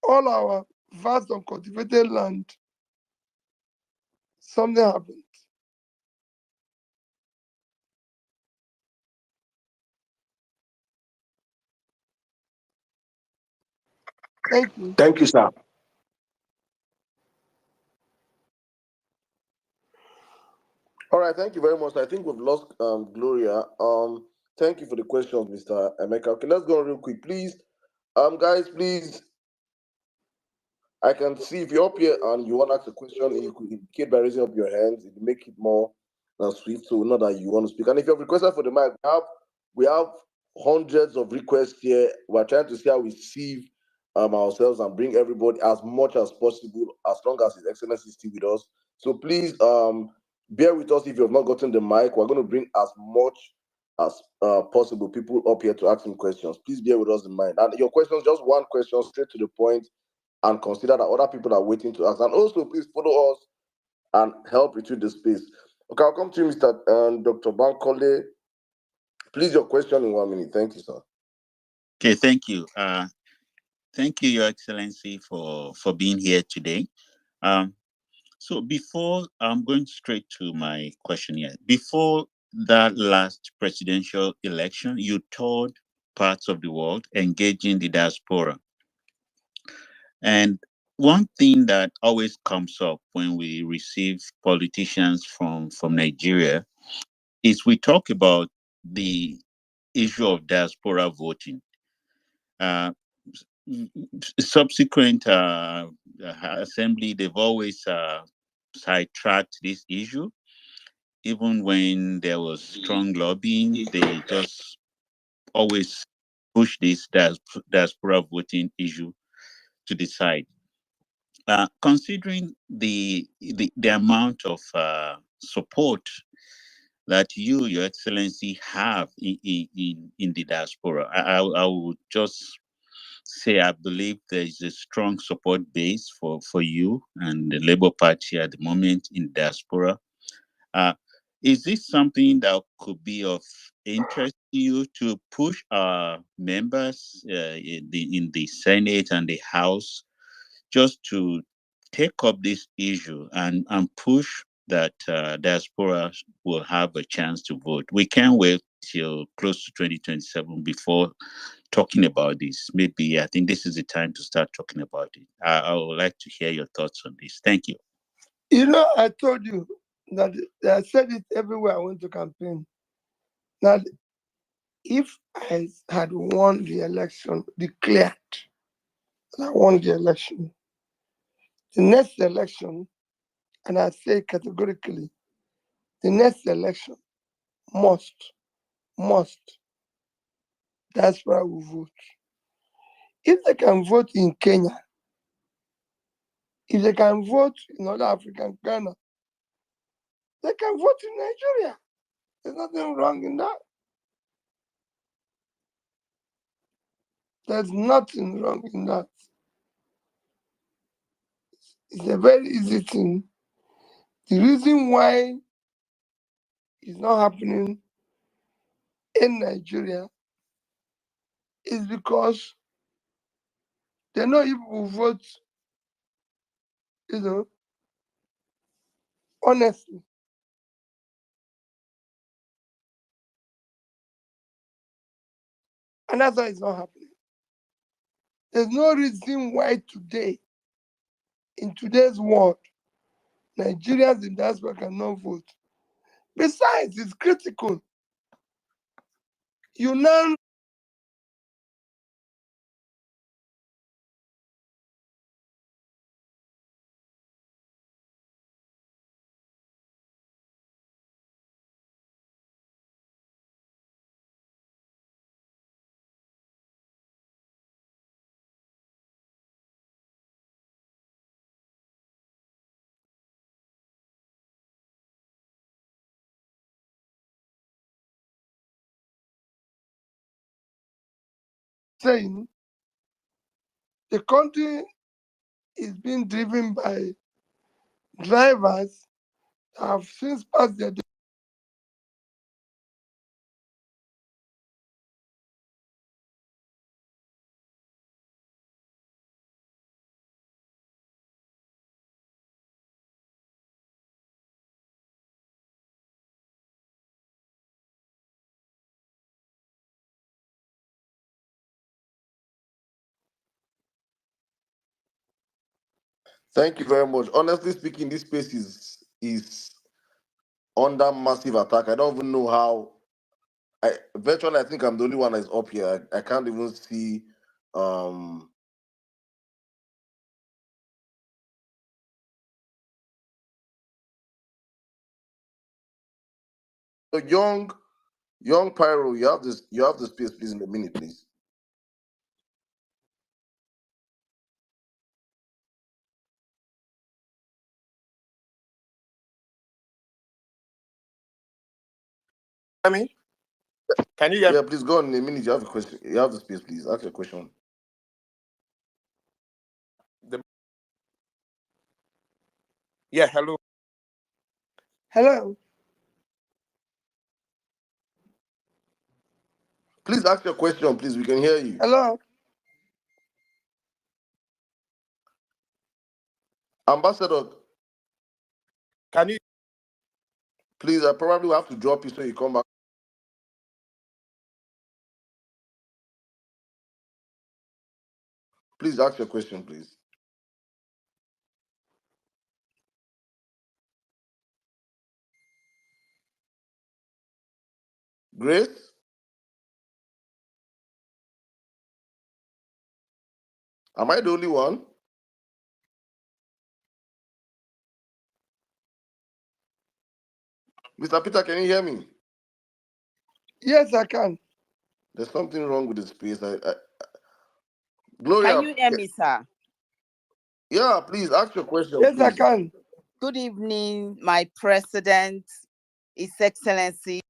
all our vast uncultivated land, something happens. Thank you. Thank you, sir. All right, thank you very much. I think we've lost Gloria. Thank you for the questions, Mr. Emeka. Okay, let's go real quick, please. Guys, please. I can see if you're up here and you want to ask a question, you could indicate by raising up your hands. It will make it more swift, so know that you want to speak. And if you have requested for the mic, we have hundreds of requests here. We're trying to see how we sieve ourselves and bring everybody as much as possible, as long as His Excellency is still with us. So please bear with us if you have not gotten the mic. We're going to bring as much as possible people up here to ask him questions. Please bear with us in mind. And your questions, just one question, straight to the point, and consider that other people are waiting to ask. And also, please follow us and help retweet the space. Okay, I'll come to you, Mr. Dr. Bankole. Please, your question in 1 minute. Thank you, sir. Okay, thank you. Thank you, Your Excellency, for being here today. So before, I'm going straight to my question here. Before that last presidential election, you toured parts of the world engaging the diaspora. And one thing that always comes up when we receive politicians from Nigeria is we talk about the issue of diaspora voting. Subsequent assembly, they've always sidetracked this issue. Even when there was strong lobbying, they just always push this diaspora voting issue to the side. Considering the amount of support that you, Your Excellency, have in the diaspora. I would just say I believe there is a strong support base for you and the Labour Party at the moment in diaspora. Is this something that could be of interest to you to push our members in the Senate and the House just to take up this issue and push that diaspora will have a chance to vote? We can't wait till close to 2027 before talking about this. Maybe I think this is the time to start talking about it. I would like to hear your thoughts on this. Thank you. You know, I told you that I said it everywhere I went to campaign. That if I had won the election, declared that I won the election, the next election, and I say categorically, the next election must, diaspora will vote. If they can vote in Kenya, if they can vote in other African Ghana, they can vote in Nigeria. There's nothing wrong in that. There's nothing wrong in that. It's a very easy thing. The reason why it's not happening in Nigeria is because they know if we vote, honestly. And that's why it's not happening. There's no reason why today, in today's world, Nigerians in diaspora cannot vote. Besides, it's critical. You now saying the country is being driven by drivers that have since passed their Thank you very much. Honestly speaking, this space is under massive attack. I don't even know how. Virtually, I think I'm the only one that's up here. I can't even see. So young Pyro, you have this. You have the space, please, in a minute, please. I mean, can you hear me? Yeah, please go on in a minute. You have a question. You have the space, please. Ask your question. Yeah, hello. Hello. Please ask your question, please. We can hear you. Hello. Ambassador, can you? Please, I probably will have to drop you so you come back. Please ask your question, please. Grace? Am I the only one? Mr. Peter, can you hear me? Yes, I can. There's something wrong with the space. Gloria. Can you hear me, sir? Yeah, please ask your question. Yes, please. I can. Good evening, my president, His Excellency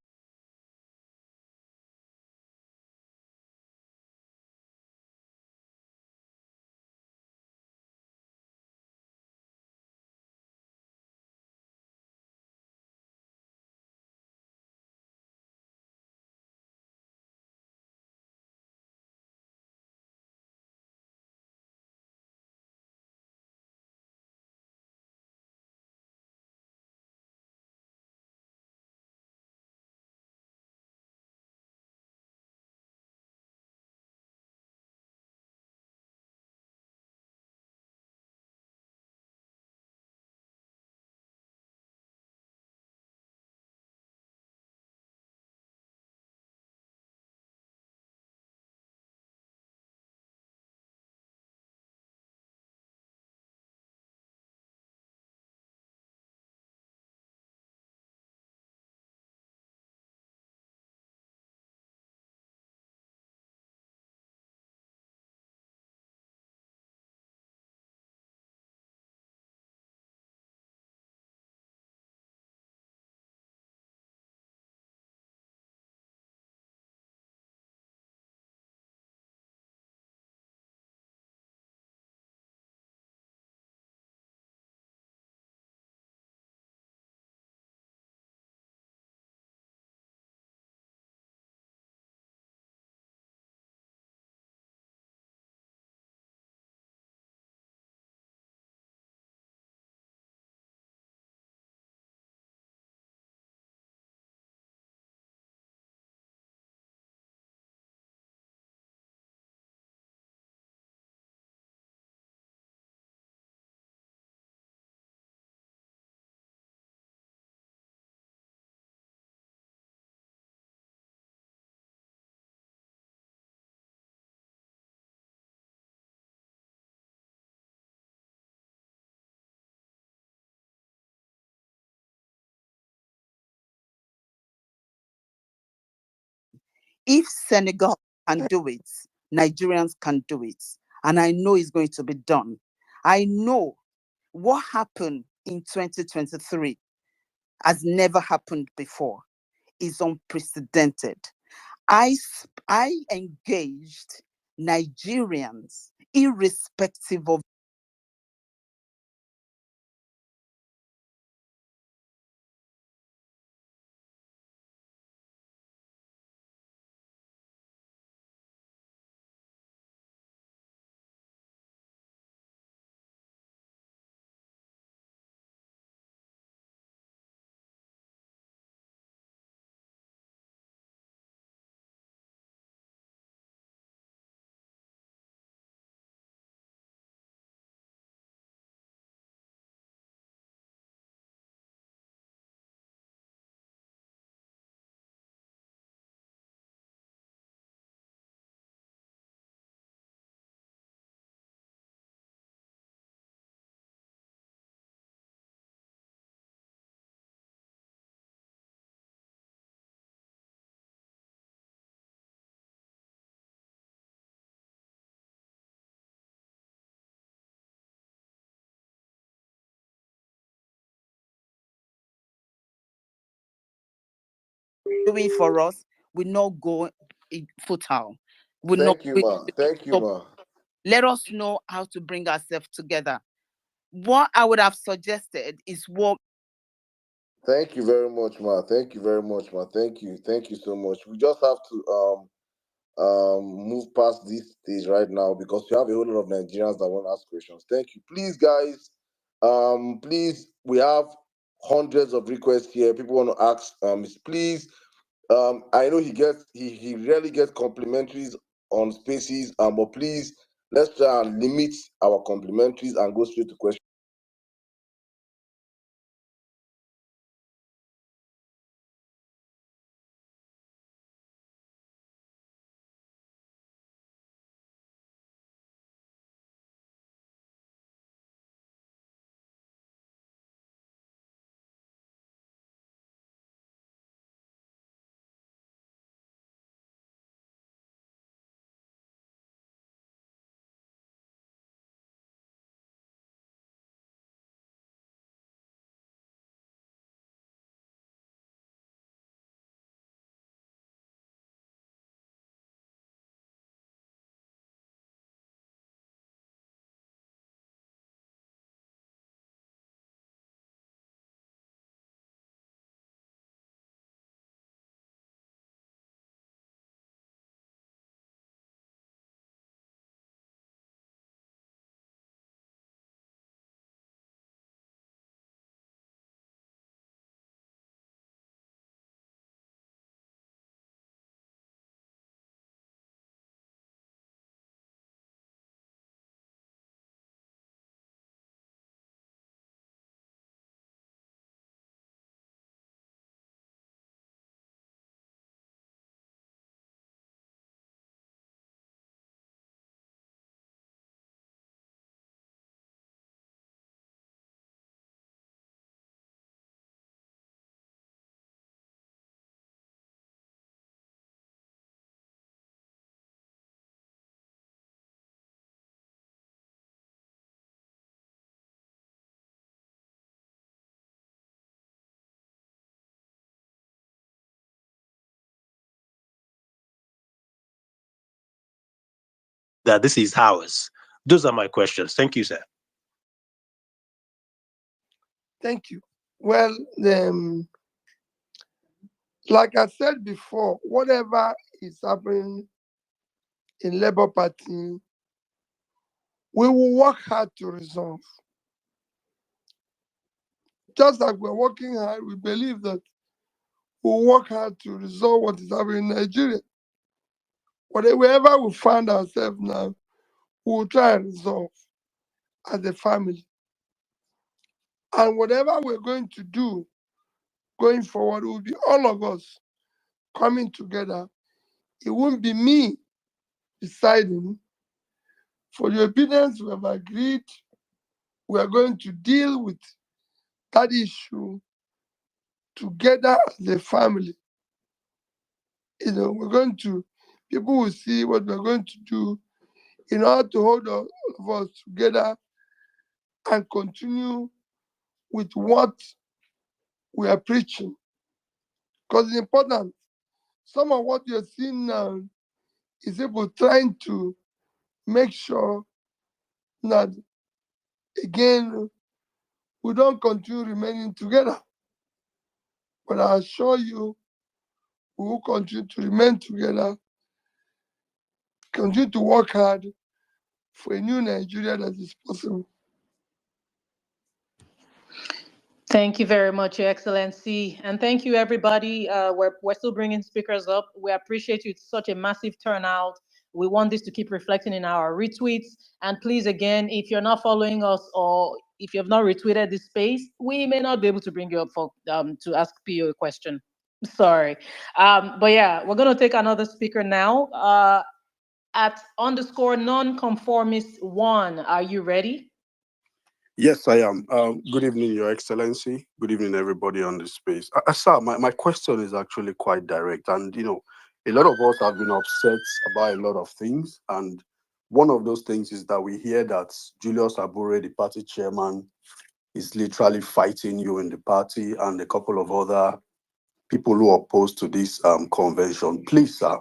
if Senegal can do it, Nigerians can do it. And I know it's going to be done. I know what happened in 2023 has never happened before. It's unprecedented. I engaged Nigerians, irrespective of doing for us will not go futile. Will not. Thank you, ma. Thank you, So ma. let us know how to bring ourselves together. What I would have suggested is what. Thank you very much, ma. Thank you very much, ma. Thank you. Thank you so much. We just have to move past this stage right now because we have a whole lot of Nigerians that want to ask questions. Thank you. Please, guys, please, we have hundreds of requests here. People want to ask. Please, I know he rarely gets complimentaries on spaces. But please, let's try and limit our complimentaries and go straight to questions. that this is ours? Those are my questions. Thank you, sir. Thank you. Well, like I said before, whatever is happening in Labour Party, we will work hard to resolve. Just like we're working hard, we believe that we'll work hard to resolve what is happening in Nigeria. Wherever we find ourselves now, we'll try and resolve as a family. And whatever we're going to do going forward will be all of us coming together. It won't be me deciding. For the obedience we have agreed, we are going to deal with that issue together as a family. We're going to, people will see what we're going to do in order to hold all of us together and continue with what we are preaching. Because it's important. Some of what you're seeing now is people trying to make sure that, again, we don't continue remaining together. But I assure you, we will continue to remain together, continue to work hard for a new Nigeria that is possible. Thank you very much, Your Excellency. And thank you, everybody. We're still bringing speakers up. We appreciate you. It's such a massive turnout. We want this to keep reflecting in our retweets. And please, again, if you're not following us or if you have not retweeted this space, we may not be able to bring you up for to ask PO a question. Sorry. But yeah, we're going to take another speaker now. At _nonconformist1, are you ready? Yes, I am. Good evening, Your Excellency. Good evening, everybody on this space. Sir, my question is actually quite direct. And, a lot of us have been upset about a lot of things. And one of those things is that we hear that Julius Abure, the party chairman, is literally fighting you in the party and a couple of other people who are opposed to this convention. Please, sir,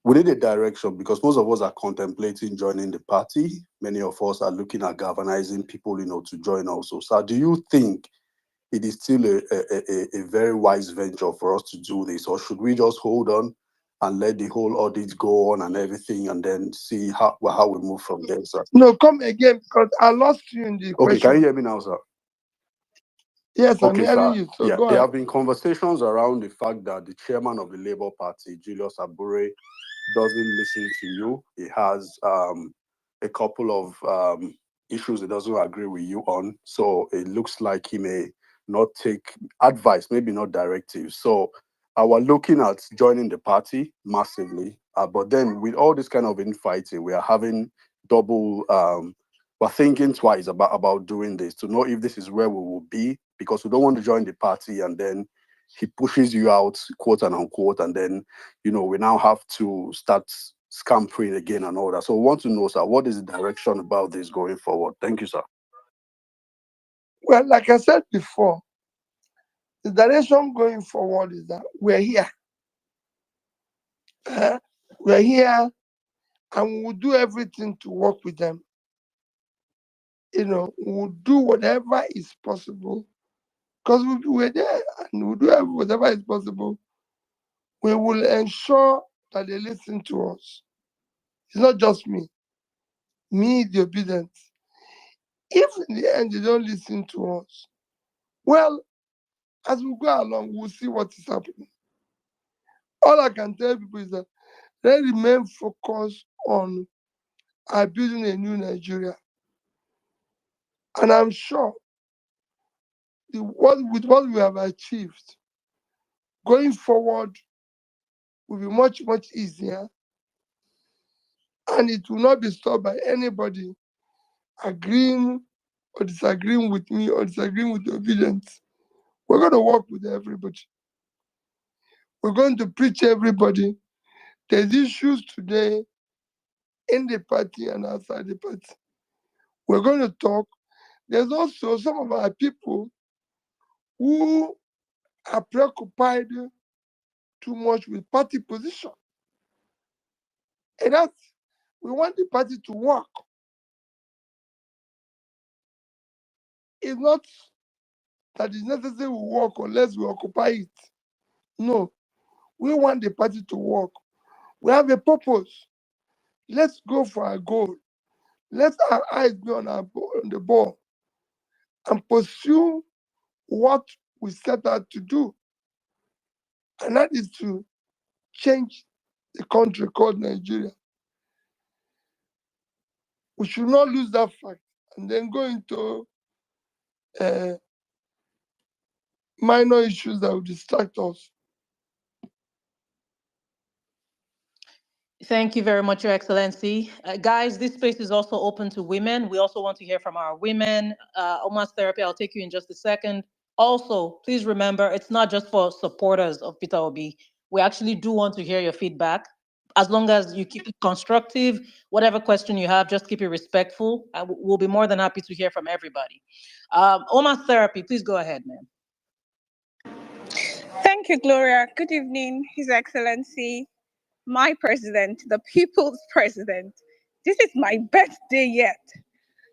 we need a direction because most of us are contemplating joining the party. Many of us are looking at galvanizing people, to join also. So do you think it is still a very wise venture for us to do this? Or should we just hold on and let the whole audit go on and everything and then see how we move from there, sir? No, come again because I lost you in the question. Okay, can you hear me now, sir? Yes, I'm Okay, hearing sir. you. So Yeah, go there ahead. have been conversations around the fact that the chairman of the Labour Party, Julius Abure, doesn't listen to you. He has a couple of issues he doesn't agree with you on. So it looks like he may not take advice, maybe not directives. So we're looking at joining the party massively. But then with all this kind of infighting, we are having double, we're thinking twice about doing this to know if this is where we will be, because we don't want to join the party and then he pushes you out, quote and unquote, and then, we now have to start scampering again and all that. So we want to know, sir, what is the direction about this going forward? Thank you, sir. Well, like I said before, the direction going forward is that we're here. We're here and we'll do everything to work with them. We'll do whatever is possible because we're there and we'll do whatever is possible. We will ensure that they listen to us. It's not just me, the obedience. If in the end they don't listen to us, well, as we go along, we'll see what is happening. All I can tell people is that they remain focused on building a new Nigeria. And I'm sure with what we have achieved, going forward will be much, much easier. And it will not be stopped by anybody agreeing or disagreeing with me or disagreeing with the obedience. We're going to work with everybody. We're going to preach everybody. There's issues today in the party and outside the party. We're going to talk. There's also some of our people who are preoccupied too much with party position. And We want the party to work. It's not that it's necessary we work unless we occupy it. No, we want the party to work. We have a purpose. Let's go for our goal. Let our eyes be on the ball and pursue what we set out to do. And that is to change the country called Nigeria. We should not lose that fact and then go into minor issues that will distract us. Thank you very much, Your Excellency. Guys, this space is also open to women. We also want to hear from our women. Oma's Therapy, I'll take you in just a second. Also, please remember, it's not just for supporters of PeterObi. We actually do want to hear your feedback. As long as you keep it constructive, whatever question you have, just keep it respectful. We'll be more than happy to hear from everybody. Oma's Therapy, please go ahead, ma'am. Thank you, Gloria. Good evening, His Excellency, my president, the people's president. This is my best day yet.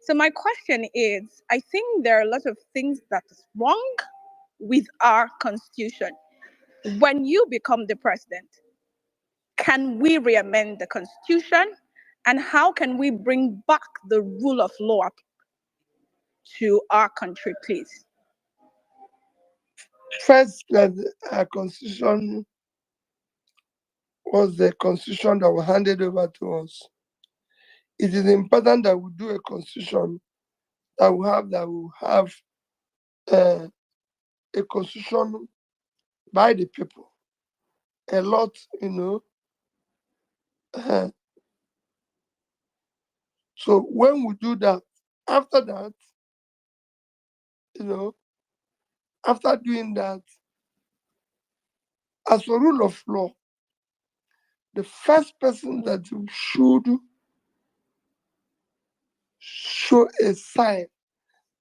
So my question is, I think there are a lot of things that is wrong with our constitution. When you become the president, can we re-amend the constitution? And how can we bring back the rule of law to our country, please? First, that our constitution was the constitution that was handed over to us. It is important that we do a constitution that will have a constitution by the people. A lot, so when we do that, after that, after doing that, as for rule of law, the first person that should show a sign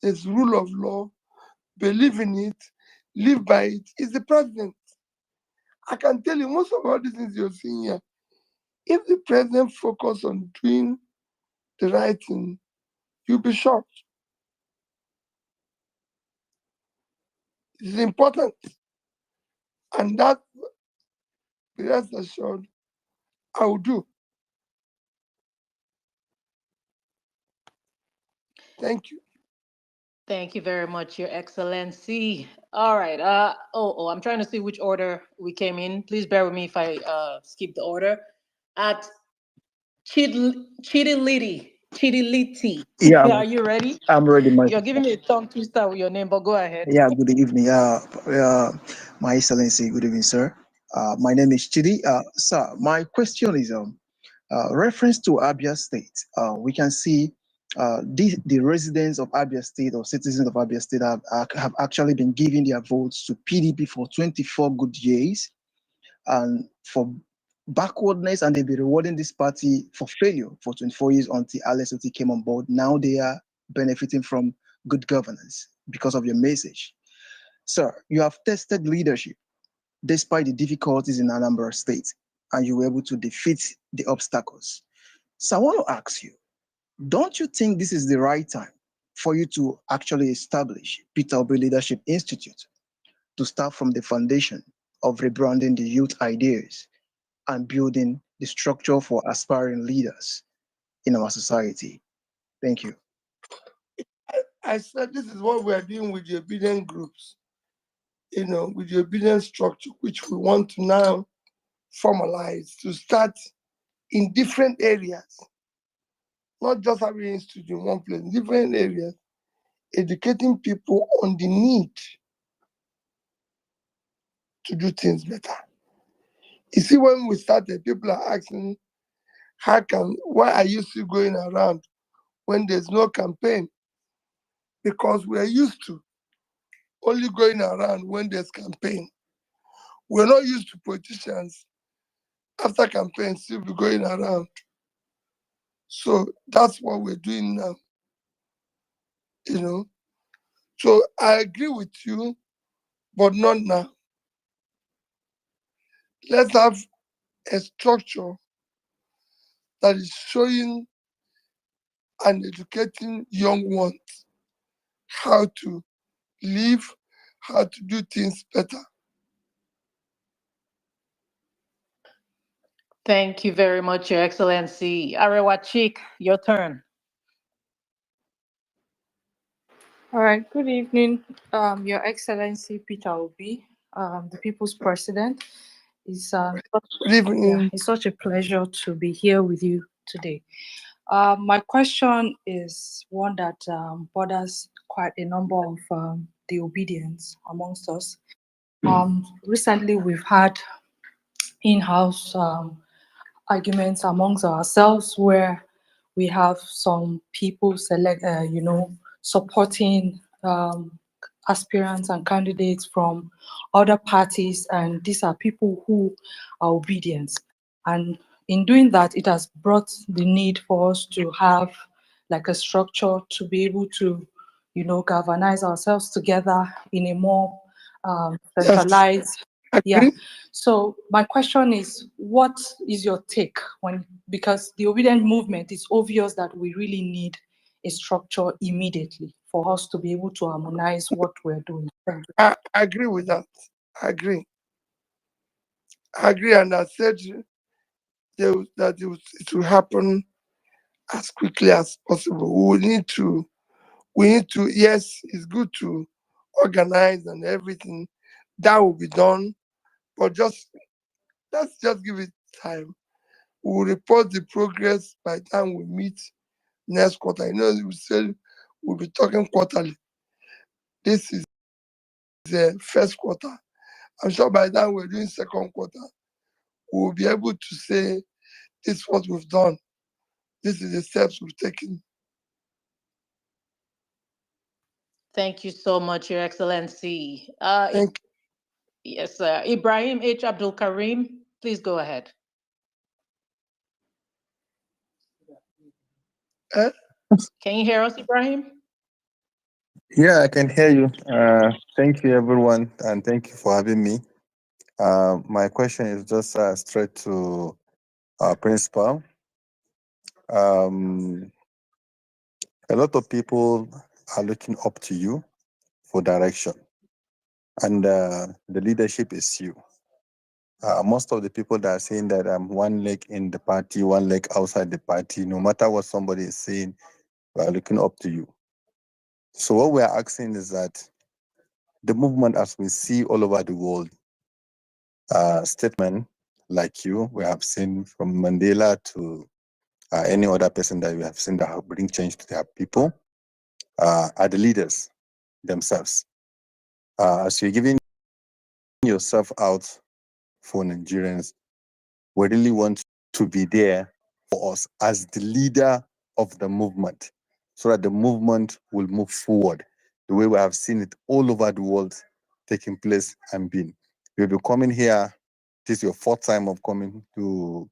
is rule of law, believe in it, live by it, is the president. I can tell you most of all these things you're seeing here, if the president focus on doing the right thing, you'll be shocked. It is important. And that, rest assured, I will do. Thank you. Thank you very much, Your Excellency. All right. I'm trying to see which order we came in. Please bear with me if I skip the order. At Chidiliti. Yeah, Are you ready? I'm ready, my You're giving me a tongue twister with your name, but go ahead. yeah. Good evening, my excellency. Good evening, sir. My name is Chidi. Sir, my question is reference to Abia State. We can see the residents of Abia State or citizens of Abia State have actually been giving their votes to PDP for 24 good years, and for backwardness, and they've been rewarding this party for failure for 24 years until Alex Otti came on board. Now they are benefiting from good governance because of your message. Sir, you have tested leadership despite the difficulties in Anambra State, and you were able to defeat the obstacles. So I want to ask you, don't you think this is the right time for you to actually establish PeterObi Leadership Institute to start from the foundation of rebranding the youth ideas and building the structure for aspiring leaders in our society? Thank you. I said this is what we are doing with the obedient groups, with the obedient structure, which we want to now formalize to start in different areas, not just having an institute in one place, different areas, educating people on the need to do things better. You see, when we started, people are asking, why are you still going around when there's no campaign? Because we're used to only going around when there's campaign. We're not used to politicians after campaign still be going around. So that's what we're doing now. So I agree with you, but not now. Let's have a structure that is showing and educating young ones how to live, how to do things better. Thank you very much, Your Excellency. Arewa Chik, your turn. All right, good evening, Your Excellency PeterObi, the People's President. It's, Good evening. it's such a pleasure to be here with you today. My question is one that borders quite a number of the obedience amongst us. Recently, we've had in-house arguments amongst ourselves where we have some people supporting aspirants and candidates from other parties, and these are people who are obedient. And in doing that, it has brought the need for us to have like a structure to be able to, galvanize ourselves together in a more centralized. Yeah. So my question is, what is your take because the obedient movement, is obvious that we really need a structure immediately for us to be able to harmonize what we're doing. I agree with that. I agree, and I said that it will happen as quickly as possible. We need to, yes, it's good to organize and everything. That will be done, but let's just give it time. We will report the progress by the time we meet next quarter. We said we'll be talking quarterly. This is the first quarter. I'm sure by then we're doing second quarter, we'll be able to say this is what we've done. This is the steps we've taken. Thank you so much, Your Excellency. Thank you. Yes, sir. Ibrahim H. Abdul Karim, please go ahead. Can you hear us, Ibrahim? Yeah, I can hear you. Thank you, everyone, and thank you for having me. My question is just straight to our principal. A lot of people are looking up to you for direction, and the leadership is you. Most of the people that are saying that I'm one leg in the party, one leg outside the party, no matter what somebody is saying, we are looking up to you. So what we are asking is that the movement, as we see all over the world, statement like you, we have seen from Mandela to any other person that we have seen that have bring change to their people, are the leaders themselves. As you're giving yourself out for Nigerians, we really want to be there for us as the leader of the movement, so that the movement will move forward the way we have seen it all over the world taking place and being. You'll be coming here. This is your fourth time of coming to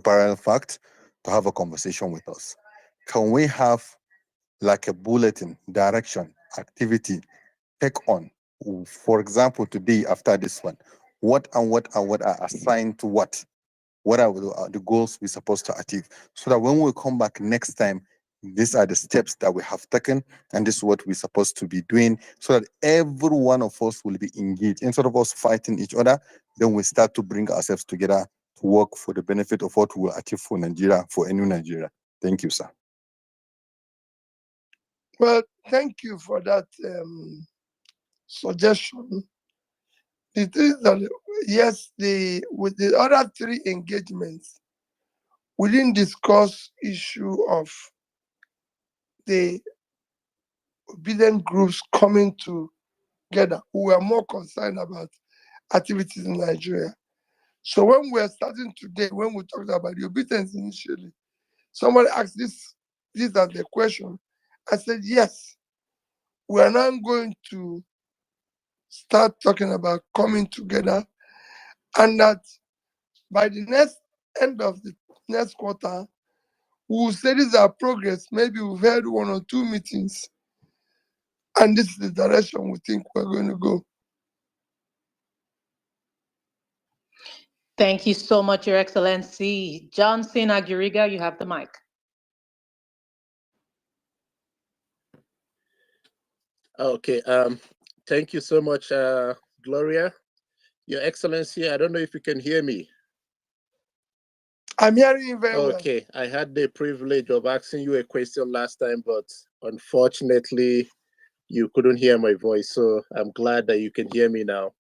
Parallel Fact to have a conversation with us. Can we have like a bulletin, direction, activity, take on? For example, today after this one, what are assigned to what? What are the goals we're supposed to achieve? So that when we come back next time, these are the steps that we have taken, and this is what we're supposed to be doing, so that every one of us will be engaged. Instead of us fighting each other, then we start to bring ourselves together to work for the benefit of what we will achieve for Nigeria, for a new Nigeria. Thank you, sir. Well, thank you for that suggestion. It is that, yes, with the other three engagements, we didn't discuss issue of the obedient groups coming together. We were more concerned about activities in Nigeria. So when we're starting today, when we talked about the obedience initially, somebody asked these are the question. I said, yes, we are now going to start talking about coming together, and that by the end of the next quarter, we will say this is our progress. Maybe we've had 1 or 2 meetings, and this is the direction we think we're going to go. Thank you so much, Your Excellency. Johnson Aguriga, you have the mic. Okay. Thank you so much, Gloria. Your Excellency, I don't know if you can hear me. I'm hearing you very well. Okay. I had the privilege of asking you a question last time, but unfortunately, you couldn't hear my voice. So I'm glad that you can hear me now.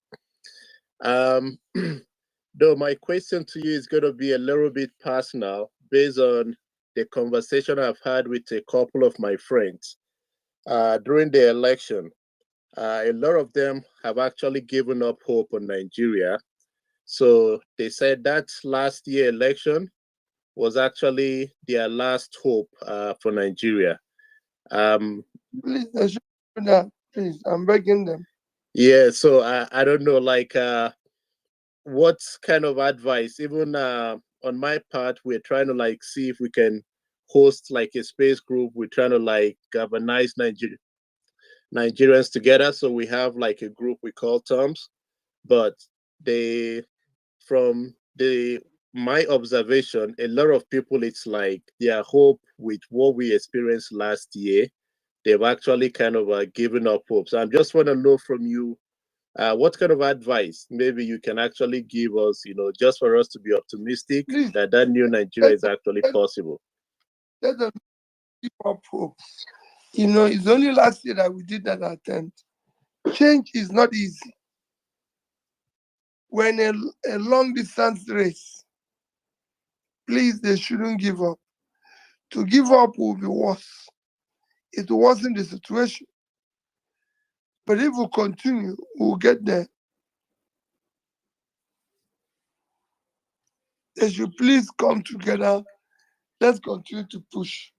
Though my question to you is going to be a little bit personal based on the conversation I've had with a couple of my friends during the election. A lot of them have actually given up hope on Nigeria. So they said that last year election was actually their last hope for Nigeria. Please, they should do that. Please, I'm begging them. Yeah, so I don't know, like, what kind of advice, even on my part, we're trying to like see if we can host like a space group. We're trying to like galvanize Nigerians together. So we have like a group we call Toms, but they, from my observation, a lot of people, it's like their hope with what we experienced last year, they've actually kind of given up hope. So I just want to know from you, what kind of advice maybe you can actually give us, just for us to be optimistic that new Nigeria is actually possible. Let them keep up hope. It's only last year that we did that attempt. Change is not easy. When a long distance race, please, they shouldn't give up. To give up will be worse. It will worsen the situation. But if we continue, we'll get there. They should please come together. Let's continue to push.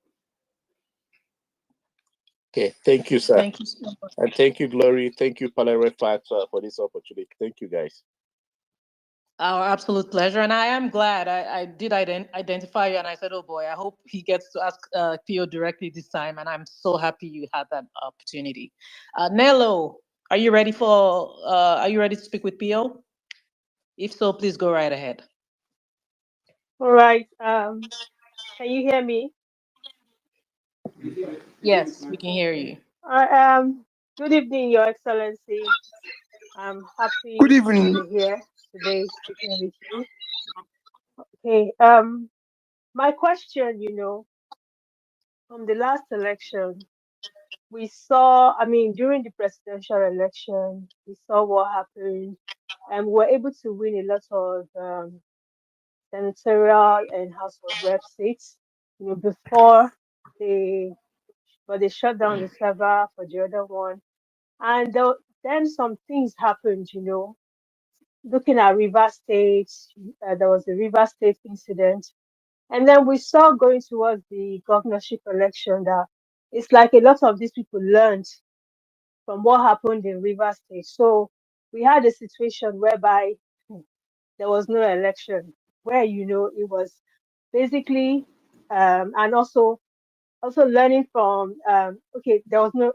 Okay, thank you, sir. Thank you so much. And thank you, Glory. Thank you, Palare Factor, for this opportunity. Thank you, guys. Our absolute pleasure. And I am glad I did identify you, and I said, oh boy, I hope he gets to ask Theo directly this time. And I'm so happy you had that opportunity. Nello, are you ready to speak with Theo? If so, please go right ahead. All right. Can you hear me? Yes, we can hear you. Good evening, Your Excellency. I'm happy Good evening. to be here today speaking with you. Okay. My question, from the last election, we saw, during the presidential election, we saw what happened, and we were able to win a lot of senatorial and House of Rep seats, before they shut down the server for the other one. And then some things happened, looking at Rivers State, there was a Rivers State incident. And then we saw going towards the governorship election that it's like a lot of these people learned from what happened in Rivers State. So we had a situation whereby there was no election, where, it was basically, and also learning from, there was no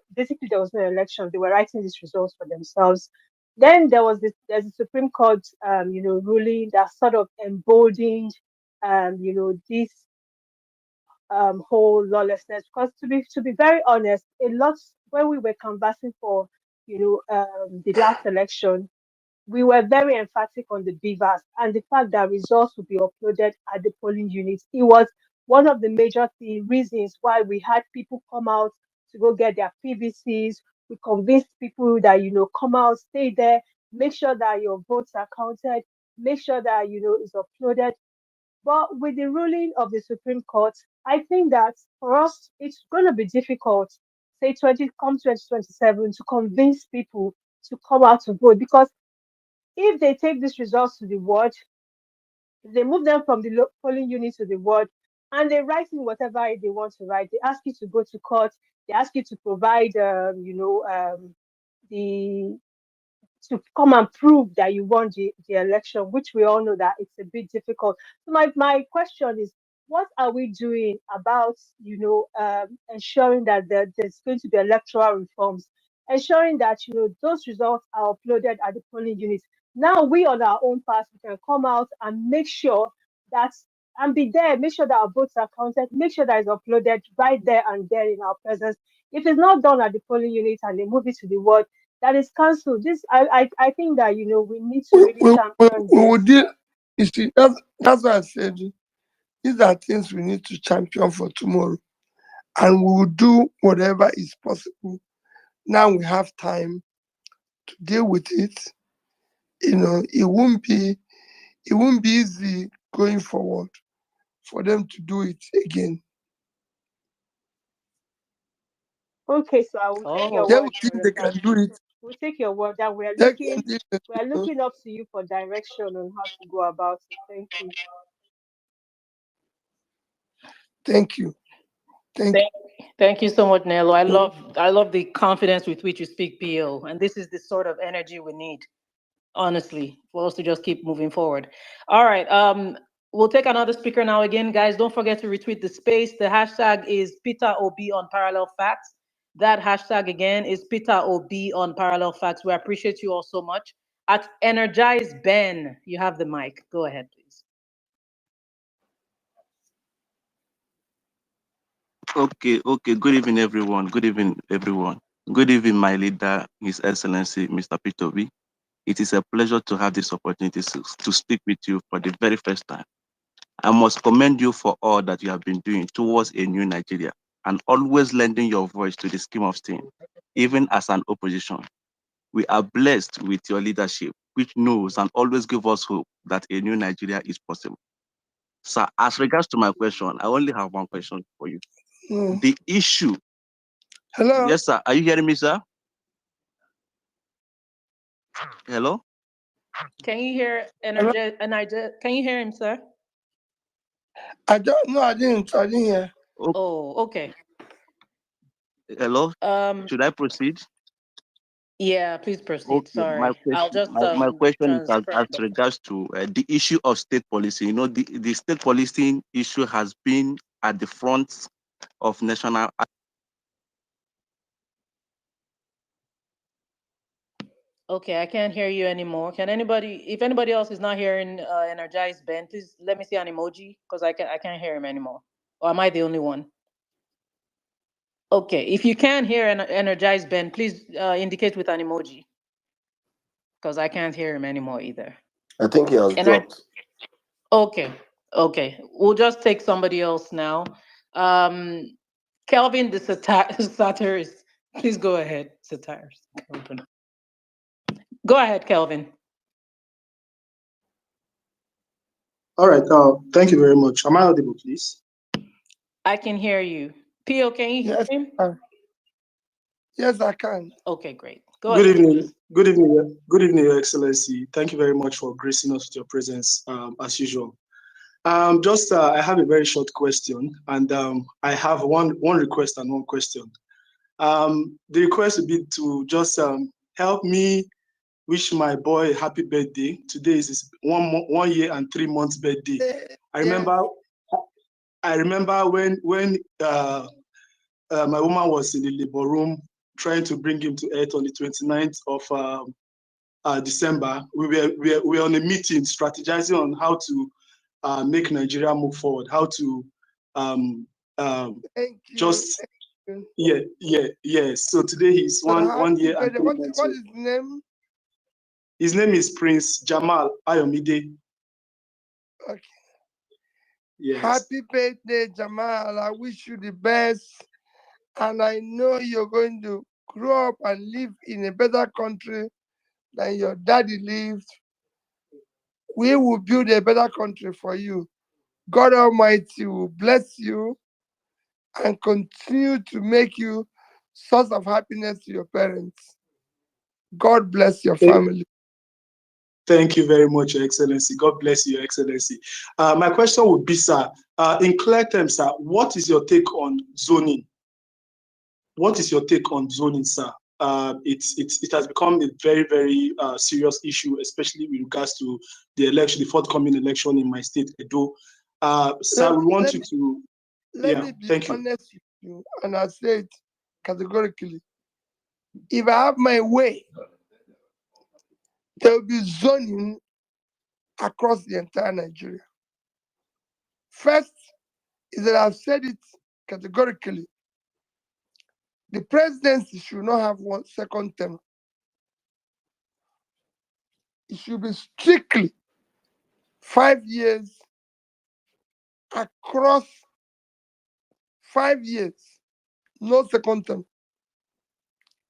election. They were writing these results for themselves. Then there's a Supreme Court, ruling that sort of emboldened, this whole lawlessness. Because to be very honest, a lot when we were canvassing for, the last election, we were very emphatic on the beavers and the fact that results would be uploaded at the polling units. It was one of the major reasons why we had people come out to go get their PVCs. We convinced people that, come out, stay there, make sure that your votes are counted, make sure that, it's uploaded. But with the ruling of the Supreme Court, I think that for us, it's going to be difficult, say 2027, to convince people to come out to vote, because if they take these results to the ward, they move them from the polling unit to the ward, and they write in whatever they want to write. They ask you to go to court. They ask you to provide, to come and prove that you won the election, which we all know that it's a bit difficult. So my question is, what are we doing about, ensuring that there's going to be electoral reforms, ensuring that, those results are uploaded at the polling units, Now we on our own part, we can come out and make sure that and be there, make sure that our votes are counted, make sure that it's uploaded right there and there in our presence. If it's not done at the polling unit and they move it to the ward, that is cancelled. This I think that we need to really champion we will this. deal. You see, that's why I said these are things we need to champion for tomorrow, and we will do whatever is possible. Now we have time to deal with it. It won't be easy going forward for them to do it again. Okay, so I will take your They word will for think the they fact. can do it. We'll take your word that we are They can do it. looking up to you for direction on how to go about it. Thank you. Thank you. Thank you so much, Nello. I love the confidence with which you speak, PO, and this is the sort of energy we need, honestly, for us to just keep moving forward. All right, we'll take another speaker now. Again, guys, don't forget to retweet the space. The hashtag is PeterObi on Parallel Facts. That hashtag again is PeterObi on Parallel Facts. We appreciate you all so much. At Energize Ben, you have the mic. Go ahead, please. Okay. Good evening, everyone. Good evening, my leader, His Excellency, Mr. PeterObi. It is a pleasure to have this opportunity to speak with you for the very first time. I must commend you for all that you have been doing towards a new Nigeria and always lending your voice to the scheme of things, even as an opposition. We are blessed with your leadership, which knows and always gives us hope that a new Nigeria is possible. So, as regards to my question, I only have one question for you. The issue. Hello? Yes, sir. Are you hearing me, sir? Hello? Can you hear Can you hear him, sir? I don't know. I didn't hear. Oh, okay. Hello? Should I proceed? Yeah, please proceed. Okay. Sorry. I'll just My question is transfer as the- regards to the issue of state policy. The state policing issue has been at the front of national. Okay, I can't hear you anymore. Can anybody, if anybody else is not hearing Energize Ben, please let me see an emoji because I can't hear him anymore. Or am I the only one? Okay, if you can hear Energize Ben, please indicate with an emoji because I can't hear him anymore either. I think he has dropped. Okay, we'll just take somebody else now. Kelvin, the satirist, please go ahead, satirist. Go ahead, Kelvin. All right. Thank you very much. Am I audible, please? I can hear you. Pio, can you hear him? Yes, I can. Okay, great. Good evening. Good evening. Good evening, Your Excellency. Thank you very much for gracing us with your presence, as usual. I have a very short question, and I have one request and one question. The request would be to just help me wish my boy a happy birthday. Today is his 1 year and 3 months birthday. I remember when my woman was in the labor room trying to bring him to earth on the 29th of December. We were on a meeting strategizing on how to make Nigeria move forward, how to just yeah. So today he's one year and 3 months What old. is his name? His name is Prince Jamal Ayomide. Okay. Yes. Happy birthday, Jamal. I wish you the best. And I know you're going to grow up and live in a better country than your daddy lived. We will build a better country for you. God Almighty will bless you and continue to make you source of happiness to your parents. God bless your family. Thank you very much, Your Excellency. God bless you, Your Excellency. My question would be, sir, in clear terms, sir, what is your take on zoning? What is your take on zoning, sir? It has become a very, very serious issue, especially with regards to the election, the forthcoming election in my state, Edo. Sir, we want you to. Let me be honest with you, and I say it categorically. If I have my way, there will be zoning across the entire Nigeria. First is that I've said it categorically. The presidency should not have one second term. It should be strictly 5 years across 5 years, no second term.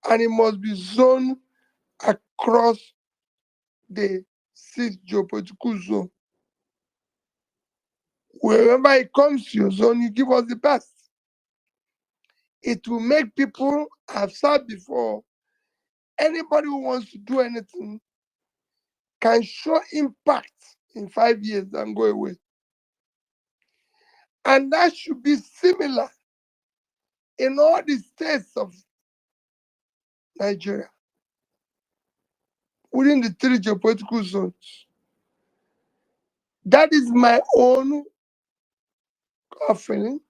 And it must be zoned across the 6 geopolitical zone. Wherever it comes to your zone, you give us the best. It will make people, I've said before, anybody who wants to do anything can show impact in 5 years and go away. And that should be similar in all the states of Nigeria, within the 3 geopolitical zones. That is my own feeling.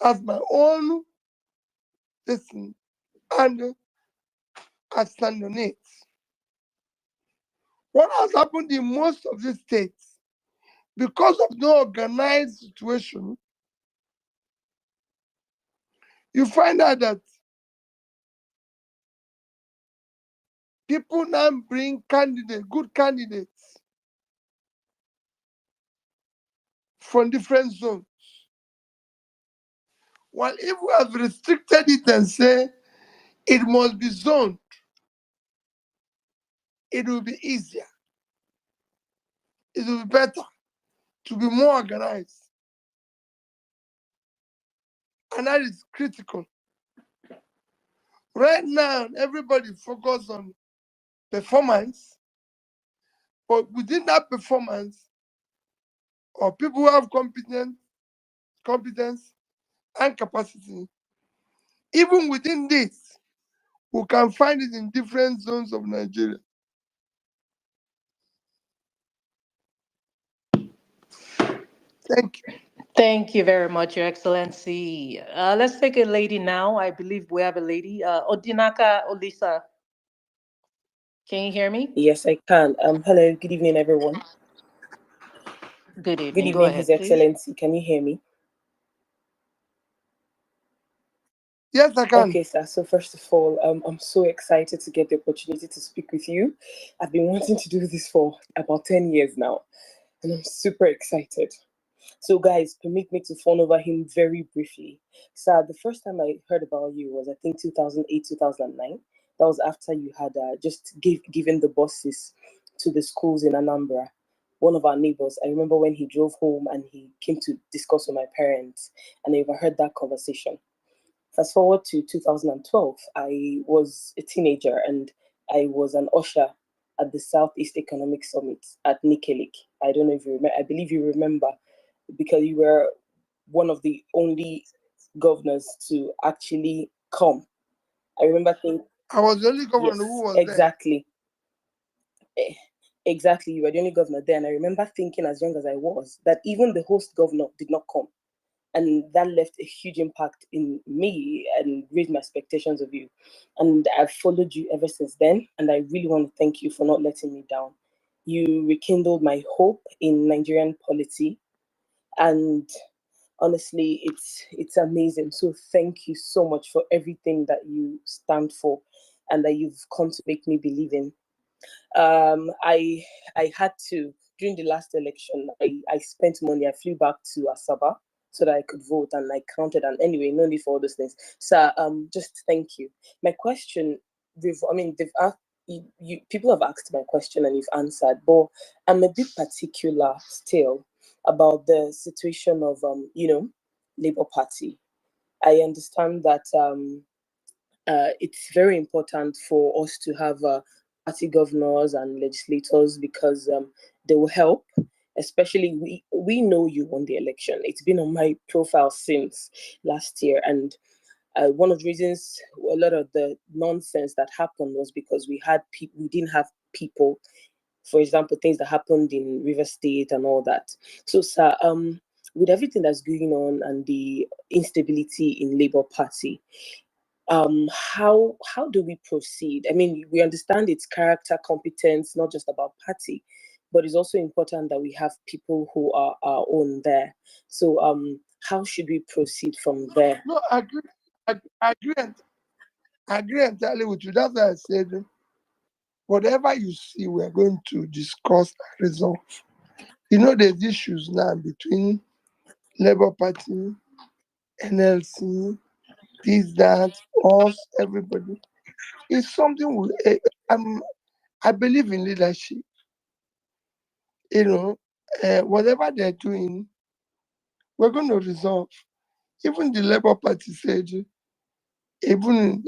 That's my own listen. And I stand on it. What has happened in most of these states, because of no organized situation, you find out that people now bring candidates, good candidates, from different zones. While if we have restricted it and say it must be zoned, it will be easier. It will be better to be more organized. And that is critical. Right now, everybody focus on performance, but within that performance, or people who have competence and capacity, even within this, we can find it in different zones of Nigeria. Thank you. Thank you very much, Your Excellency. Let's take a lady now. I believe we have a lady. Odinaka Olisa. Can you hear me? Yes, I can. Hello, good evening, everyone. Good Good evening. Go evening, ahead, His please. Excellency. Can you hear me? Yes, I can. Okay, sir. So first of all, I'm so excited to get the opportunity to speak with you. I've been wanting to do this for about 10 years now, and I'm super excited. So guys, permit me to fawn over him very briefly. Sir, the first time I heard about you was, I think, 2008, 2009. That was after you had just given the buses to the schools in Anambra. One of our neighbors, I remember when he drove home and he came to discuss with my parents, and I overheard that conversation. Fast forward to 2012, I was a teenager and I was an usher at the Southeast Economic Summit at Nikelik. I don't know if you remember, I believe you remember, because you were one of the only governors to actually come. I remember thinking, I was the only governor yes, who was exactly. Exactly, you were the only governor there. And I remember thinking, as young as I was, that even the host governor did not come. And that left a huge impact in me and raised my expectations of you. And I've followed you ever since then. And I really want to thank you for not letting me down. You rekindled my hope in Nigerian polity. And honestly, it's amazing. So thank you so much for everything that you stand for and that you've come to make me believe in. I had to, during the last election, I spent money. I flew back to Asaba so that I could vote, and I counted. And anyway, no need for all those things. So just thank you. My question, they've asked, you people have asked my question and you've answered, but I'm a bit particular still about the situation of Labour Party. I understand that it's very important for us to have party governors and legislators because they will help. Especially, we know you won the election. It's been on my profile since last year, and one of the reasons a lot of the nonsense that happened was because we didn't have people. For example, things that happened in River State and all that. So, sir, with everything that's going on and the instability in Labour Party, how do we proceed? I mean, we understand it's character, competence, not just about party, but it's also important that we have people who are our own there. So how should we proceed from there? No, I agree entirely with you. That's why I said whatever you see, we're going to discuss and resolve. You know, there's issues now between Labour Party, NLC, this, that, us, everybody. It's something I believe in leadership. You know, whatever they're doing, we're going to resolve. Even the Labour Party said, even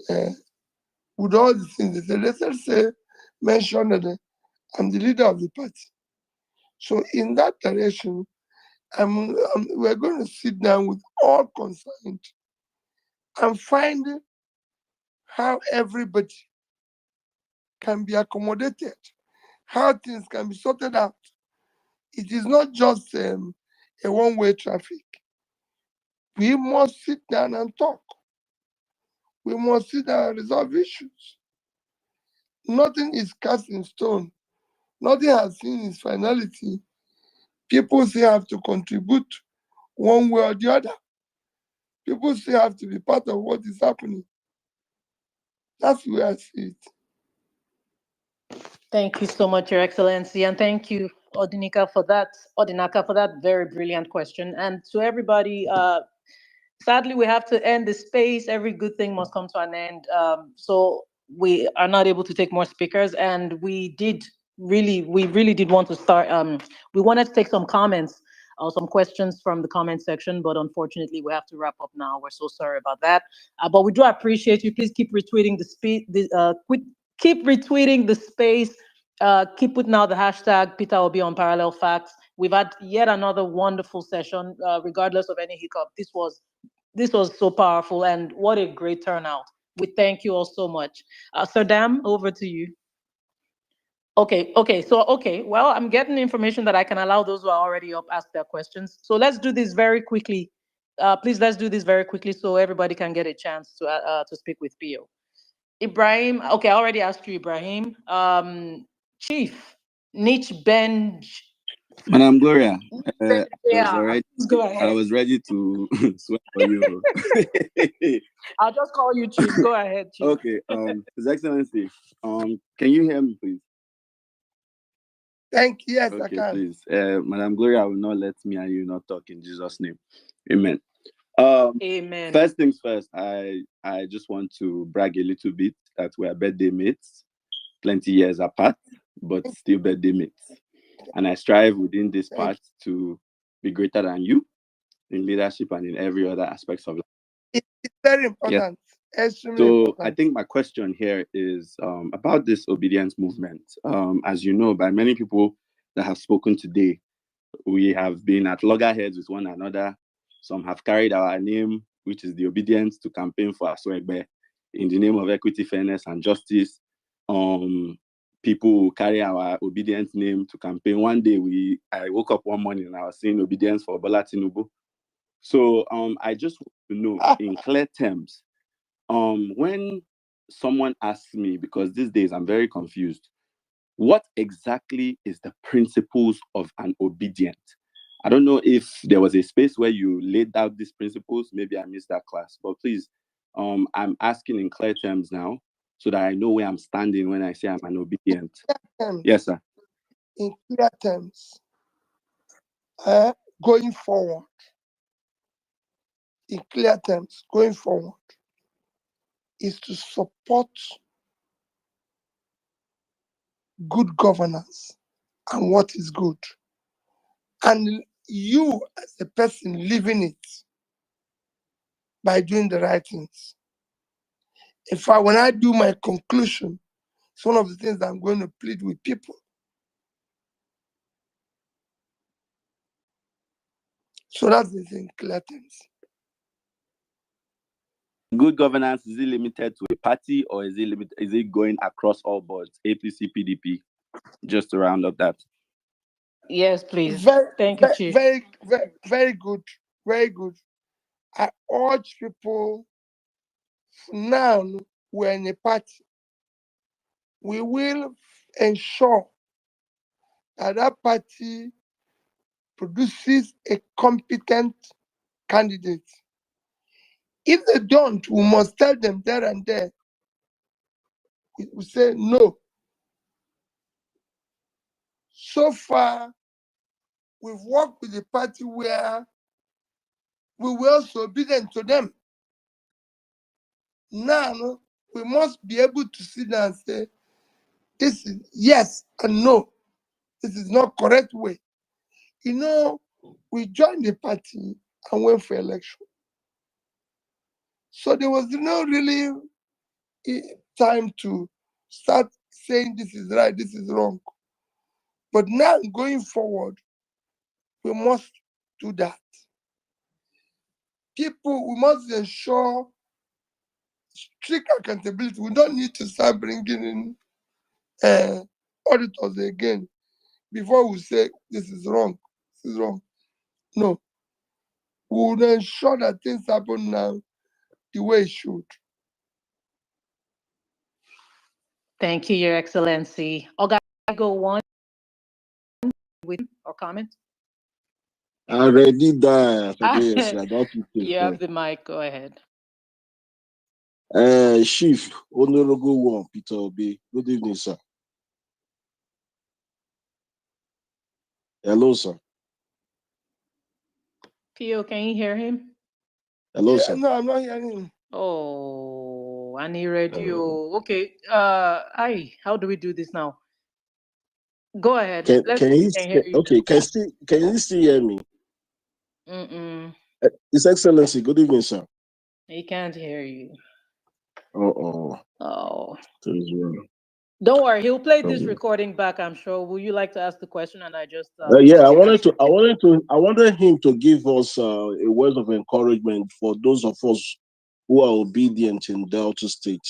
with all the things they said, mention that I'm the leader of the party. So in that direction, we're going to sit down with all concerned and find how everybody can be accommodated, how things can be sorted out. It is not just a one-way traffic. We must sit down and talk. We must sit down and resolve issues. Nothing is cast in stone. Nothing has seen its finality. People still have to contribute one way or the other. People still have to be part of what is happening. That's the way I see it. Thank you so much, Your Excellency, and thank you, Odinaka, for that very brilliant question. And to everybody, sadly, we have to end the space. Every good thing must come to an end. So we are not able to take more speakers, and we really did want to start. We wanted to take some comments or some questions from the comment section, but unfortunately, we have to wrap up now. We're so sorry about that. But we do appreciate you. Please keep retweeting keep retweeting the space. Keep putting out the hashtag PeterObi on Parallel Facts. We've had yet another wonderful session, regardless of any hiccup. This was so powerful, and what a great turnout. We thank you all so much. Sir Dam, over to you. Okay, well, I'm getting information that I can allow those who are already up ask their questions. So let's do this very quickly. Please, let's do this very quickly so everybody can get a chance to speak with Pio. Ibrahim, okay, I already asked you, Ibrahim. Chief, Niche Benj. Madam Gloria, Yeah, go ahead. I was ready to swear for you. I'll just call you Chief. Go ahead, Chief. Okay, His Excellency, can you hear me, please? Thank you. Yes, okay, I can. Please. Madam Gloria will not let me and you not talk in Jesus' name. Amen. Amen. First things first, I just want to brag a little bit that we are birthday mates, plenty years apart, but still birthday mates. And I strive within this path to be greater than you in leadership and in every other aspect of life. It's very important. Yes. So important. I think my question here is about this obedience movement. As you know, by many people that have spoken today, we have been at loggerheads with one another. Some have carried our name, which is the obedience, to campaign for Aswegbe in the name of equity, fairness, and justice. People will carry our obedience name to campaign. One day, I woke up one morning and I was saying obedience for Bola Tinubu. So I just want to know in clear terms, when someone asks me, because these days I'm very confused, what exactly is the principles of an obedient? I don't know if there was a space where you laid out these principles. Maybe I missed that class, but please, I'm asking in clear terms now so that I know where I'm standing when I say I'm an obedient. Yes, sir. In clear terms, going forward, is to support good governance and what is good. And you as a person living it by doing the right things. When I do my conclusion, it's one of the things that I'm going to plead with people. So that's the thing, clear terms. Good governance, is it limited to a party or is it going across all boards, APC, PDP? Just to round up that. Yes, please. Thank you, Chief. Very good. Very good. I urge people now we're in a party. We will ensure that that party produces a competent candidate. If they don't, we must tell them there and there. We say no. So far, we've worked with the party where we were also obedient to them. Now, we must be able to sit down and say, this is yes and no. This is not correct way. You know, we joined the party and went for election. So there was no really time to start saying this is right, this is wrong. But now going forward, we must do that. People, we must ensure strict accountability. We don't need to start bringing in auditors again before we say this is wrong, this is wrong. No. We will ensure that things happen now the way it should. Thank you, Your Excellency. Oga, go one with or comment. I already died. Yes, I got to take You have the mic. Go ahead. Chief Honorable One, PeterObi. Good evening, sir. Hello, sir. Pio, can you hear him? Hello, Yeah, sir. no, I'm not hearing him. Oh, and he radio. Okay. How do we do this now? Go ahead. Can you hear you. okay? Can you still hear me? His Excellency, good evening, sir. He can't hear you. Oh. Don't worry, he'll play this recording back, I'm sure. Will you like to ask the question? And I just yeah, I wanted him to give us a word of encouragement for those of us who are obedient in Delta State.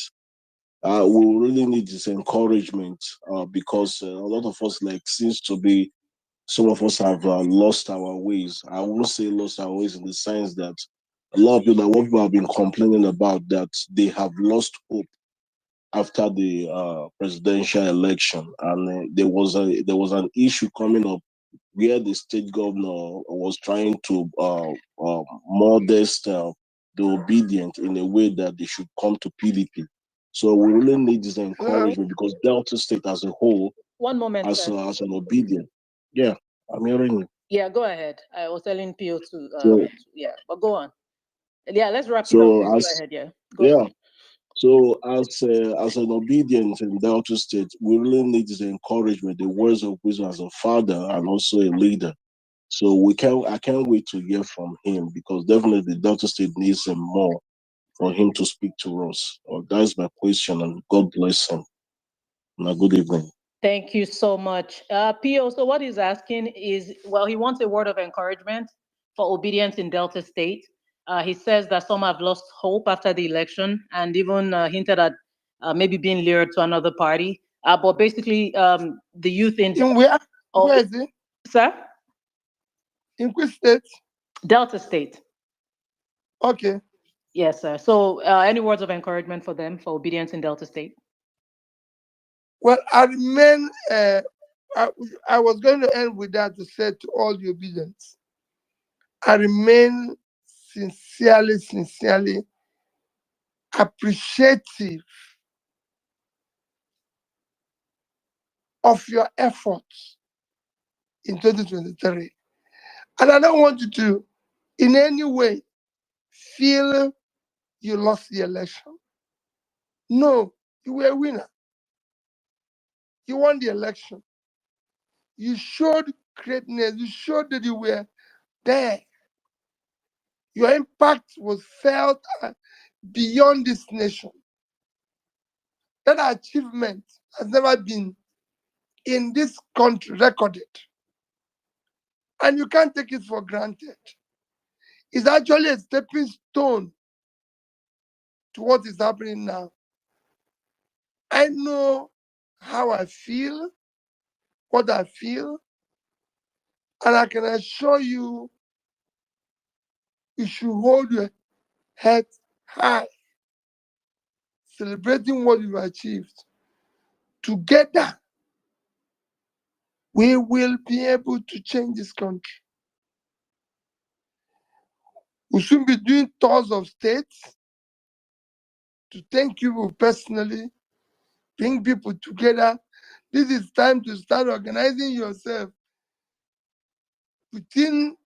We really need this encouragement because a lot of us seems to be, some of us have lost our ways. I won't say lost our ways in the sense that a lot of people have been complaining about, that they have lost hope after the presidential election, and there was an issue coming up where the state governor was trying to modest the obedient in a way that they should come to PDP. So we really need this encouragement because Delta State as a whole, one moment, as an obedient. Yeah, I'm hearing you. Yeah, go ahead. I was telling Pio to yeah, but go on. Yeah, let's wrap it up. Go ahead, yeah. Go ahead. So as an obedient in Delta State, we really need this encouragement, the words of wisdom as a father and also a leader. So I can't wait to hear from him, because definitely Delta State needs him more for him to speak to us. That's my question, and God bless him. And a good evening. Thank you so much. Pio, so what he's asking is, well, he wants a word of encouragement for obedience in Delta State. He says that some have lost hope after the election and even hinted at maybe being lured to another party. But basically, the youth in where? Where is it? Sir? In which state? Delta State. Okay. Yes, sir. So any words of encouragement for them for obedience in Delta State? Well, I remain, I was going to end with that, to say to all the obedience, I remain sincerely appreciative of your efforts in 2023. And I don't want you to, in any way, feel you lost the election. No, you were a winner. You won the election. You showed greatness. You showed that you were there. Your impact was felt beyond this nation. That achievement has never been in this country recorded. And you can't take it for granted. It's actually a stepping stone to what is happening now. I know how I feel, what I feel, and I can assure you, you should hold your head high. celebrating what we've achieved. Together, we will be able to change this country. We should be doing tours of states to thank you personally, bring people together. This is time to start organizing yourself within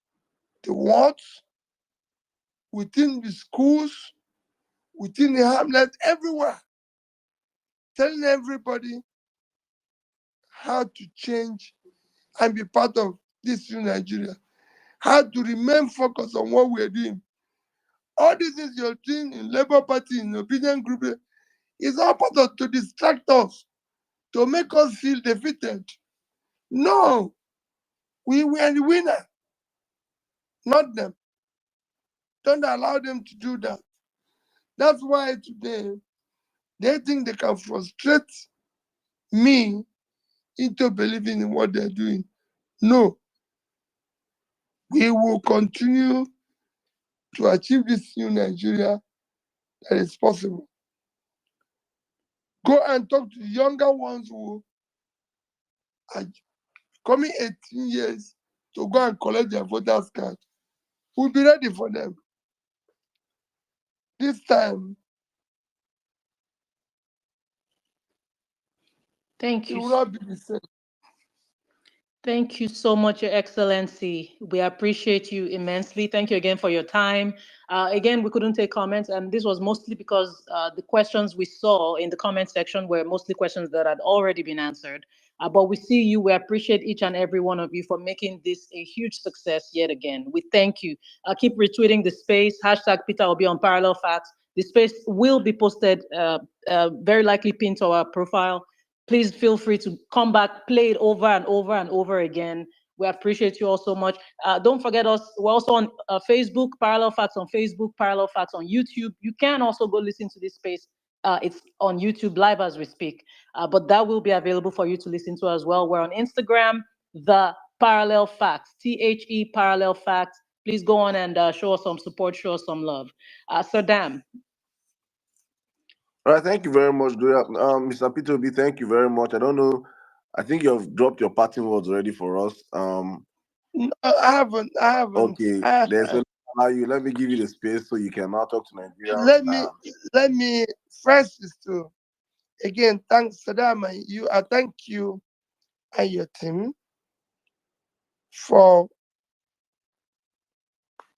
the wards, within the schools, within the hamlets, everywhere. Telling everybody how to change and be part of this new Nigeria. How to remain focused on what we're doing. All this is you're doing in Labour Party, in Obedient Group, is all part of to distract us, to make us feel defeated. No, we were the winner, not them. Don't allow them to do that. That's why today they think they can frustrate me into believing in what they're doing. No, we will continue to achieve this new Nigeria that is possible. Go and talk to the younger ones who are coming 18 years to go and collect their voters card. We'll be ready for them. This time, Thank it you. will not be the same. Thank you so much, Your Excellency. We appreciate you immensely. Thank you again for your time. Again, we couldn't take comments, and this was mostly because the questions we saw in the comment section were mostly questions that had already been answered. But we see you. We appreciate each and every one of you for making this a huge success yet again. We thank you. Keep retweeting the space. Hashtag PeterObi on Parallel Facts. The space will be posted, very likely pinned to our profile. Please feel free to come back, play it over and over and over again. We appreciate you all so much. Don't forget us. We're also on Facebook, Parallel Facts on Facebook, Parallel Facts on YouTube. You can also go listen to this space. It's on YouTube live as we speak, but that will be available for you to listen to as well. We're on Instagram, The Parallel Facts, THE Parallel Facts. Please go on and show us some support, show us some love. Sir Dam. All right, thank you very much, Gloria. Mr. PeterObi, thank you very much. I don't know, I think you have dropped your parting words already for us. No, I haven't. Okay, there's a allow you. Let me give you the space so you can now talk to Nigerians. Let me first is to again thank Saddam and you. I thank you and your team for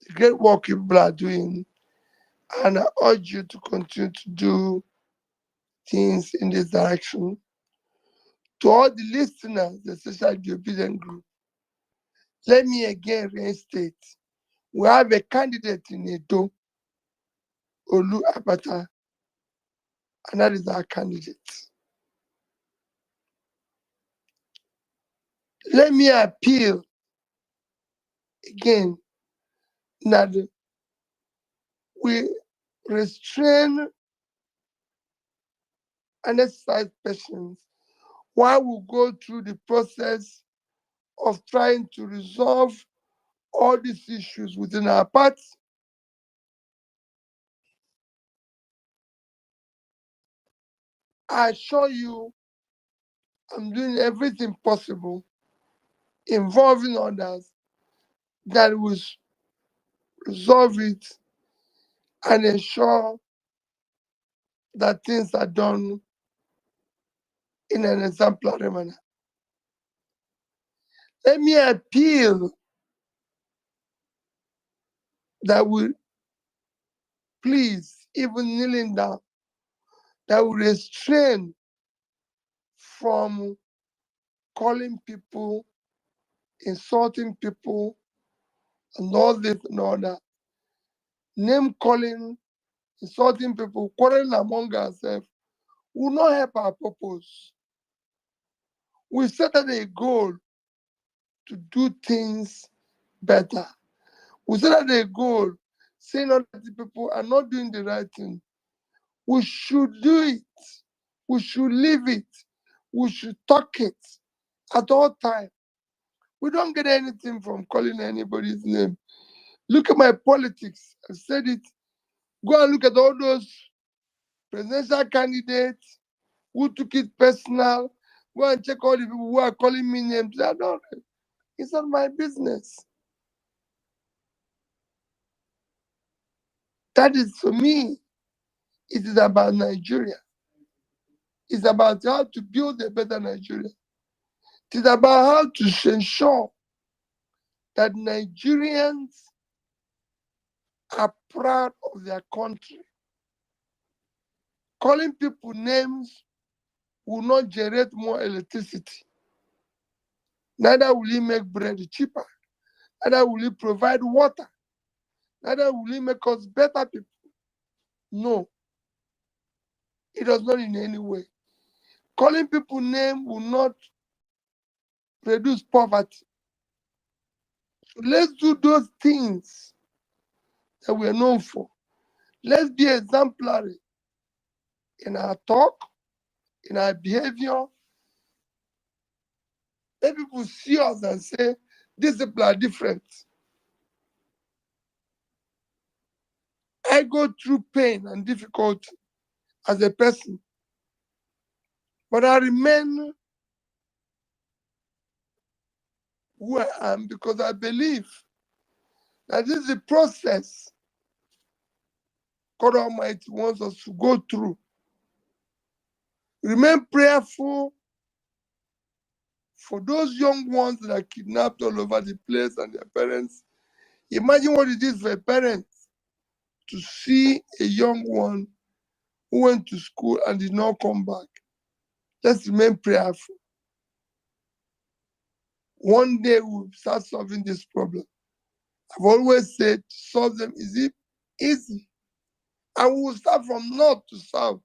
the great work you are doing, and I urge you to continue to do things in this direction. To all the listeners, especially the Obedient Group, let me again reinstate: we have a candidate in Edo, Olu Abata, and that is our candidate. Let me appeal again that we restrain and exercise patience while we go through the process of trying to resolve all these issues within our party. I assure you, I'm doing everything possible involving others that will resolve it and ensure that things are done in an exemplary manner. Let me appeal that we please, even kneeling down, that we restrain from calling people, insulting people, and all this and all that. Name calling, insulting people, quarreling among ourselves will not help our purpose. We set out a goal to do things better. We set out a goal saying other people are not doing the right thing. We should do it. We should live it. We should talk it at all times. We don't get anything from calling anybody's name. Look at my politics. I said it. Go and look at all those presidential candidates who took it personal. Go and check all the people who are calling me names. I don't. It's not my business. That is, for me, it is about Nigeria. It's about how to build a better Nigeria. It is about how to ensure that Nigerians are proud of their country. Calling people names will not generate more electricity. Neither will it make bread cheaper. Neither will it provide water. Neither will it make us better people. No, it does not in any way. Calling people names will not reduce poverty. So let's do those things that we are known for. Let's be exemplary in our talk, in our behavior. Let people see us and say, these people are different. I go through pain and difficulty as a person, but I remain who I am because I believe that this is a process God Almighty wants us to go through. Remain prayerful for those young ones that are kidnapped all over the place and their parents. Imagine what it is for a parent to see a young one who went to school and did not come back. Let's remain prayerful. One day we'll start solving this problem. I've always said to solve them is easy. And we'll start from north to south.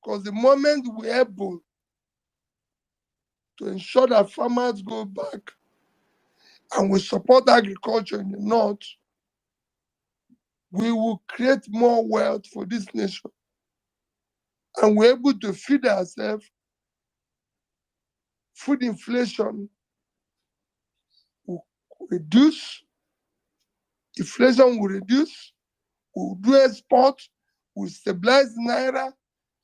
Because the moment we're able to ensure that farmers go back and we support agriculture in the north, we will create more wealth for this nation. And we're able to feed ourselves. Food inflation will reduce. Inflation will reduce. We'll do export. We'll stabilize Naira.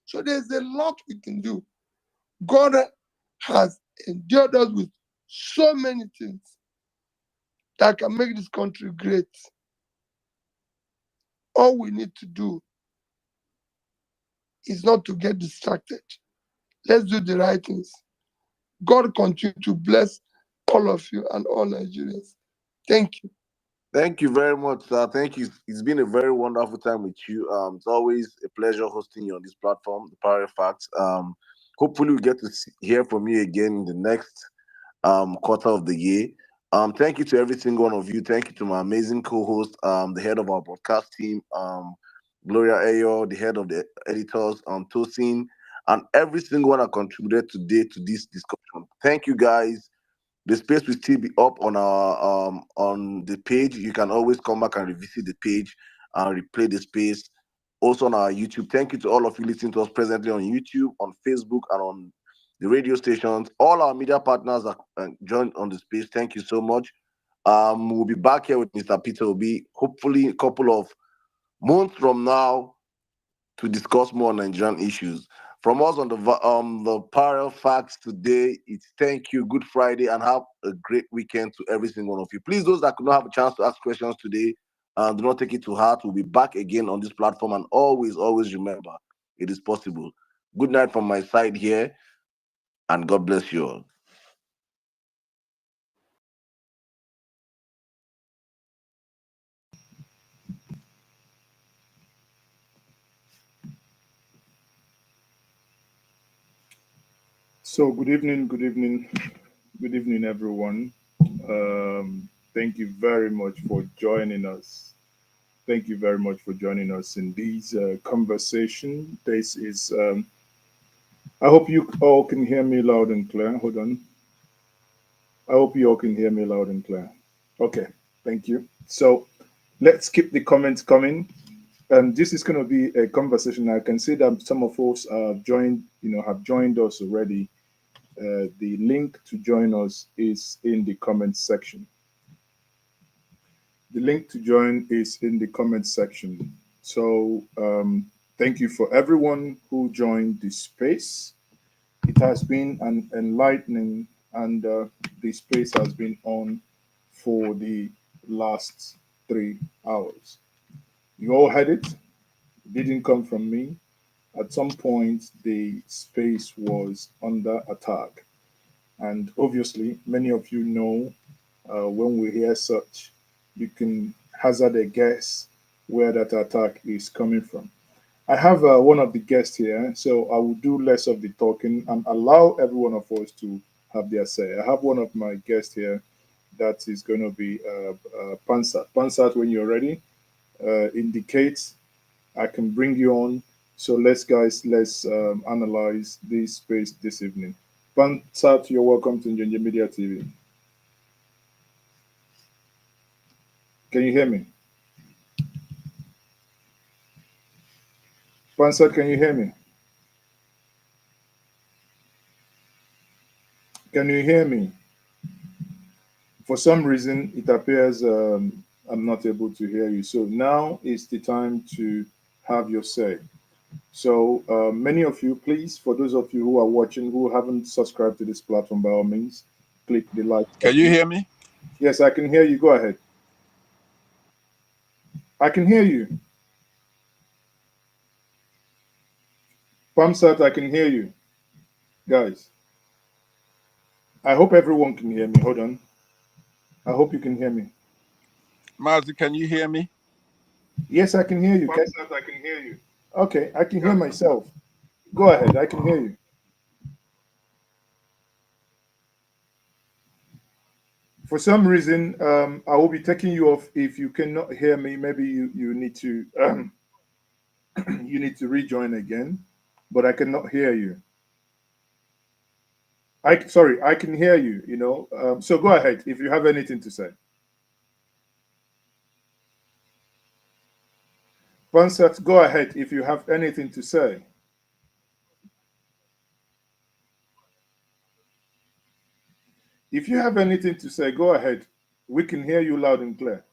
So there's a lot we can do. God has endured us with so many things that can make this country great. All we need to do is not to get distracted. Let's do the right things. God continue to bless all of you and all Nigerians. Thank you. Thank you very much, sir. Thank you. It's been a very wonderful time with you. It's always a pleasure hosting you on this platform, the Power of Facts. Hopefully, we get to hear from you again in the next quarter of the year. Thank you to every single one of you. Thank you to my amazing co-host, the head of our broadcast team, Gloria Ayo, the head of the editors, Tosin, and every single one that contributed today to this discussion. Thank you, guys. The space will still be up on our on the page. You can always come back and revisit the page and replay the space. Also on our YouTube. Thank you to all of you listening to us presently on YouTube, on Facebook, and on the radio stations. All our media partners are joined on the space. Thank you so much. We'll be back here with Mr. PeterObi, hopefully a couple of months from now, to discuss more Nigerian issues. From us on the Power of Facts today, it's thank you, good Friday, and have a great weekend to every single one of you. Please, those that could not have a chance to ask questions today, do not take it to heart. We'll be back again on this platform, and always remember, it is possible. Good night from my side here, and God bless you all. So good evening, everyone. Thank you very much for joining us. Thank you very much for joining us in this conversation. This is, I hope you all can hear me loud and clear. Hold on. I hope you all can hear me loud and clear. Okay, thank you. So let's keep the comments coming. This is going to be a conversation. I can see that some of us have joined us already. The link to join us is in the comments section. The link to join is in the comments section. So thank you for everyone who joined this space. It has been an enlightening, and the space has been on for the last 3 hours. You all had it. It didn't come from me. At some point, the space was under attack. And obviously, many of you know when we hear such, you can hazard a guess where that attack is coming from. I have one of the guests here, so I will do less of the talking and allow every one of us to have their say. I have one of my guests here that is going to be Pansat. Pansat, when you're ready, indicate I can bring you on. So let's analyze this space this evening. Pansat, you're welcome to Njenge Media TV. Can you hear me? Pansat, can you hear me? Can you hear me? For some reason, it appears I'm not able to hear you. So now is the time to have your say. So many of you, please, for those of you who are watching who haven't subscribed to this platform, by all means, click the like Can you button. hear me? Yes, I can hear you. Go ahead. I can hear you. Pamsat, I can hear you. Guys, I hope everyone can hear me. Hold on. I hope you can hear me. Mazi, can you hear me? Yes, I can hear you. Pamsat, I can hear you. Okay, I can hear myself. Go ahead. I can hear you. For some reason, I will be taking you off. If you cannot hear me, maybe you need to you need to rejoin again. But I cannot hear you. Sorry, I can hear you. So go ahead if you have anything to say. Pansat, go ahead if you have anything to say. If you have anything to say, go ahead. We can hear you loud and clear.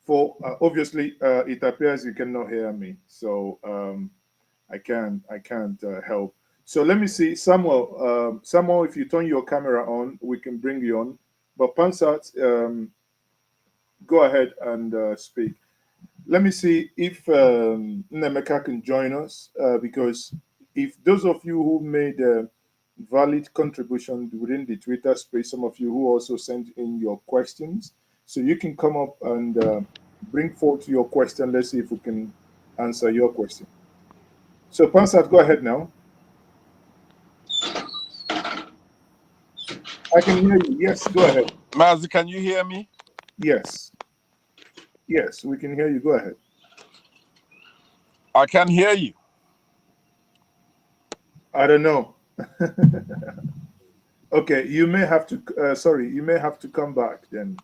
For obviously, it appears you cannot hear me, so I can't help. So let me see, Samuel. Samuel, if you turn your camera on, we can bring you on. But Pansat, go ahead and speak. Let me see if Nemeka can join us, because if those of you who made a valid contribution within the Twitter space, some of you who also sent in your questions, so you can come up and bring forth your question. Let's see if we can answer your question. So Pansat, go ahead now. I can hear you. Yes, go ahead. Mazi, can you hear me? Yes. Yes, we can hear you. Go ahead. I can hear you. I don't know. Okay, you may have to. Sorry, you may have to come back then.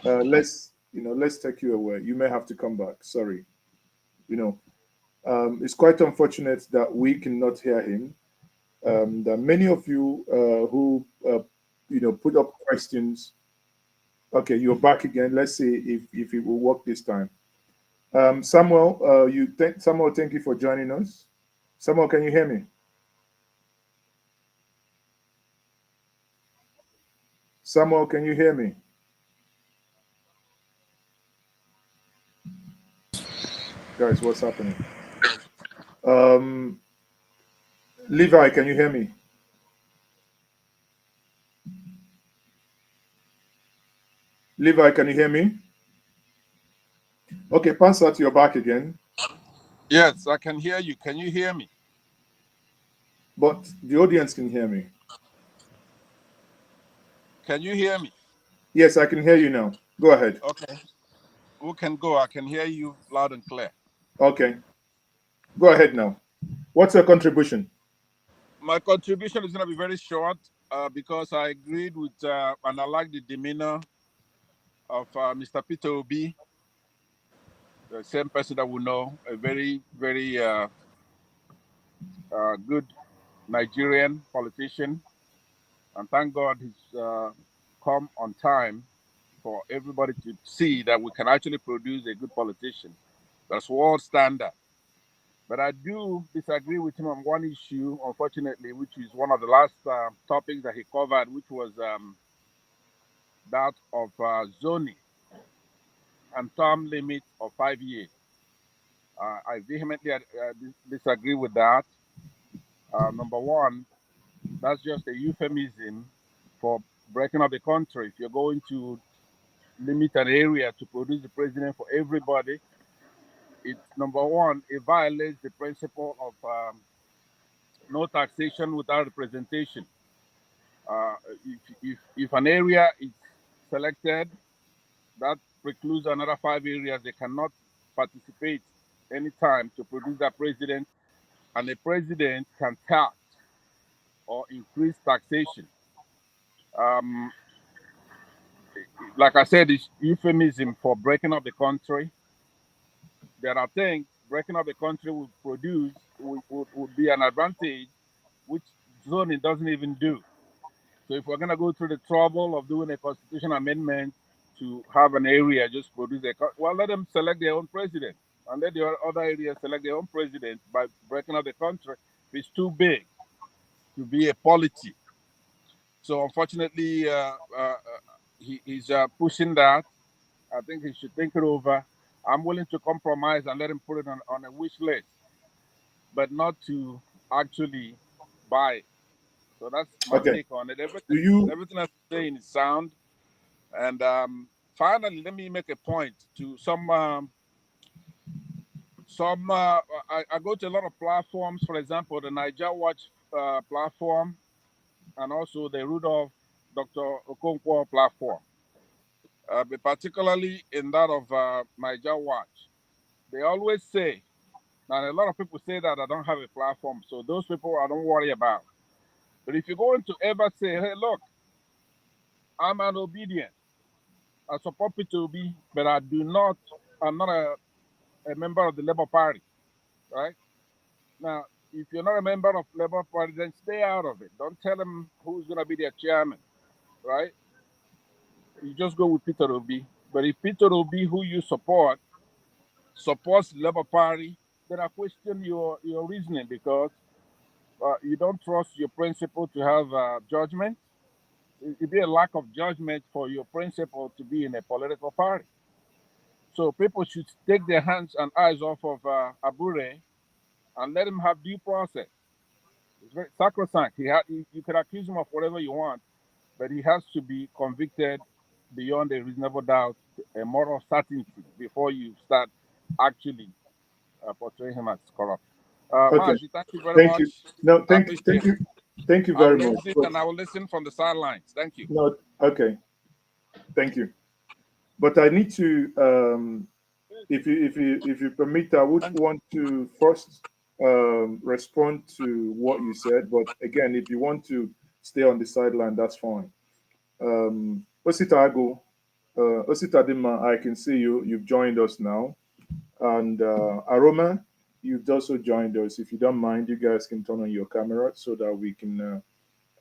Let's take you away. You may have to come back. Sorry. It's quite unfortunate that we cannot hear him. That many of you who put up questions. Okay, you're back again. Let's see if it will work this time. Samuel, Samuel, thank you for joining us. Samuel, can you hear me? Samuel, can you hear me? Guys, what's happening? Levi, can you hear me? Levi, can you hear me? Okay, Pansat, you're back again. Yes, I can hear you. Can you hear me? But the audience can hear me. Can you hear me? Yes, I can hear you now. Go ahead. Okay. Who can go? I can hear you loud and clear. Okay. Go ahead now. What's your contribution? My contribution is going to be very short because I agreed with and I like the demeanor of Mr. PeterObi, the same person that we know, a very, very good Nigerian politician. And thank God he's come on time for everybody to see that we can actually produce a good politician. That's world standard. But I do disagree with him on one issue, unfortunately, which is one of the last topics that he covered, which was that of zoning and term limit of 5 years. I vehemently disagree with that. Number one, that's just a euphemism for breaking up the country. If you're going to limit an area to produce the president for everybody, it's number one, it violates the principle of no taxation without representation. If an area is selected, that precludes another 5 areas. They cannot participate anytime to produce that president, and the president can tax or increase taxation. Like I said, it's euphemism for breaking up the country. There are things breaking up the country would produce would be an advantage, which zoning doesn't even do. So if we're going to go through the trouble of doing a constitution amendment to have an area just produce well, let them select their own president, and let the other areas select their own president by breaking up the country. It's too big to be a polity. So unfortunately, he's pushing that. I think he should think it over. I'm willing to compromise and let him put it on a wish list, but not to actually buy it. So that's my take on it. Everything I'm saying is sound. And finally, let me make a point to some. I go to a lot of platforms. For example, the Niger Watch platform, and also the Rudolph Dr. Okonkwo platform. But particularly in that of Niger Watch, they always say, and a lot of people say that I don't have a platform, so those people I don't worry about. But if you're going to ever say, hey, look, I'm an obedient, I support PeterObi, but I'm not a member of the Labour Party, right? Now, if you're not a member of Labour Party, then stay out of it. Don't tell them who's going to be their chairman, right? You just go with PeterObi. But if PeterObi, who you support, supports the Labour Party, then I question your reasoning, because you don't trust your principle to have judgment. It'd be a lack of judgment for your principle to be in a political party. So people should take their hands and eyes off of Abure and let him have due process. It's very sacrosanct. You can accuse him of whatever you want, but he has to be convicted beyond a reasonable doubt, a moral certainty, before you start actually portraying him as corrupt. Mazi, thank you very much. No, thank you very much. And I will listen from the sidelines. Thank you. No, okay. Thank you. But I need to, if you permit, I would want to first respond to what you said. But again, if you want to stay on the sideline, that's fine. Osita Ago, Osita Dima, I can see you. You've joined us now. And Aroma, you've also joined us. If you don't mind, you guys can turn on your camera so that we can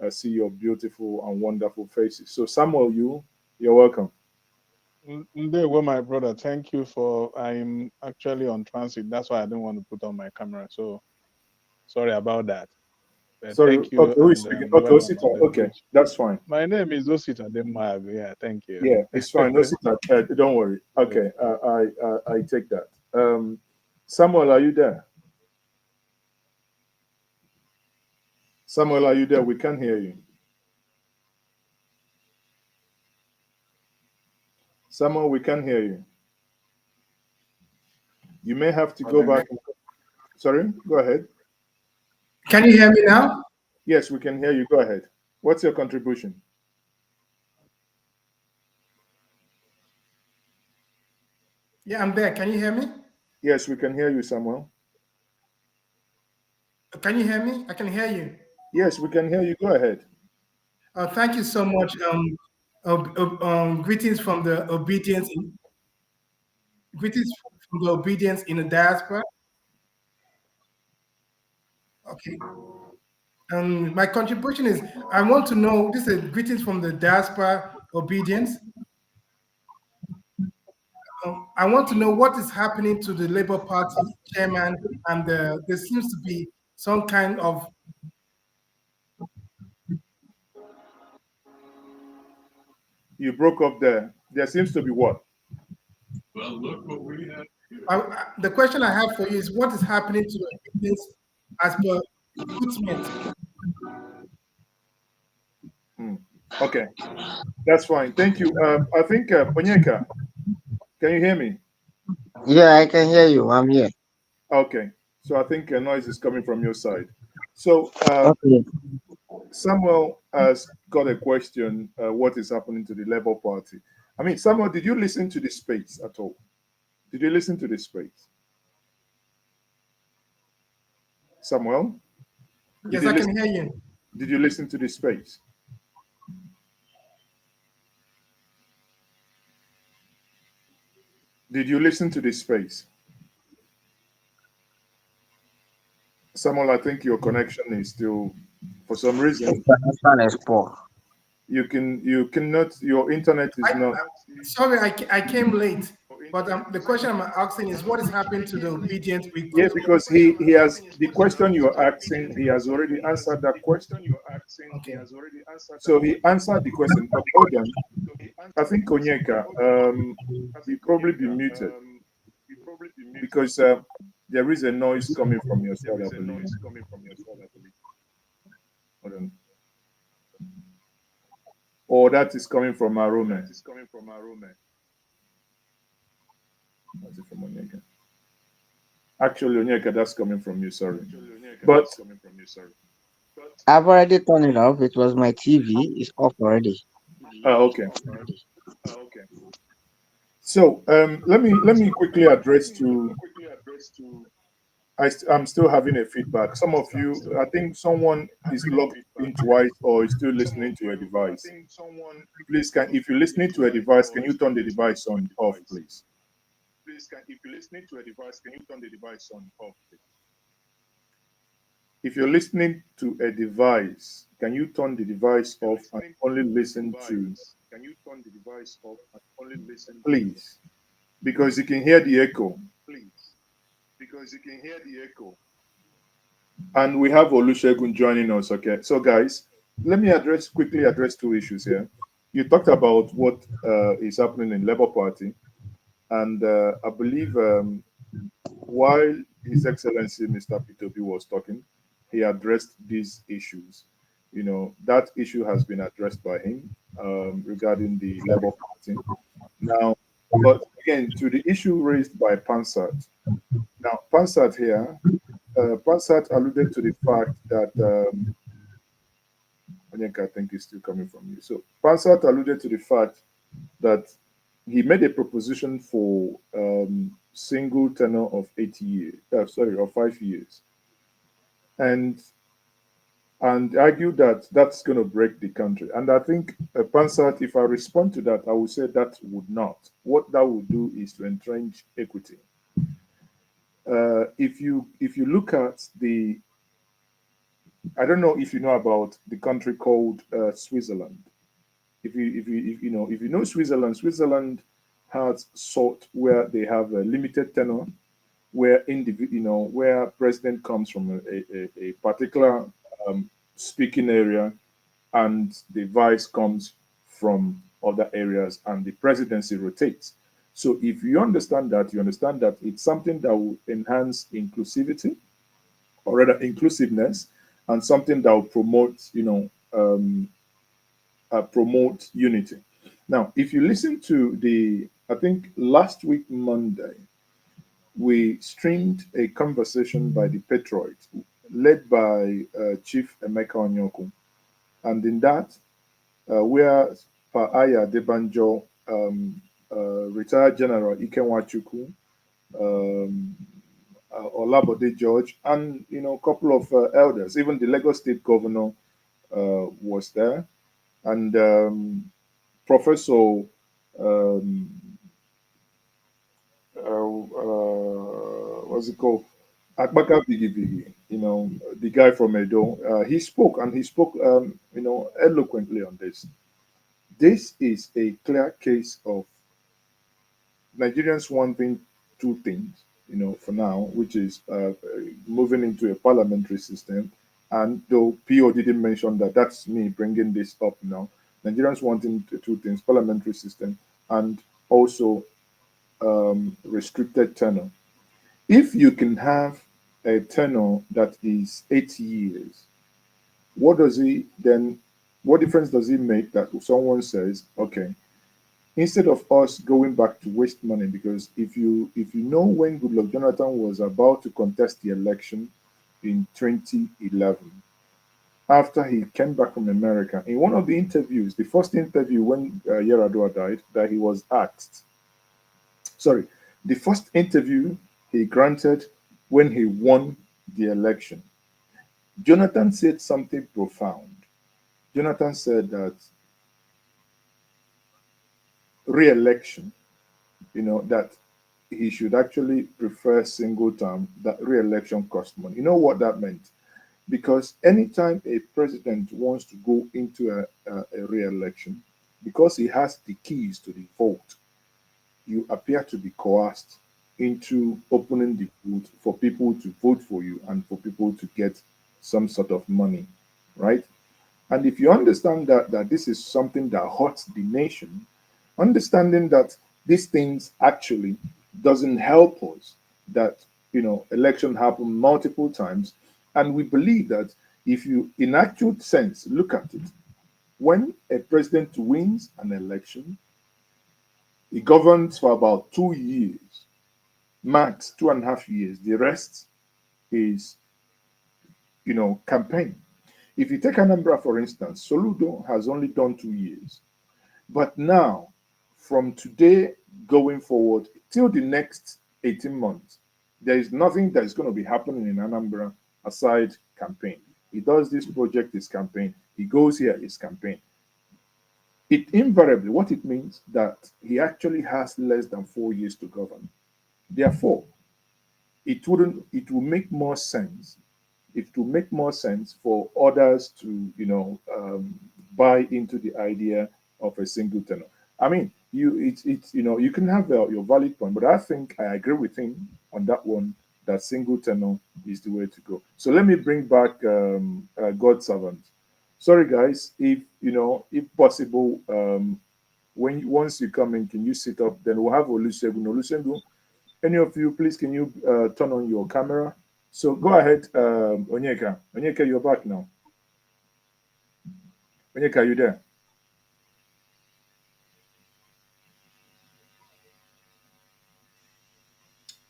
see your beautiful and wonderful faces. So Samuel, you're welcome. Ndewo, my brother. Thank you for. I'm actually on transit. That's why I didn't want to put on my camera. So sorry about that. Sorry. Thank you. Okay, who is speaking? Okay, Osita. Okay, that's fine. My name is Osita Demag. Yeah, thank you. Yeah, it's fine. Osita, don't worry. Okay, I take that. Samuel, are you there? Samuel, are you there? We can't hear you. Samuel, we can't hear you. You may have to go back. Sorry, go ahead. Can you hear me now? Yes, we can hear you. Go ahead. What's your contribution? Yeah, I'm there. Can you hear me? Yes, we can hear you, Samuel. Can you hear me? I can hear you. Yes, we can hear you. Go ahead. Thank you so much. Greetings from the obedience. Greetings from the obedience in the diaspora. Okay. My contribution is, I want to know, this is greetings from the diaspora obedience. I want to know what is happening to the Labour Party chairman, and there seems to be some kind of You broke up there. There seems to be what? Well, look what we have. The question I have for you is what is happening to the business as per recruitment? Okay, that's fine. Thank you. I think Onyeka, can you hear me? Yeah, I can hear you. I'm here. Okay, so I think a noise is coming from your side. So Okay. Samuel has got a question. What is happening to the Labour Party? I mean, Samuel, did you listen to the space at all? Did you listen to the space? Samuel? Yes, I can hear you. Did you listen to the space? Did you listen to the space? Samuel, I think your connection is still, for some reason, Is poor. you cannot, your internet is not. Sorry, I came late, but the question I'm asking is what is happening to the obedient recruitment? Yeah, because he has the question you're asking, he has already answered that question. Okay. So he answered the question, but hold on. I think Onyeka, you probably be muted because there is a noise coming from your side, I believe. Hold on. Or that is coming from Arome. That's it from Onyeka. Actually, Onyeka, that's coming from you, sorry. But I've already turned it off. It was my TV. It's off already. okay. So let me quickly address to. I'm still having a feedback. Some of you, I think someone is logged in twice or is still listening to a device. Please, if you're listening to a device, can you turn the device on off, please? If you're listening to a device, can you turn the device on off, please? If you're listening to a device, can you turn the device off and only listen to? Can you turn the device off and only listen? Please, because you can hear the echo. Please, because you can hear the echo. And we have Olusegun joining us. Okay, so guys, let me quickly address two issues here. You talked about what is happening in Labour Party, and I believe while His Excellency Mr. PeterObi was talking, he addressed these issues. You know, that issue has been addressed by him regarding the Labour Party. Now, but again, to the issue raised by Pansat. Now, Pansat here, Pansat alluded to the fact that, I think is still coming from you. So Pansat alluded to the fact that he made a proposition for single tenure of 8 years, of 5 years, and argued that that's going to break the country. And I think Pansat, if I respond to that, I would say that would not. What that would do is to entrench equity. If you look at the, I don't know if you know about the country called Switzerland. If you know Switzerland, Switzerland has sought where they have a limited tenure, where where president comes from a particular speaking area, and the vice comes from other areas, and the presidency rotates. So if you understand that, you understand that it's something that will enhance inclusivity, or rather inclusiveness, and something that will promote, promote unity. Now, if you listen to I think last week Monday, we streamed a conversation by the Patriot, led by Chief Emeka Onyoku, and in that, where Paaya Debanjo, retired General Ikenwachukwu, Olabode George, and a couple of elders, even the Lagos State Governor was there, and Professor what's it called? Akbaka Bigi Bigi, the guy from Edo. He spoke, and he spoke, eloquently on this. This is a clear case of Nigerians wanting two things, for now, which is moving into a parliamentary system. And though PO didn't mention that, that's me bringing this up now. Nigerians wanting two things: parliamentary system and also restricted tenure. If you can have a tenure that is 8 years, what does he then? What difference does it make that someone says, okay, instead of us going back to waste money? Because if you know when Goodluck Jonathan was about to contest the election in 2011, after he came back from America, in one of the interviews, the first interview when Yaradua died, that he was asked, sorry, the first interview he granted when he won the election, Jonathan said something profound. Jonathan said that re-election, that he should actually prefer single term, that re-election cost money. You know what that meant? Because anytime a president wants to go into a re-election, because he has the keys to the vote, you appear to be coerced into opening the vote for people to vote for you and for people to get some sort of money, right? And if you understand that this is something that hurts the nation, understanding that these things actually doesn't help us, that election happen multiple times, and we believe that if you in actual sense look at it, when a president wins an election, he governs for about 2 years, max 2.5 years. The rest is campaign. If you take Anambra, for instance, Soludo has only done 2 years. But now, from today going forward till the next 18 months, there is nothing that is going to be happening in Anambra aside campaign. He does this project, his campaign. He goes here, his campaign. It invariably, what it means that he actually has less than 4 years to govern. Therefore, it will make more sense. It will make more sense for others to, buy into the idea of a single tenor. I mean, you can have your valid point, but I think I agree with him on that one, that single tenor is the way to go. So let me bring back God's servant. Sorry, guys, if possible, once you come in, can you sit up? Then we'll have Olusegun. Olusegun, any of you, please, can you turn on your camera? So go ahead, Onyeka. Onyeka, you're back now. Onyeka, are you there?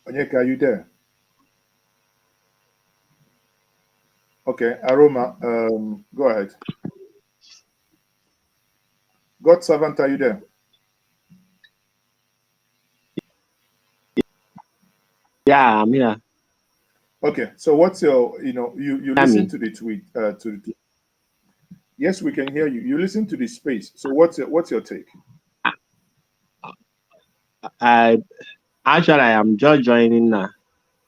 Onyeka, are you there? Okay, Aroma, go ahead. God servant, are you there? Yeah, I'm here. Okay, so what's your, you listen to the tweet, yes, we can hear you. You listen to the space. So what's your take? I am just joining now.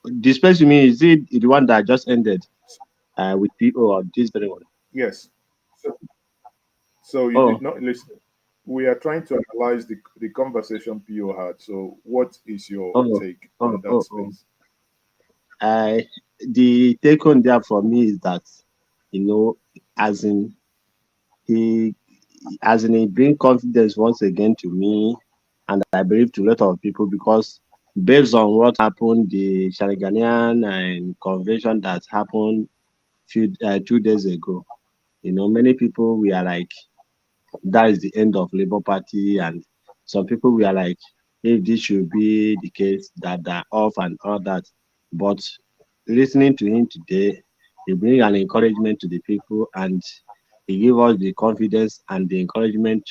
The space you mean, is it the one that just ended with PO or this very one? Yes. So you did not listen. We are trying to analyze the conversation PO had. So what is your take on that space? The take on there for me is that, as in he bring confidence once again to me, and I believe to a lot of people, because based on what happened, the Shariganian and convention that happened 2 days ago, many people we are like, that is the end of Labour Party, and some people we are like, if this should be the case, that they're off and all that. But listening to him today, he bring an encouragement to the people, and he give us the confidence and the encouragement,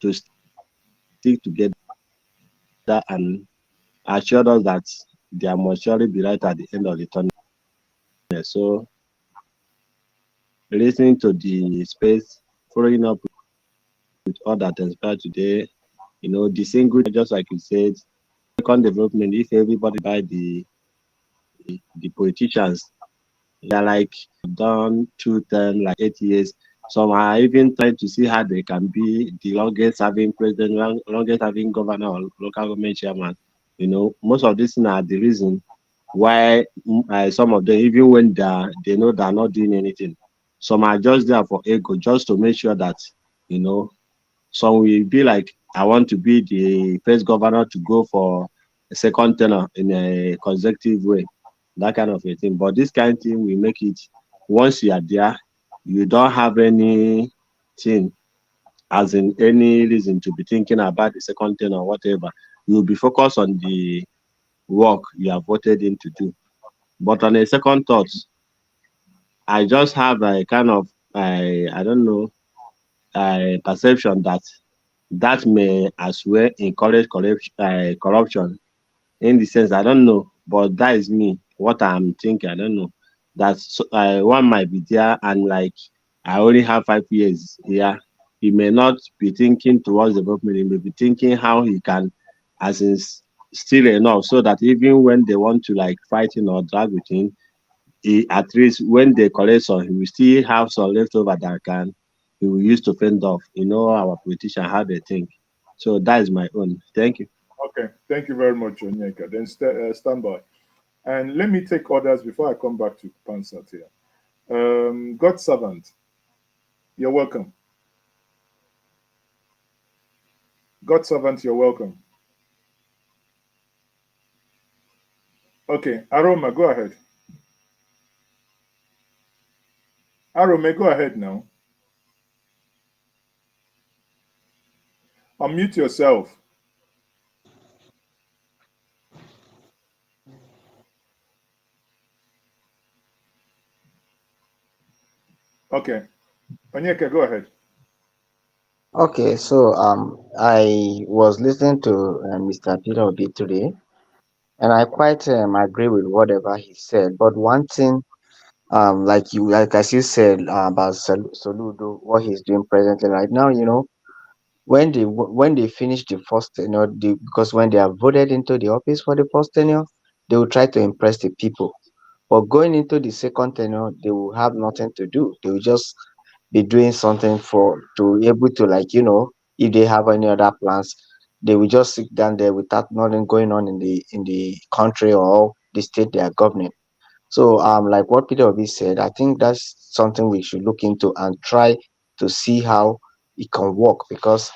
to stick together and assured us that there must surely be light at the end of the tunnel. So listening to the space, following up with all that inspired today, the single, just like you said, second development, if everybody buy the politicians, they're like done 2 term, like 8 years, Some are even trying to see how they can be the longest serving president, longest serving governor or local government chairman. Most of these things are the reason why some of them, even when they know they're not doing anything, some are just there for ego, just to make sure that, some will be like, I want to be the first governor to go for a second tenure in a consecutive way, that kind of a thing. But this kind of thing will make it, once you are there, you don't have anything, as in any reason to be thinking about the second tenure or whatever. You'll be focused on the work you have voted in to do. But on a second thought, I just have a kind of, I don't know, a perception that may as well encourage corruption, in the sense, I don't know, but that is me, what I'm thinking. I don't know. That one might be there, and like, I only have 5 years here. He may not be thinking towards development. He may be thinking how he can, as in, still enough, so that even when they want to like fight him or drag with him, at least when they collect some, he will still have some leftover that he will use to fend off. Our politician, how they think. So that is my own. Thank you. Okay, thank you very much, Onyeka. Then stand by. And let me take orders before I come back to Pansat here. God servant, you're welcome. God servant, you're welcome. Okay, Aroma, go ahead. Aroma, go ahead now. Unmute yourself. Okay, Onyeka, go ahead. Okay, so I was listening to Mr. PeterObi today, and I quite agree with whatever he said. But one thing, like as you said about Soludo, what he's doing presently right now, when they finish the first tenure, because when they are voted into the office for the first tenure, they will try to impress the people. But going into the second tenure, they will have nothing to do. They will just be doing something to be able to, like, if they have any other plans, they will just sit down there without nothing going on in the country or the state they are governing. So like what Peter Obi said, I think that's something we should look into and try to see how it can work, because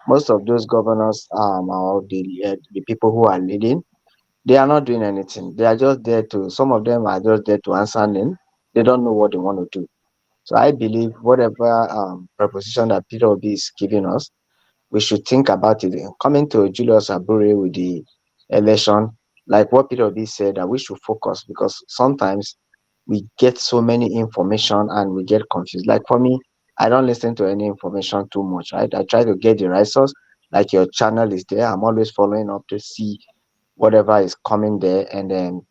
most of those governors or the people who are leading, they are not doing anything. They are just there to, some of them are just there to answer them. They don't know what they want to do. So I believe whatever proposition that Peter Obi is giving us, we should think about it. Coming to Julius Abure with the election, like what Peter Obi said, that we should focus, because sometimes we get so many information and we get confused. Like for me, I don't listen to any information too much, right? I try to get the right source. Like your channel is there, I'm always following up to see whatever is coming there, and then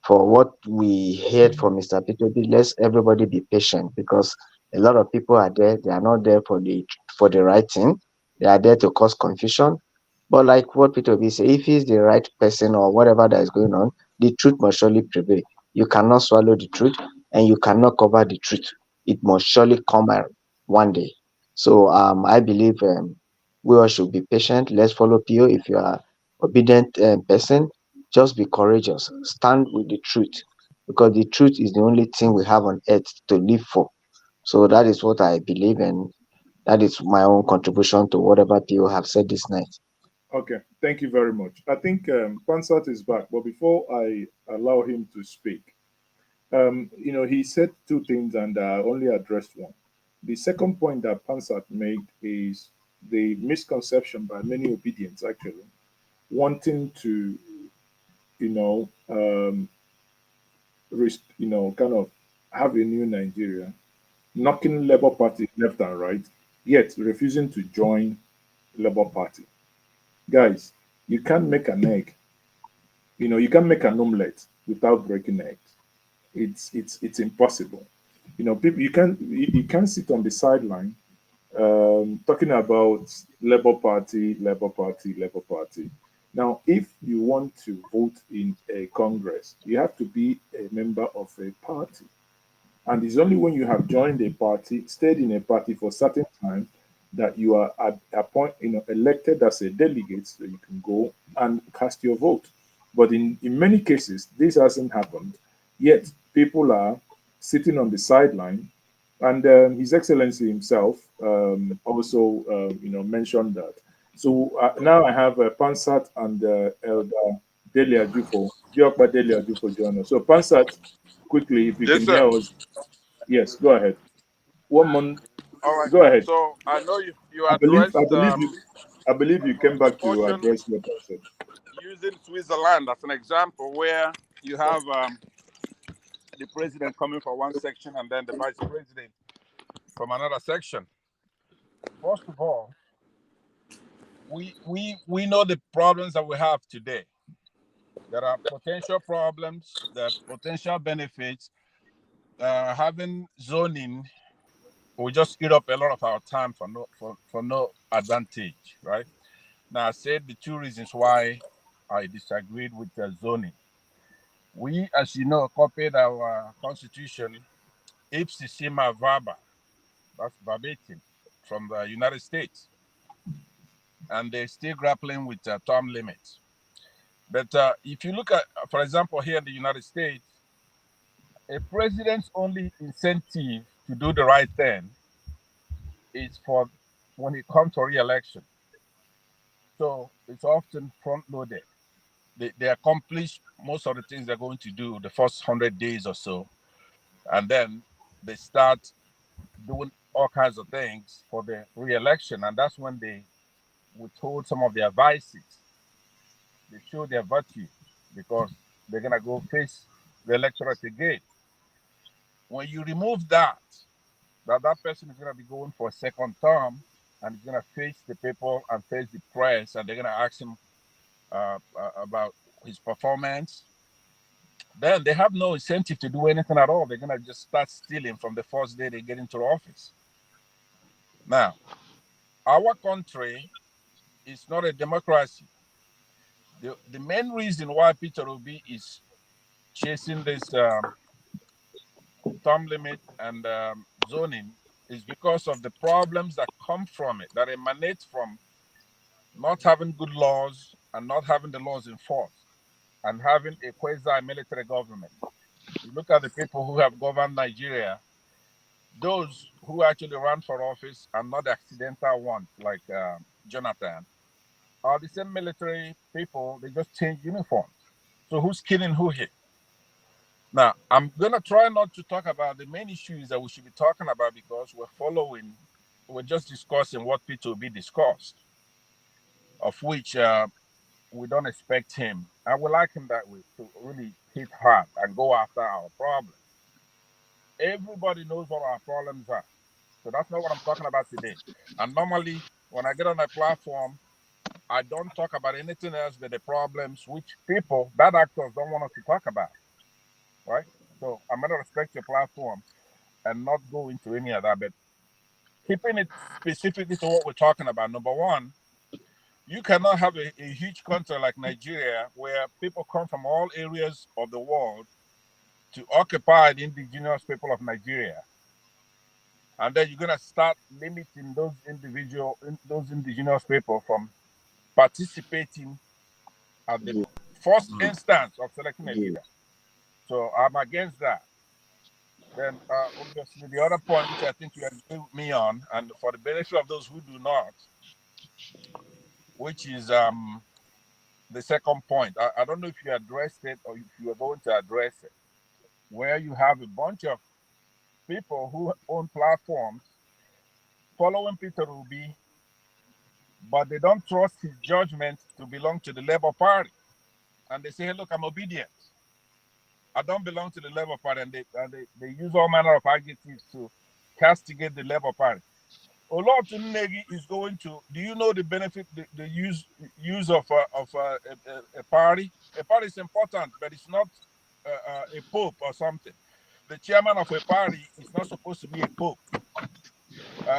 for what we heard from Mr. P2B, let's everybody be patient, because a lot of people are there. They are not there for the right thing. They are there to cause confusion. But like what P2B said, if he's the right person or whatever that is going on, the truth must surely prevail. You cannot swallow the truth, and you cannot cover the truth. It must surely come out one day. So I believe we all should be patient. Let's follow PO. If you are obedient person, just be courageous. Stand with the truth, because the truth is the only thing we have on earth to live for. So that is what I believe, and that is my own contribution to whatever people have said this night. Okay, thank you very much. I think Pansat is back, but before I allow him to speak, he said two things and I only addressed one. The second point that Pansat made is the misconception by many obedience, actually, wanting to, you know, um, kind of have a new Nigeria, knocking Labour Party left and right, yet refusing to join Labour Party. Guys, you can't make an egg. You can't make an omelette without breaking eggs. It's impossible. People, you can't sit on the sideline talking about Labour Party, Labour Party, Labour Party. Now, if you want to vote in a Congress, you have to be a member of a party. And it's only when you have joined a party, stayed in a party for a certain time, that you are elected as a delegate, so you can go and cast your vote. But in many cases, this hasn't happened. Yet people are sitting on the sideline, and His Excellency himself also mentioned that. So now I have Pansat and Elder Delia Jufo, Diokba Delia Jufo join us. So Pansat, quickly, if you Yes, can sir. hear us. Yes, go ahead. One month. All right. Go ahead. So I know you I believe I addressed believe you I believe you came the back to portion address what I said. using Switzerland as an example, where you have the president coming from one section and then the vice president from another section. First of all, we know the problems that we have today. There are potential problems, there are potential benefits. Having zoning will just eat up a lot of our time for no advantage, right? Now, I said the two reasons why I disagreed with the zoning. We, as you know, copied our constitution, ipsissima verba, that's verbatim, from the United States. And they're still grappling with term limits. But if you look at, for example, here in the United States, a president's only incentive to do the right thing is for when it comes to re-election. So it's often front-loaded. They accomplish most of the things they're going to do the first 100 days or so, and then they start doing all kinds of things for the re-election, and that's when they withhold some of their vices. They show their virtue because they're gonna go face the electorate again. When you remove that person is gonna be going for a second term, and he's gonna face the people and face the press, and they're gonna ask him about his performance. Then they have no incentive to do anything at all. They're gonna just start stealing from the first day they get into office. Now, our country is not a democracy. The main reason why PeterObi is chasing this term limit and zoning is because of the problems that come from it, that emanate from not having good laws and not having the laws enforced and having a quasi-military government. You look at the people who have governed Nigeria, those who actually ran for office and not the accidental ones like Jonathan are the same military people. They just change uniforms. So who's killing who here? Now, I'm going to try not to talk about the main issues that we should be talking about because we're just discussing what P2B discussed, of which we don't expect him. I would like him that way to really hit hard and go after our problems. Everybody knows what our problems are. So that's not what I'm talking about today. And normally, when I get on a platform, I don't talk about anything else but the problems which people, bad actors, don't want us to talk about, right? So I'm going to respect your platform and not go into any of that, but keeping it specifically to what we're talking about. Number one, you cannot have a huge country like Nigeria where people come from all areas of the world to occupy the indigenous people of Nigeria. And then you're going to start limiting those indigenous people from participating at the first instance of selecting a leader. So I'm against that. Then obviously the other point, which I think you agree with me on, and for the benefit of those who do not, which is the second point. I don't know if you addressed it or if you are going to address it, where you have a bunch of people who own platforms following PeterObi, but they don't trust his judgment to belong to the Labour Party. And they say, hey, look, I'm obedient. I don't belong to the Labour Party. And they use all manner of adjectives to castigate the Labour Party. Olotunegi is going to, do you know the benefit, the use of a party? A party is important, but it's not a pope or something. The chairman of a party is not supposed to be a pope.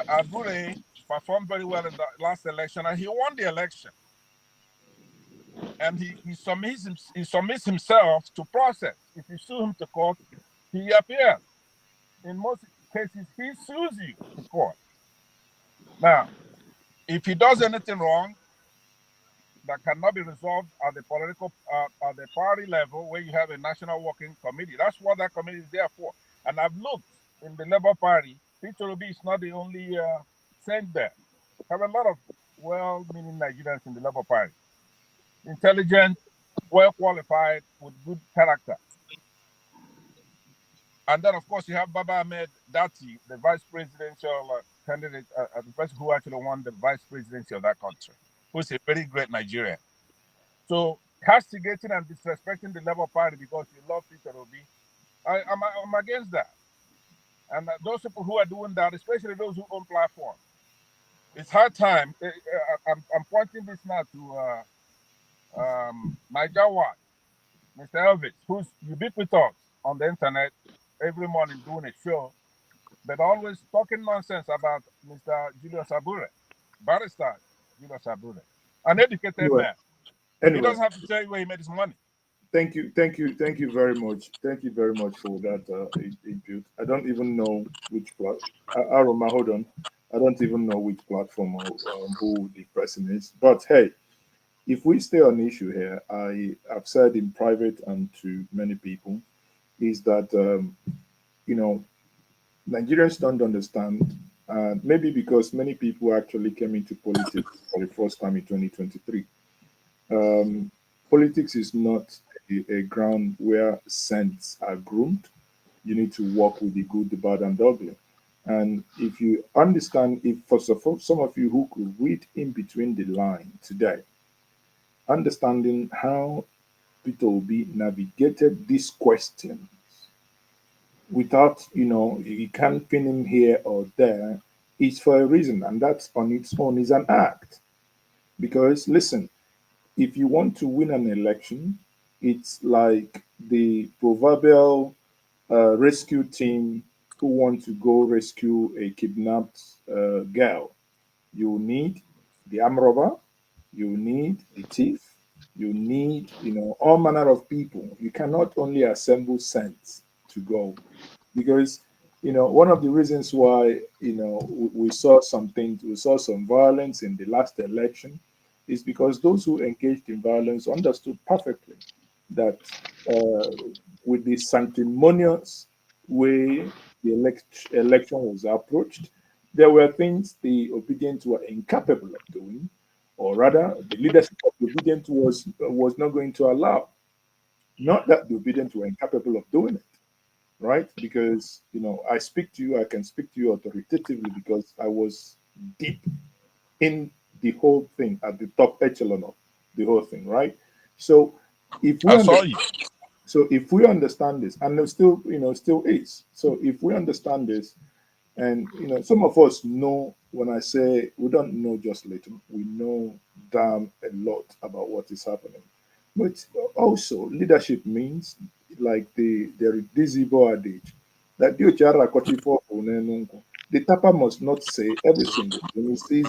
Agure performed very well in the last election, and he won the election. And he submits himself to process. If you sue him to court, he appears. in most cases, he sues you to court. Now, if he does anything wrong that cannot be resolved at the political, at the party level, where you have a national working committee, that's what that committee is there for. And I've looked in the Labour Party. PeterObi is not the only saint there. Have a lot of well-meaning Nigerians in the Labour Party, intelligent, well qualified, with good character. And then, of course, you have Baba Ahmed Dati, the vice presidential candidate, the person who actually won the vice presidency of that country, who's a very great Nigerian. So, castigating and disrespecting the Labour Party because you love PeterObi, I'm against that. And those people who are doing that, especially those who own platforms, it's hard time. I'm pointing this now to Niger Watch, Mr. Elvis, who's ubiquitous on the internet every morning doing a show, but always talking nonsense about Mr. Julius Abure, barrister Julius Abure, an educated man. He doesn't have to tell you where he made his money. Thank you very much. Thank you very much for that input. I don't even know which Aroma, hold on. I don't even know which platform or who the person is. But hey, if we stay on issue here, I have said in private and to many people, is that you know, Nigerians don't understand, maybe because many people actually came into politics for the first time in 2023. Politics is not a ground where saints are groomed. You need to walk with the good, the bad, and the ugly. And if you understand, if for some of you who could read in between the line today, understanding how PeterObi navigated this question without, you can't pin him here or there, is for a reason, and that's on its own is an act. Because listen, if you want to win an election, it's like the proverbial rescue team who want to go rescue a kidnapped girl. You need the arm robber, you need the thief, you need, all manner of people. You cannot only assemble saints to go, because one of the reasons why we saw some things, we saw some violence in the last election, is because those who engaged in violence understood perfectly that with the sanctimonious way the election was approached, there were things the Obedients were incapable of doing, or rather, the leadership of the Obedients was not going to allow. Not that the Obedients were incapable of doing it, right? Because I speak to you, I can speak to you authoritatively because I was deep in the whole thing at the top echelon of the whole thing, right? So if we if we understand this, and it still still is. So if we understand this, and some of us know, when I say we don't know just little, we know damn a lot about what is happening. But also leadership means, like the irreducible adage that the tapper must not say every single thing he sees.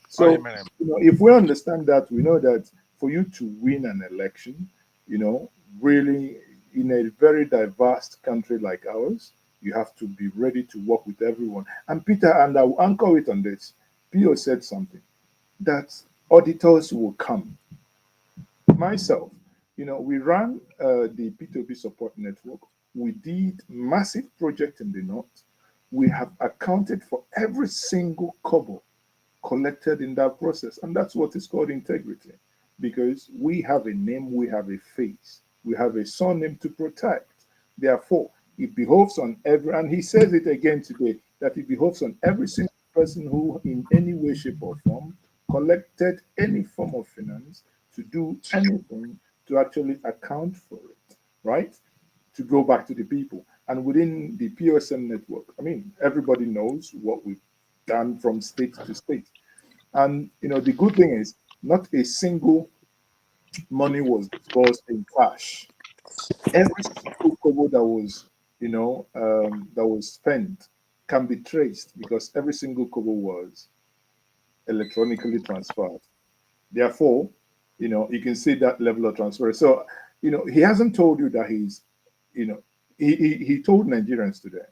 So, if we understand that, we know that for you to win an election, really in a very diverse country like ours, you have to be ready to work with everyone. And Peter, and I will anchor it on this, Pio said something, that auditors will come. Myself, we ran the PeterObi support network. We did massive project in the north. We have accounted for every single kobo collected in that process. And that's what is called integrity, because we have a name, we have a face, we have a surname to protect. Therefore, it behoves on every, and he says it again today, that it behoves on every single person who in any way, shape, or form collected any form of finance to do anything to actually account for it, right? To go back to the people. And within the POSM network, I mean, everybody knows what we've done from state to state. And the good thing is, not a single money was disbursed in cash. Every single kobo that was, that was spent can be traced, because every single kobo was electronically transferred. Therefore, you can see that level of transfer. So, he hasn't told you that he's, he told Nigerians today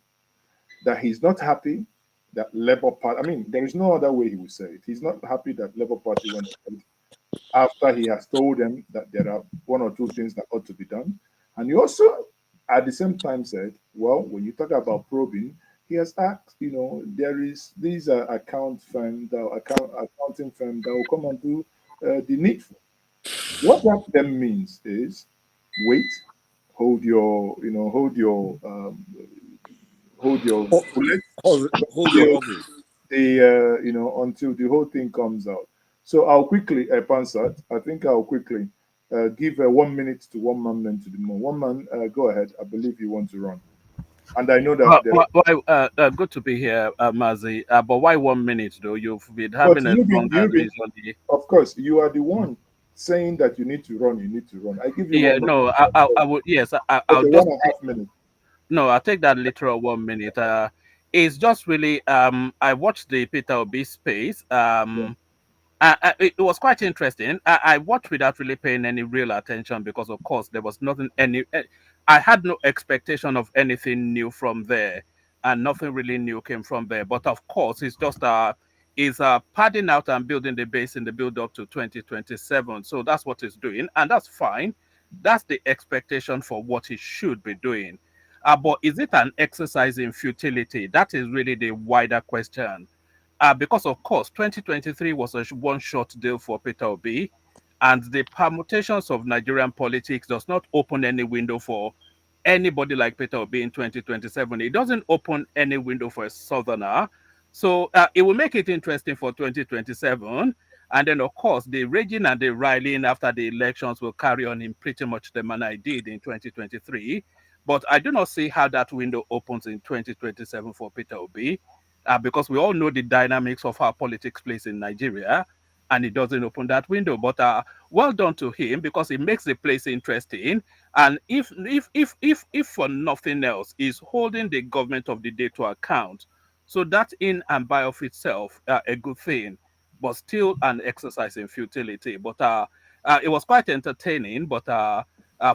that he's not happy that Labour Party. I mean, there is no other way he would say it. He's not happy that Labour Party went ahead after he has told them that there are one or two things that ought to be done. And he also, at the same time, said, well, when you talk about probing, he has asked, there is these accounting firm that will come and do the needful. What that then means is wait, hold your bullets Hold your until horses. until the whole thing comes out. So I'll quickly, Pansat, I think I'll quickly give 1 minute to one man to the more. One man, go ahead. I believe you want to run. And I know that there. Good to be here, Mazi. But why 1 minute though? You've been But having a longer you've been, reason. of course, you are the one saying that you need to run. You need to run. I give you Yeah, 1 minute. no, I would. Yes, I'll Okay, just. 1.5 minutes. No, I'll take that literal 1 minute. It's just really. I watched the Peter Obi space. Yeah. It was quite interesting. I watched without really paying any real attention because, of course, there was nothing. I had no expectation of anything new from there, and nothing really new came from there. But of course, it's just is padding out and building the base in the build up to 2027. So that's what it's doing, and that's fine. That's the expectation for what it should be doing. But is it an exercise in futility? That is really the wider question. Because of course 2023 was a one-shot deal for Peter Obi, and the permutations of Nigerian politics does not open any window for anybody like Peter Obi in 2027. It doesn't open any window for a southerner. So it will make it interesting for 2027. And then, of course, the raging and the rallying after the elections will carry on in pretty much the manner I did in 2023. But I do not see how that window opens in 2027 for Peter Obi, because we all know the dynamics of how politics plays in Nigeria, and it doesn't open that window. But well done to him, because it makes the place interesting. And if for nothing else, is holding the government of the day to account. So that in and by of itself a good thing, but still an exercise in futility. But it was quite entertaining. But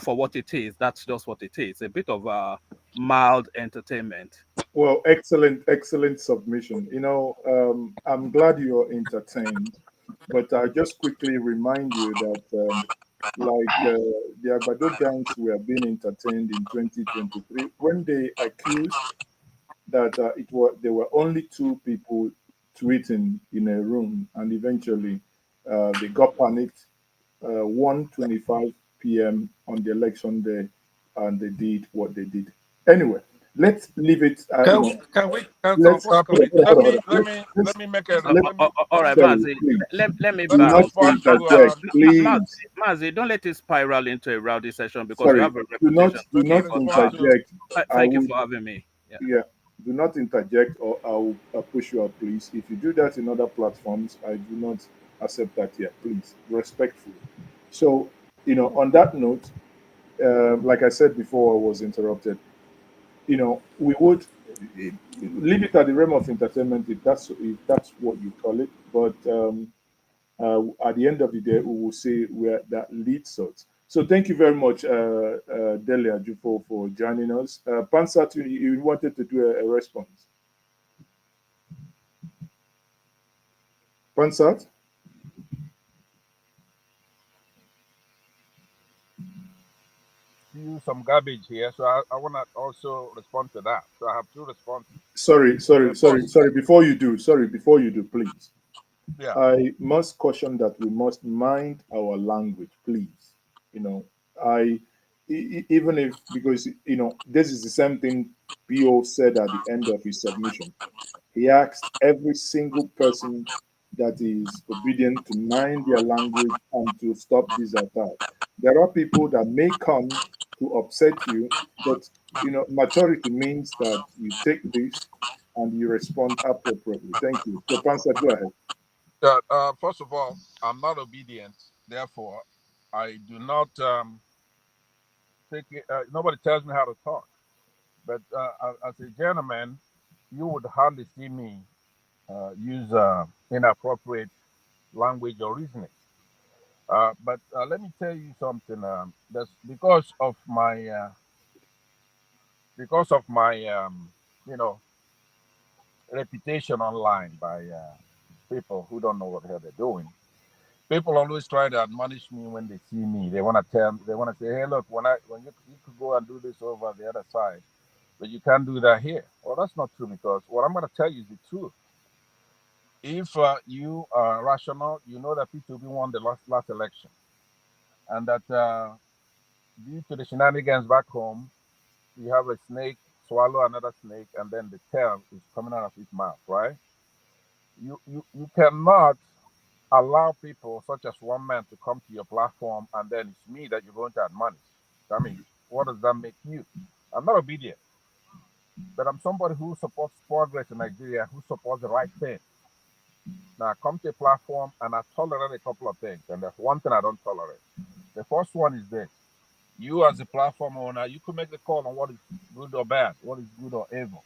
for what it is, that's just what it is. A bit of mild entertainment. Well, excellent submission. I'm glad you're entertained, but I'll just quickly remind you that, the Agbado gangs were being entertained in 2023 when they accused that there were only two people tweeting in a room, and eventually they got panicked 1:25 p.m. on the election day, and they did what they did. Anyway, let's leave it. Can we Let's can we hold on. let me make a Let's, All right, sorry, Mazi, please. let me Do let me not bounce. respond to interject, please. Mazi, don't let it spiral into a rowdy session, because you Sorry, have a do not reputation do to let me not keep on respond to interject. I Thank you would, for having me. Yeah. yeah. Do not interject, or I'll push you out, please. If you do that in other platforms, I do not accept that here. Please, respectfully. So, on that note, like I said before, I was interrupted. We would leave it at the realm of entertainment, if that's what you call it. But at the end of the day, we will see where that leads us. So thank you very much, Delia Jufo, for joining us. Pansat, you wanted to do a response. Pansat? you some garbage here, so I want to also respond to that. So I have two responses. First, Before you do, please. yeah. I must caution that we must mind our language, please. You know, even if, because this is the same thing BO said at the end of his submission. He asked every single person that is obedient to mind their language and to stop this attack. There are people that may come to upset you, but maturity means that you take this and you respond appropriately. Thank you. So, Pastor, go ahead. First of all, I'm not obedient. Therefore, I do not take it. Nobody tells me how to talk. But as a gentleman, you would hardly see me use inappropriate language or reasoning. But let me tell you something. That's because of my because of my, reputation online by people who don't know what the hell they're doing. People always try to admonish me when they see me. They want to say, hey, look, when you could go and do this over the other side, but you can't do that here. Well, that's not true, because what I'm going to tell you is the truth. If you are rational, you know that PeterObi won the last election, and that due to the shenanigans back home, you have a snake swallow another snake, and then the tail is coming out of its mouth, right? You cannot allow people such as one man to come to your platform and then it's me that you're going to admonish. I mean, what does that make you? I'm not obedient, but I'm somebody who supports progress in Nigeria, who supports the right thing. Now, I come to a platform and I tolerate a couple of things, and there's one thing I don't tolerate. The first one is this. You as a platform owner, you could make the call on what is good or bad, what is good or evil.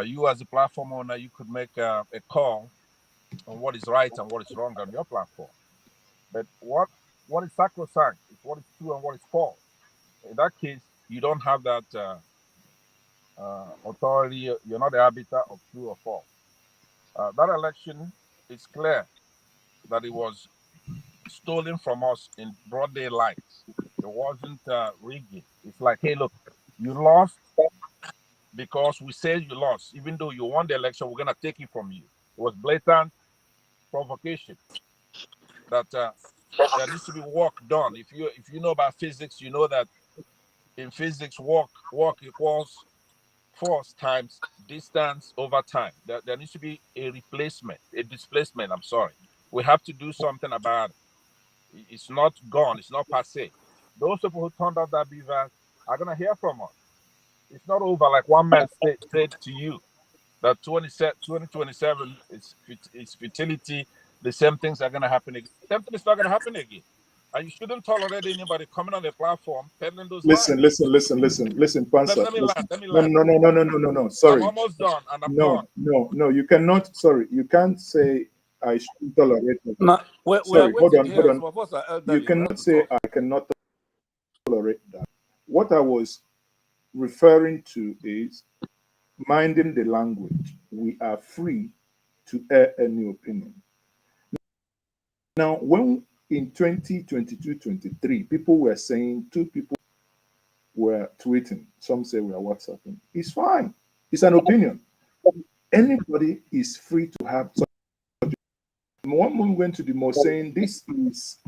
You as a platform owner, you could make a call on what is right and what is wrong on your platform. But what is sacrosanct is what is true and what is false. In that case, you don't have that authority. You're not the arbiter of true or false. That election, it's clear that it was stolen from us in broad daylight. It wasn't rigged. It's like, hey, look, you lost because we said you lost. Even though you won the election, we're going to take it from you. It was blatant provocation that there needs to be work done. If you know about physics, you know that in physics, work equals force times distance over time. There needs to be a displacement. I'm sorry. We have to do something about it. It's not gone. It's not passé. Those people who turned out that beaver are going to hear from us. It's not over like one man said to you that 2027 is futility. The same things are going to happen again. Something is not going to happen again. And you shouldn't tolerate anybody coming on the platform peddling those lies. Listen, Pansa. Let me land. No. Sorry. I'm almost done, and I'm No, gone. no. You cannot. Sorry, you can't say I shouldn't tolerate it. No, we are Sorry, hold waiting here. on. Some of us are You elderly. cannot say I cannot tolerate that. What I was referring to is minding the language. We are free to air any opinion. Now, when in 2022-23, people were saying two people were tweeting, some say we are WhatsApping. It's fine. It's an opinion. Anybody is free to have such. One moment went to the most saying this is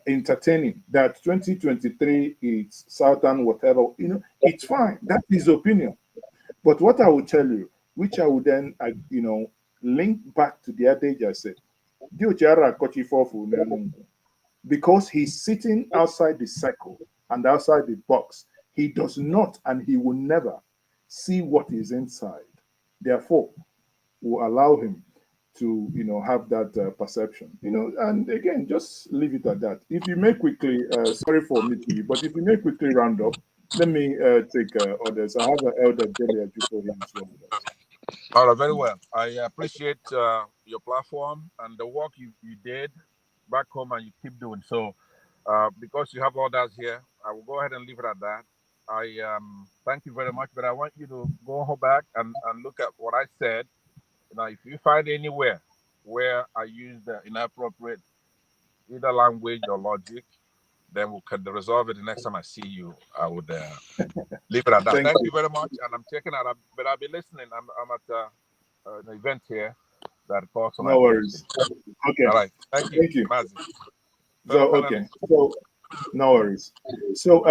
entertaining, that 2023 is Southern whatever, it's fine. That is opinion. But what I will tell you, which I would then, link back to the adage I said, because he's sitting outside the circle and outside the box, he does not and he will never see what is inside. Therefore, will allow him to have that perception, and again, just leave it at that. If you may quickly, sorry for me to you, but if you may quickly round up, let me take others. I have an elder Delia Jupo here as well. All right, very well. I appreciate your platform and the work you did back home and you keep doing. So because you have others here, I will go ahead and leave it at that. I thank you very much, but I want you to go back and look at what I said. Now, if you find anywhere where I use the inappropriate either language or logic, then we can resolve it the next time I see you. I would leave it at that. Thank you very much, and I'm checking out. But I'll be listening. I'm at an event here that calls for my No worries. Okay. All right. Thank you. Thank you. Mazi. So okay. So no worries. So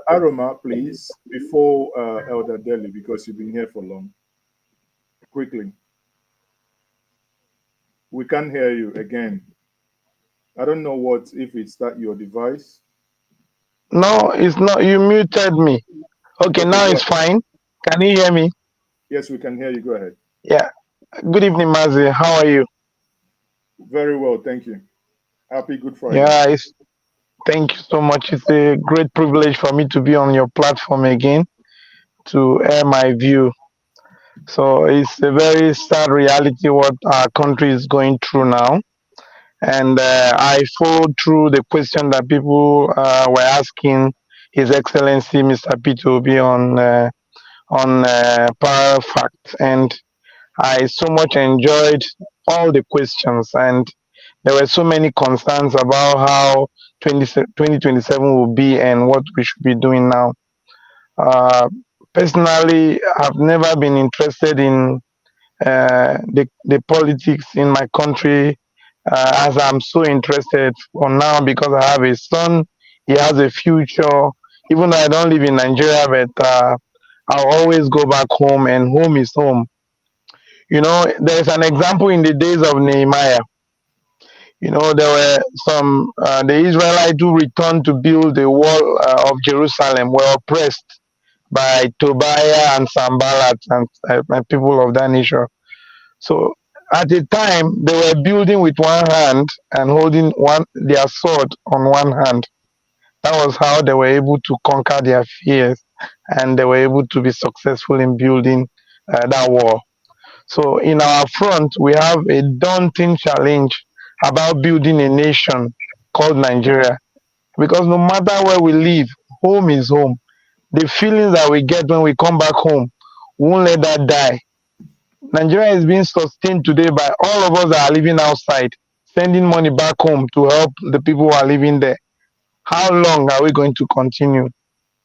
Aroma, please, before Elder Delhi, because you've been here for long. Quickly. We can't hear you again. I don't know if it's that your device. No, it's not. You muted me. Okay, now it's fine. Can you hear me? Yes, we can hear you. Go ahead. Yeah. Good evening, Mazi. How are you? Very well, thank you. Happy Good Friday. Yeah, thank you so much. It's a great privilege for me to be on your platform again to air my view. So it's a very sad reality what our country is going through now. And I followed through the question that people were asking His Excellency Mr. PeterObi on Power Fact, and I so much enjoyed all the questions, and there were so many concerns about how 2027 will be and what we should be doing now. Personally, I've never been interested in the politics in my country as I'm so interested for now because I have a son. He has a future. Even though I don't live in Nigeria, but I'll always go back home, and home is home. You know, there's an example in the days of Nehemiah. You know, there were some, the Israelites who returned to build the wall of Jerusalem were oppressed by Tobiah and Sanballat and people of that nature. So at the time, they were building with one hand and holding their sword on one hand. That was how they were able to conquer their fears, and they were able to be successful in building that wall. So in our front, we have a daunting challenge about building a nation called Nigeria. Because no matter where we live, home is home. The feelings that we get when we come back home, we won't let that die. Nigeria is being sustained today by all of us that are living outside, sending money back home to help the people who are living there. How long are we going to continue?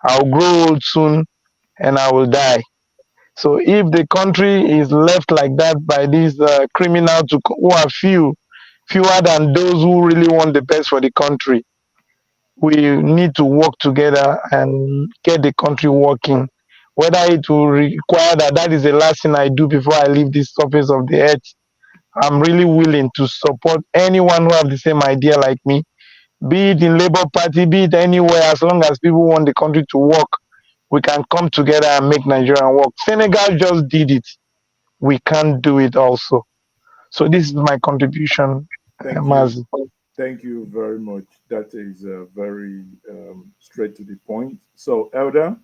I'll grow old soon and I will die. So if the country is left like that by these criminals who are fewer than those who really want the best for the country, we need to work together and get the country working. Whether it will require that is the last thing I do before I leave this surface of the earth, I'm really willing to support anyone who have the same idea like me, be it in Labour Party, be it anywhere, as long as people want the country to work, we can come together and make Nigeria work. Senegal just did it. We can't do it also. So this is my contribution, Thank you. Mazi. Thank you very much. That is very straight to the point. So, Elder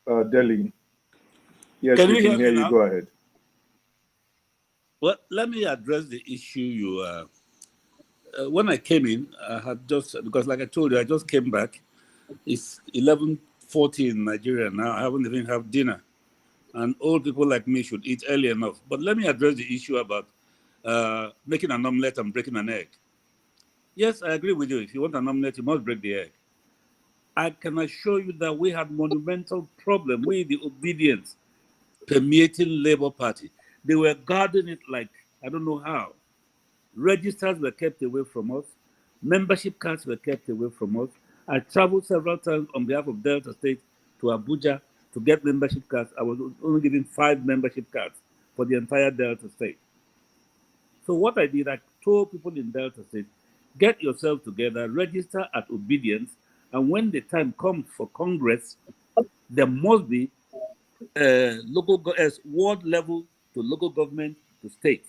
Delhi, yes, Can we you can hear hear me you. now? Go ahead. Well, let me address the issue you. When I came in, I had just, because like I told you, I just came back. It's 11:40 in Nigeria now. I haven't even had dinner. And old people like me should eat early enough. But let me address the issue about making an omelette and breaking an egg. Yes, I agree with you. If you want an omelette, you must break the egg. I can assure you that we had monumental problem with the ObiDients permeating Labour Party. They were guarding it like, I don't know how. Registers were kept away from us. Membership cards were kept away from us. I traveled several times on behalf of Delta State to Abuja to get membership cards. I was only given 5 membership cards for the entire Delta State. So what I did, I told people in Delta State, get yourself together, register at ObiDients, and when the time comes for Congress, there must be ward level to local government to state.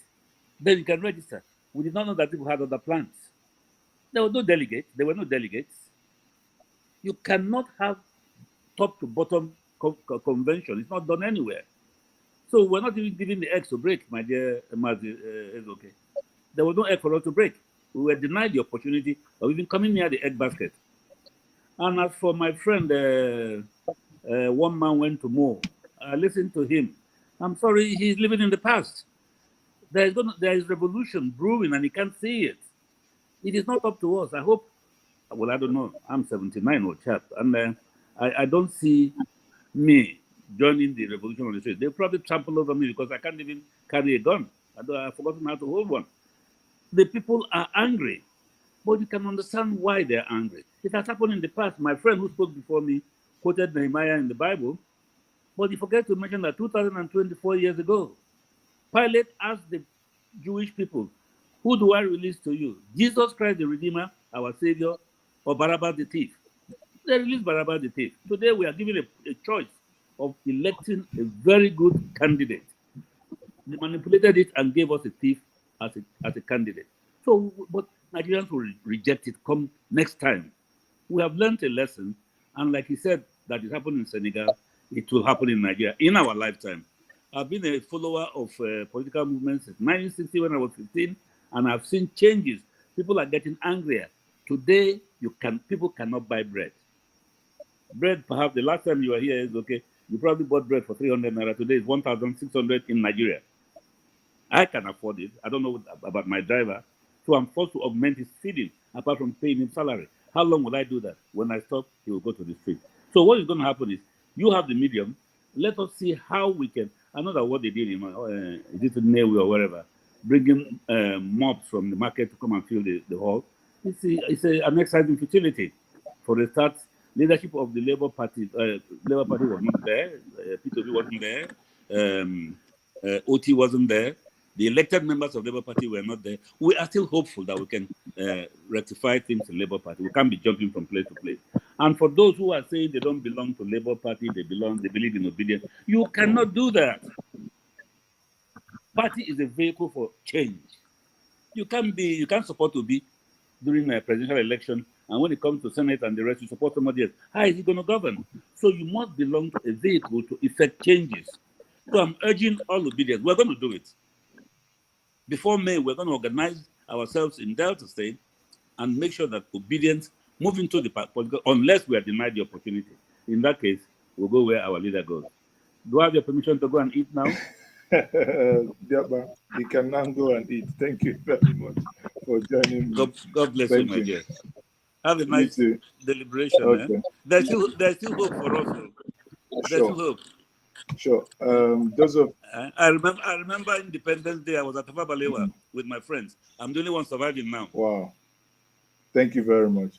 Then you can register. We did not know that people had other plans. There were no delegates. There were no delegates. You cannot have top to bottom convention. It's not done anywhere. So we're not even giving the eggs to break, my dear Mazi. It's okay. There was no egg for us to break. We were denied the opportunity of even coming near the egg basket. And as for my friend, one man went to mow. I listened to him. I'm sorry, he's living in the past. There is revolution brewing and he can't see it. It is not up to us. I hope, well, I don't know. I'm 79 old chap, and I don't see me joining the revolution on the street. They'll probably trample over me because I can't even carry a gun. I've forgotten how to hold one. The people are angry, but you can understand why they're angry. It has happened in the past. My friend who spoke before me quoted Nehemiah in the Bible, but he forgot to mention that 2024 years ago, Pilate asked the Jewish people, who do I release to you? Jesus Christ the Redeemer, our Savior, or Barabbas the thief? They released Barabbas the thief. Today we are given a choice of electing a very good candidate. They manipulated it and gave us a thief as a candidate. So, but Nigerians will reject it come next time. We have learned a lesson, and like he said, that it happened in Senegal, it will happen in Nigeria in our lifetime. I've been a follower of political movements since 1960 when I was 15, and I've seen changes. People are getting angrier. Today, people cannot buy bread. Bread, perhaps the last time you were here is okay. You probably bought bread for 300 naira. Today is 1,600 in Nigeria. I can afford it. I don't know about my driver. So I'm forced to augment his feeding apart from paying him salary. How long will I do that? When I stop, he will go to the street. So what is going to happen is you have the medium. Let us see how we can. I know that what they did in is it Newe or wherever, bringing mobs from the market to come and fill the hall. An exciting futility. For the start, leadership of the Labour Party was not there. PeterObi wasn't there. OT wasn't there. The elected members of Labour Party were not there. We are still hopeful that we can rectify things in Labour Party. We can't be jumping from place to place. And for those who are saying they don't belong to Labour Party, they believe in obedience, you cannot do that. Party is a vehicle for change. You can't support Obi during a presidential election, and when it comes to Senate and the rest, you support somebody else. How is he going to govern? So you must belong to a vehicle to effect changes. So I'm urging all obedience. We're going to do it. Before May, we're going to organize ourselves in Delta State and make sure that obedience move into the political, unless we are denied the opportunity. In that case, we'll go where our leader goes. Do I have your permission to go and eat now? Diaba, you can now go and eat. Thank you very much for joining me. God bless you, my dear. Have a nice deliberation. Okay. There's still hope for us. There's still hope. Sure. Those of I remember Independence Day. I was at Balewa with my friends. I'm the only one surviving now. Wow. Thank you very much.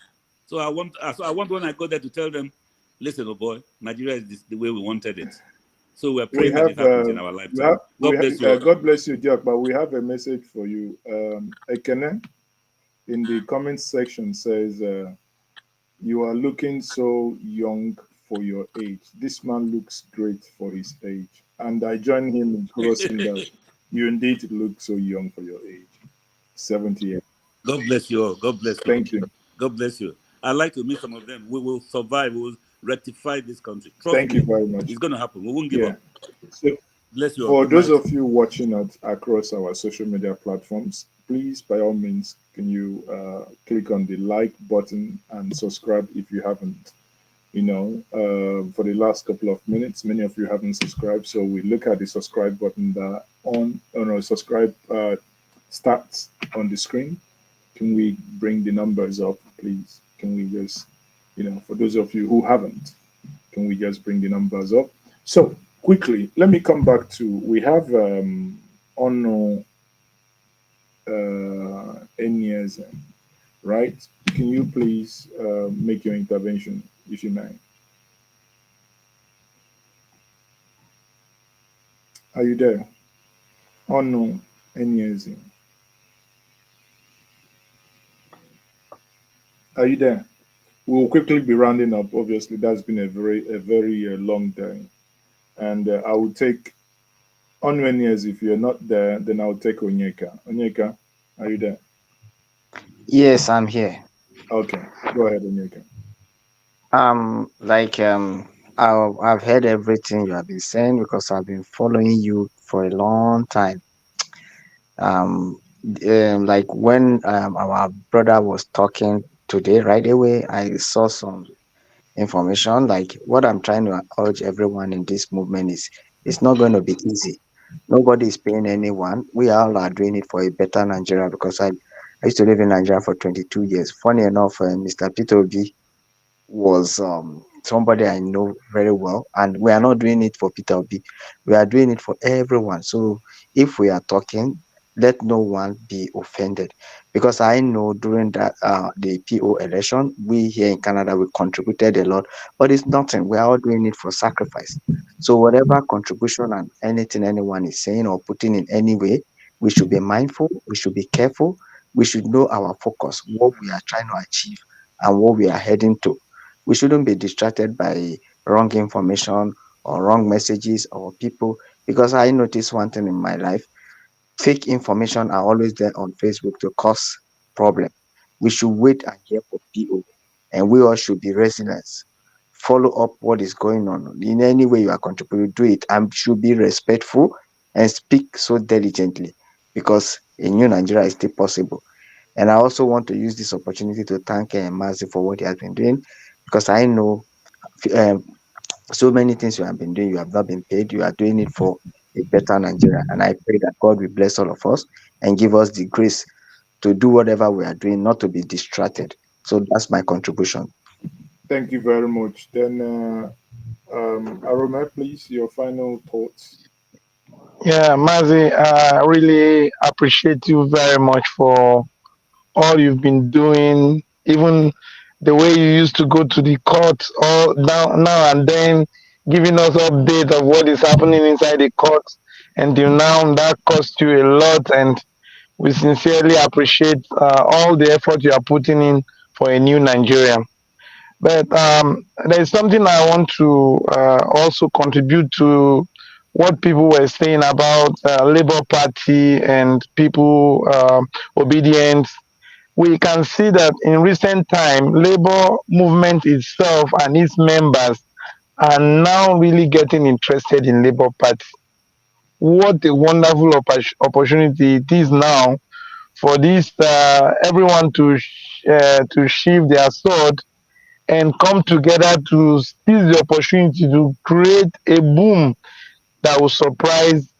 So I want when I go there to tell them, listen, oh boy, Nigeria is the way we wanted it. So we're praying that it happens in our lifetime. God bless you. God bless you, Jack. But we have a message for you. Ekene in the comment section says, you are looking so young for your age. This man looks great for his age. And I join him in crossing that you indeed look so young for your age. 78. God bless you all. God bless you. Thank you. God bless you. I'd like to meet some of them. We will survive. We will rectify this country. Thank you very much. It's going to happen. We won't give up. So, bless you all. For those of you watching us across our social media platforms, please, by all means, can you click on the like button and subscribe if you haven't. For the last couple of minutes, many of you haven't subscribed. So we look at the subscribe button that subscribe starts on the screen. Can we bring the numbers up, please? Can we just, for those of you who haven't, can we just bring the numbers up? So quickly, let me come back to, we have Ono Enyeze, right? Can you please make your intervention, if you may? Are you there? Ono Enyeze. Are you there? We'll quickly be rounding up. Obviously, that's been a very long day. And I will take Onwenyes. If you're not there, then I'll take Onyeka. Onyeka, are you there? Yes, I'm here. Okay, go ahead, Onyeka. I've heard everything you have been saying because I've been following you for a long time. Like when our brother was talking today, right away, I saw some information. Like what I'm trying to urge everyone in this movement is it's not going to be easy. Nobody is paying anyone. We all are doing it for a better Nigeria because I used to live in Nigeria for 22 years. Funny enough, Mr. PeterObi was somebody I know very well, and we are not doing it for PeterObi. We are doing it for everyone. So if we are talking, let no one be offended, because I know during that the PO election, we here in Canada we contributed a lot, but it's nothing. We are all doing it for sacrifice. So whatever contribution and anything anyone is saying or putting in any way, we should be mindful. We should be careful. We should know our focus, what we are trying to achieve, and what we are heading to. We shouldn't be distracted by wrong information or wrong messages or people, because I noticed one thing in my life: fake information are always there on Facebook to cause problem. We should wait and hear from people, and we all should be resilient. Follow up what is going on in any way you are contributing. Do it and should be respectful and speak so diligently, because a new Nigeria is still possible. And I also want to use this opportunity to thank Mazi for what he has been doing, because I know so many things you have been doing, you have not been paid. You are doing it for a better Nigeria. And I pray that God will bless all of us and give us the grace to do whatever we are doing, not to be distracted. So that's my contribution. Thank you very much. Then, Aroma, please, your final thoughts. Yeah, Mazi, I really appreciate you very much for all you've been doing, even the way you used to go to the court all now and then, giving us update of what is happening inside the court. Until now, that cost you a lot, and we sincerely appreciate all the effort you are putting in for a new Nigeria. But there's something I want to also contribute to what people were saying about Labour Party and people obedience. We can see that in recent time, Labour movement itself and its members are now really getting interested in Labour Party. What a wonderful opportunity it is now for this everyone to sheathe their sword and come together to seize the opportunity to create a boom that will surprise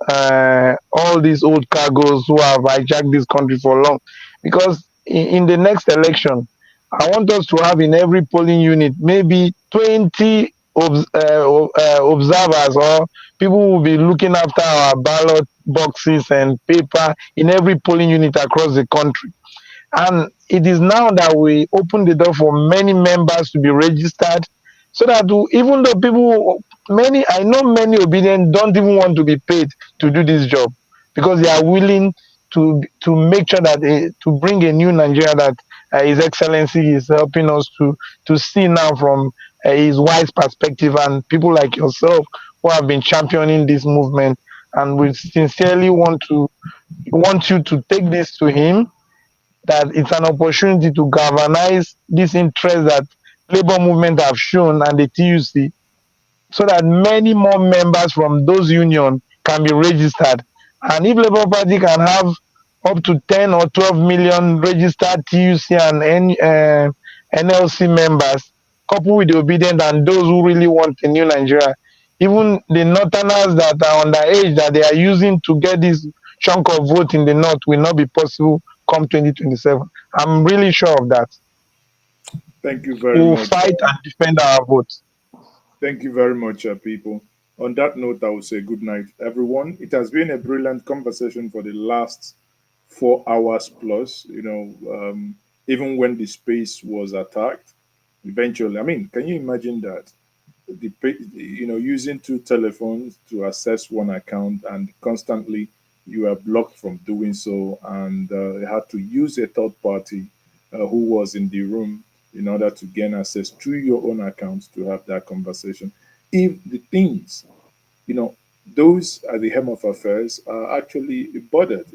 all these old cargoes who have hijacked this country for long. Because in the next election, I want us to have in every polling unit maybe 20 observers or people who will be looking after our ballot boxes and paper in every polling unit across the country. And it is now that we open the door for many members to be registered so that even though I know many obedient don't even want to be paid to do this job because they are willing to make sure that to bring a new Nigeria that His Excellency is helping us to see now from his wise perspective, and people like yourself who have been championing this movement, and we sincerely want you to take this to him that it's an opportunity to galvanize this interest that labor movement have shown and the TUC so that many more members from those unions can be registered. And if Labour Party can have up to 10 or 12 million registered TUC and NLC members, coupled with the obedient and those who really want a new Nigeria, even the Northerners that are underage that they are using to get this chunk of vote in the North will not be possible come 2027. I'm really sure of that. Thank you very We'll much. fight and defend our votes. Thank you very much, people. On that note, I will say good night, everyone. It has been a brilliant conversation for the last 4 hours plus. Even when the space was attacked, eventually, I mean, can you imagine that? Using two telephones to access one account and constantly you are blocked from doing so, and you had to use a third party who was in the room in order to gain access to your own account to have that conversation. If the things, those at the helm of affairs are actually bothered,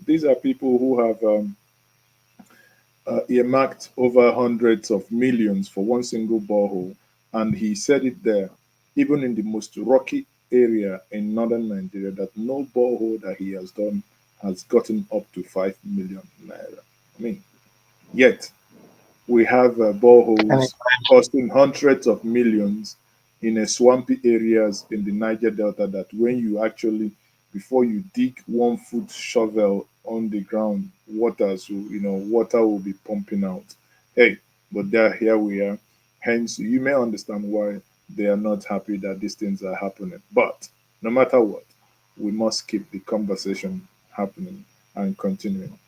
these are people who have earmarked over hundreds of millions for one single borehole. And he said it there, even in the most rocky area in northern Nigeria, that no borehole that he has done has gotten up to 5 million naira. I mean, yet we have boreholes costing hundreds of millions in a swampy areas in the Niger Delta that when you actually, before you dig 1 foot shovel on the ground, water will be pumping out. Hey, but here we are. Hence, you may understand why they are not happy that these things are happening. But no matter what, we must keep the conversation happening and continuing.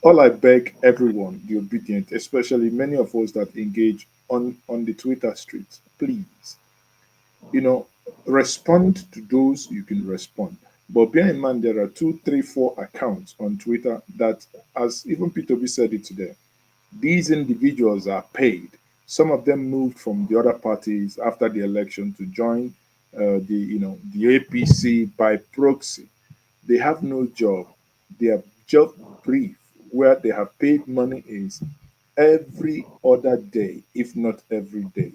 All I beg everyone, the obedient, especially many of us that engage on the Twitter streets, please, respond to those you can respond. But bear in mind, there are 2, 3, 4 accounts on Twitter that, as even PeterObi said it today, these individuals are paid. Some of them moved from the other parties after the election to join the APC by proxy. They have no job. Their job brief, where they have paid money, is every other day, if not every day.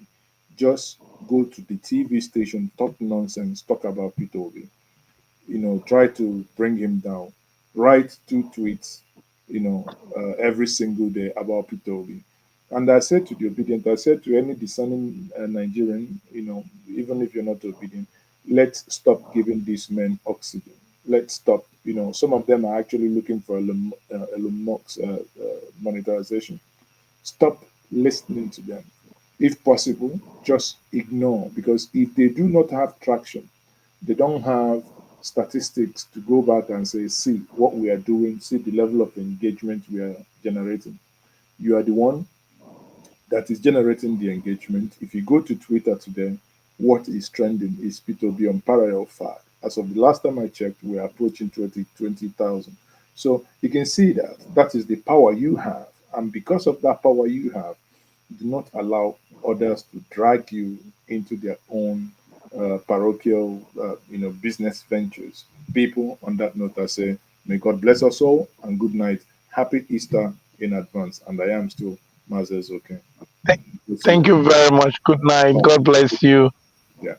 Just go to the TV station, talk nonsense, talk about PeterObi, try to bring him down, write 2 tweets, every single day about PeterObi. And I said to the obedient, I said to any discerning Nigerian, even if you're not obedient, let's stop giving these men oxygen. Let's stop. Some of them are actually looking for Elon Musk's monetization. Stop listening to them. If possible, just ignore, because if they do not have traction, they don't have statistics to go back and say, see what we are doing, see the level of engagement we are generating. You are the one that is generating the engagement. If you go to Twitter today, what is trending is P2B on parallel 5. As of the last time I checked, we are approaching 20,000. So you can see that that is the power you have. And because of that power you have, do not allow others to drag you into their own parochial, business ventures. People, on that note, I say, may God bless us all and good night. Happy Easter in advance. And I am still Mazes okay. Thank you very much. Good night. God bless you. Yeah.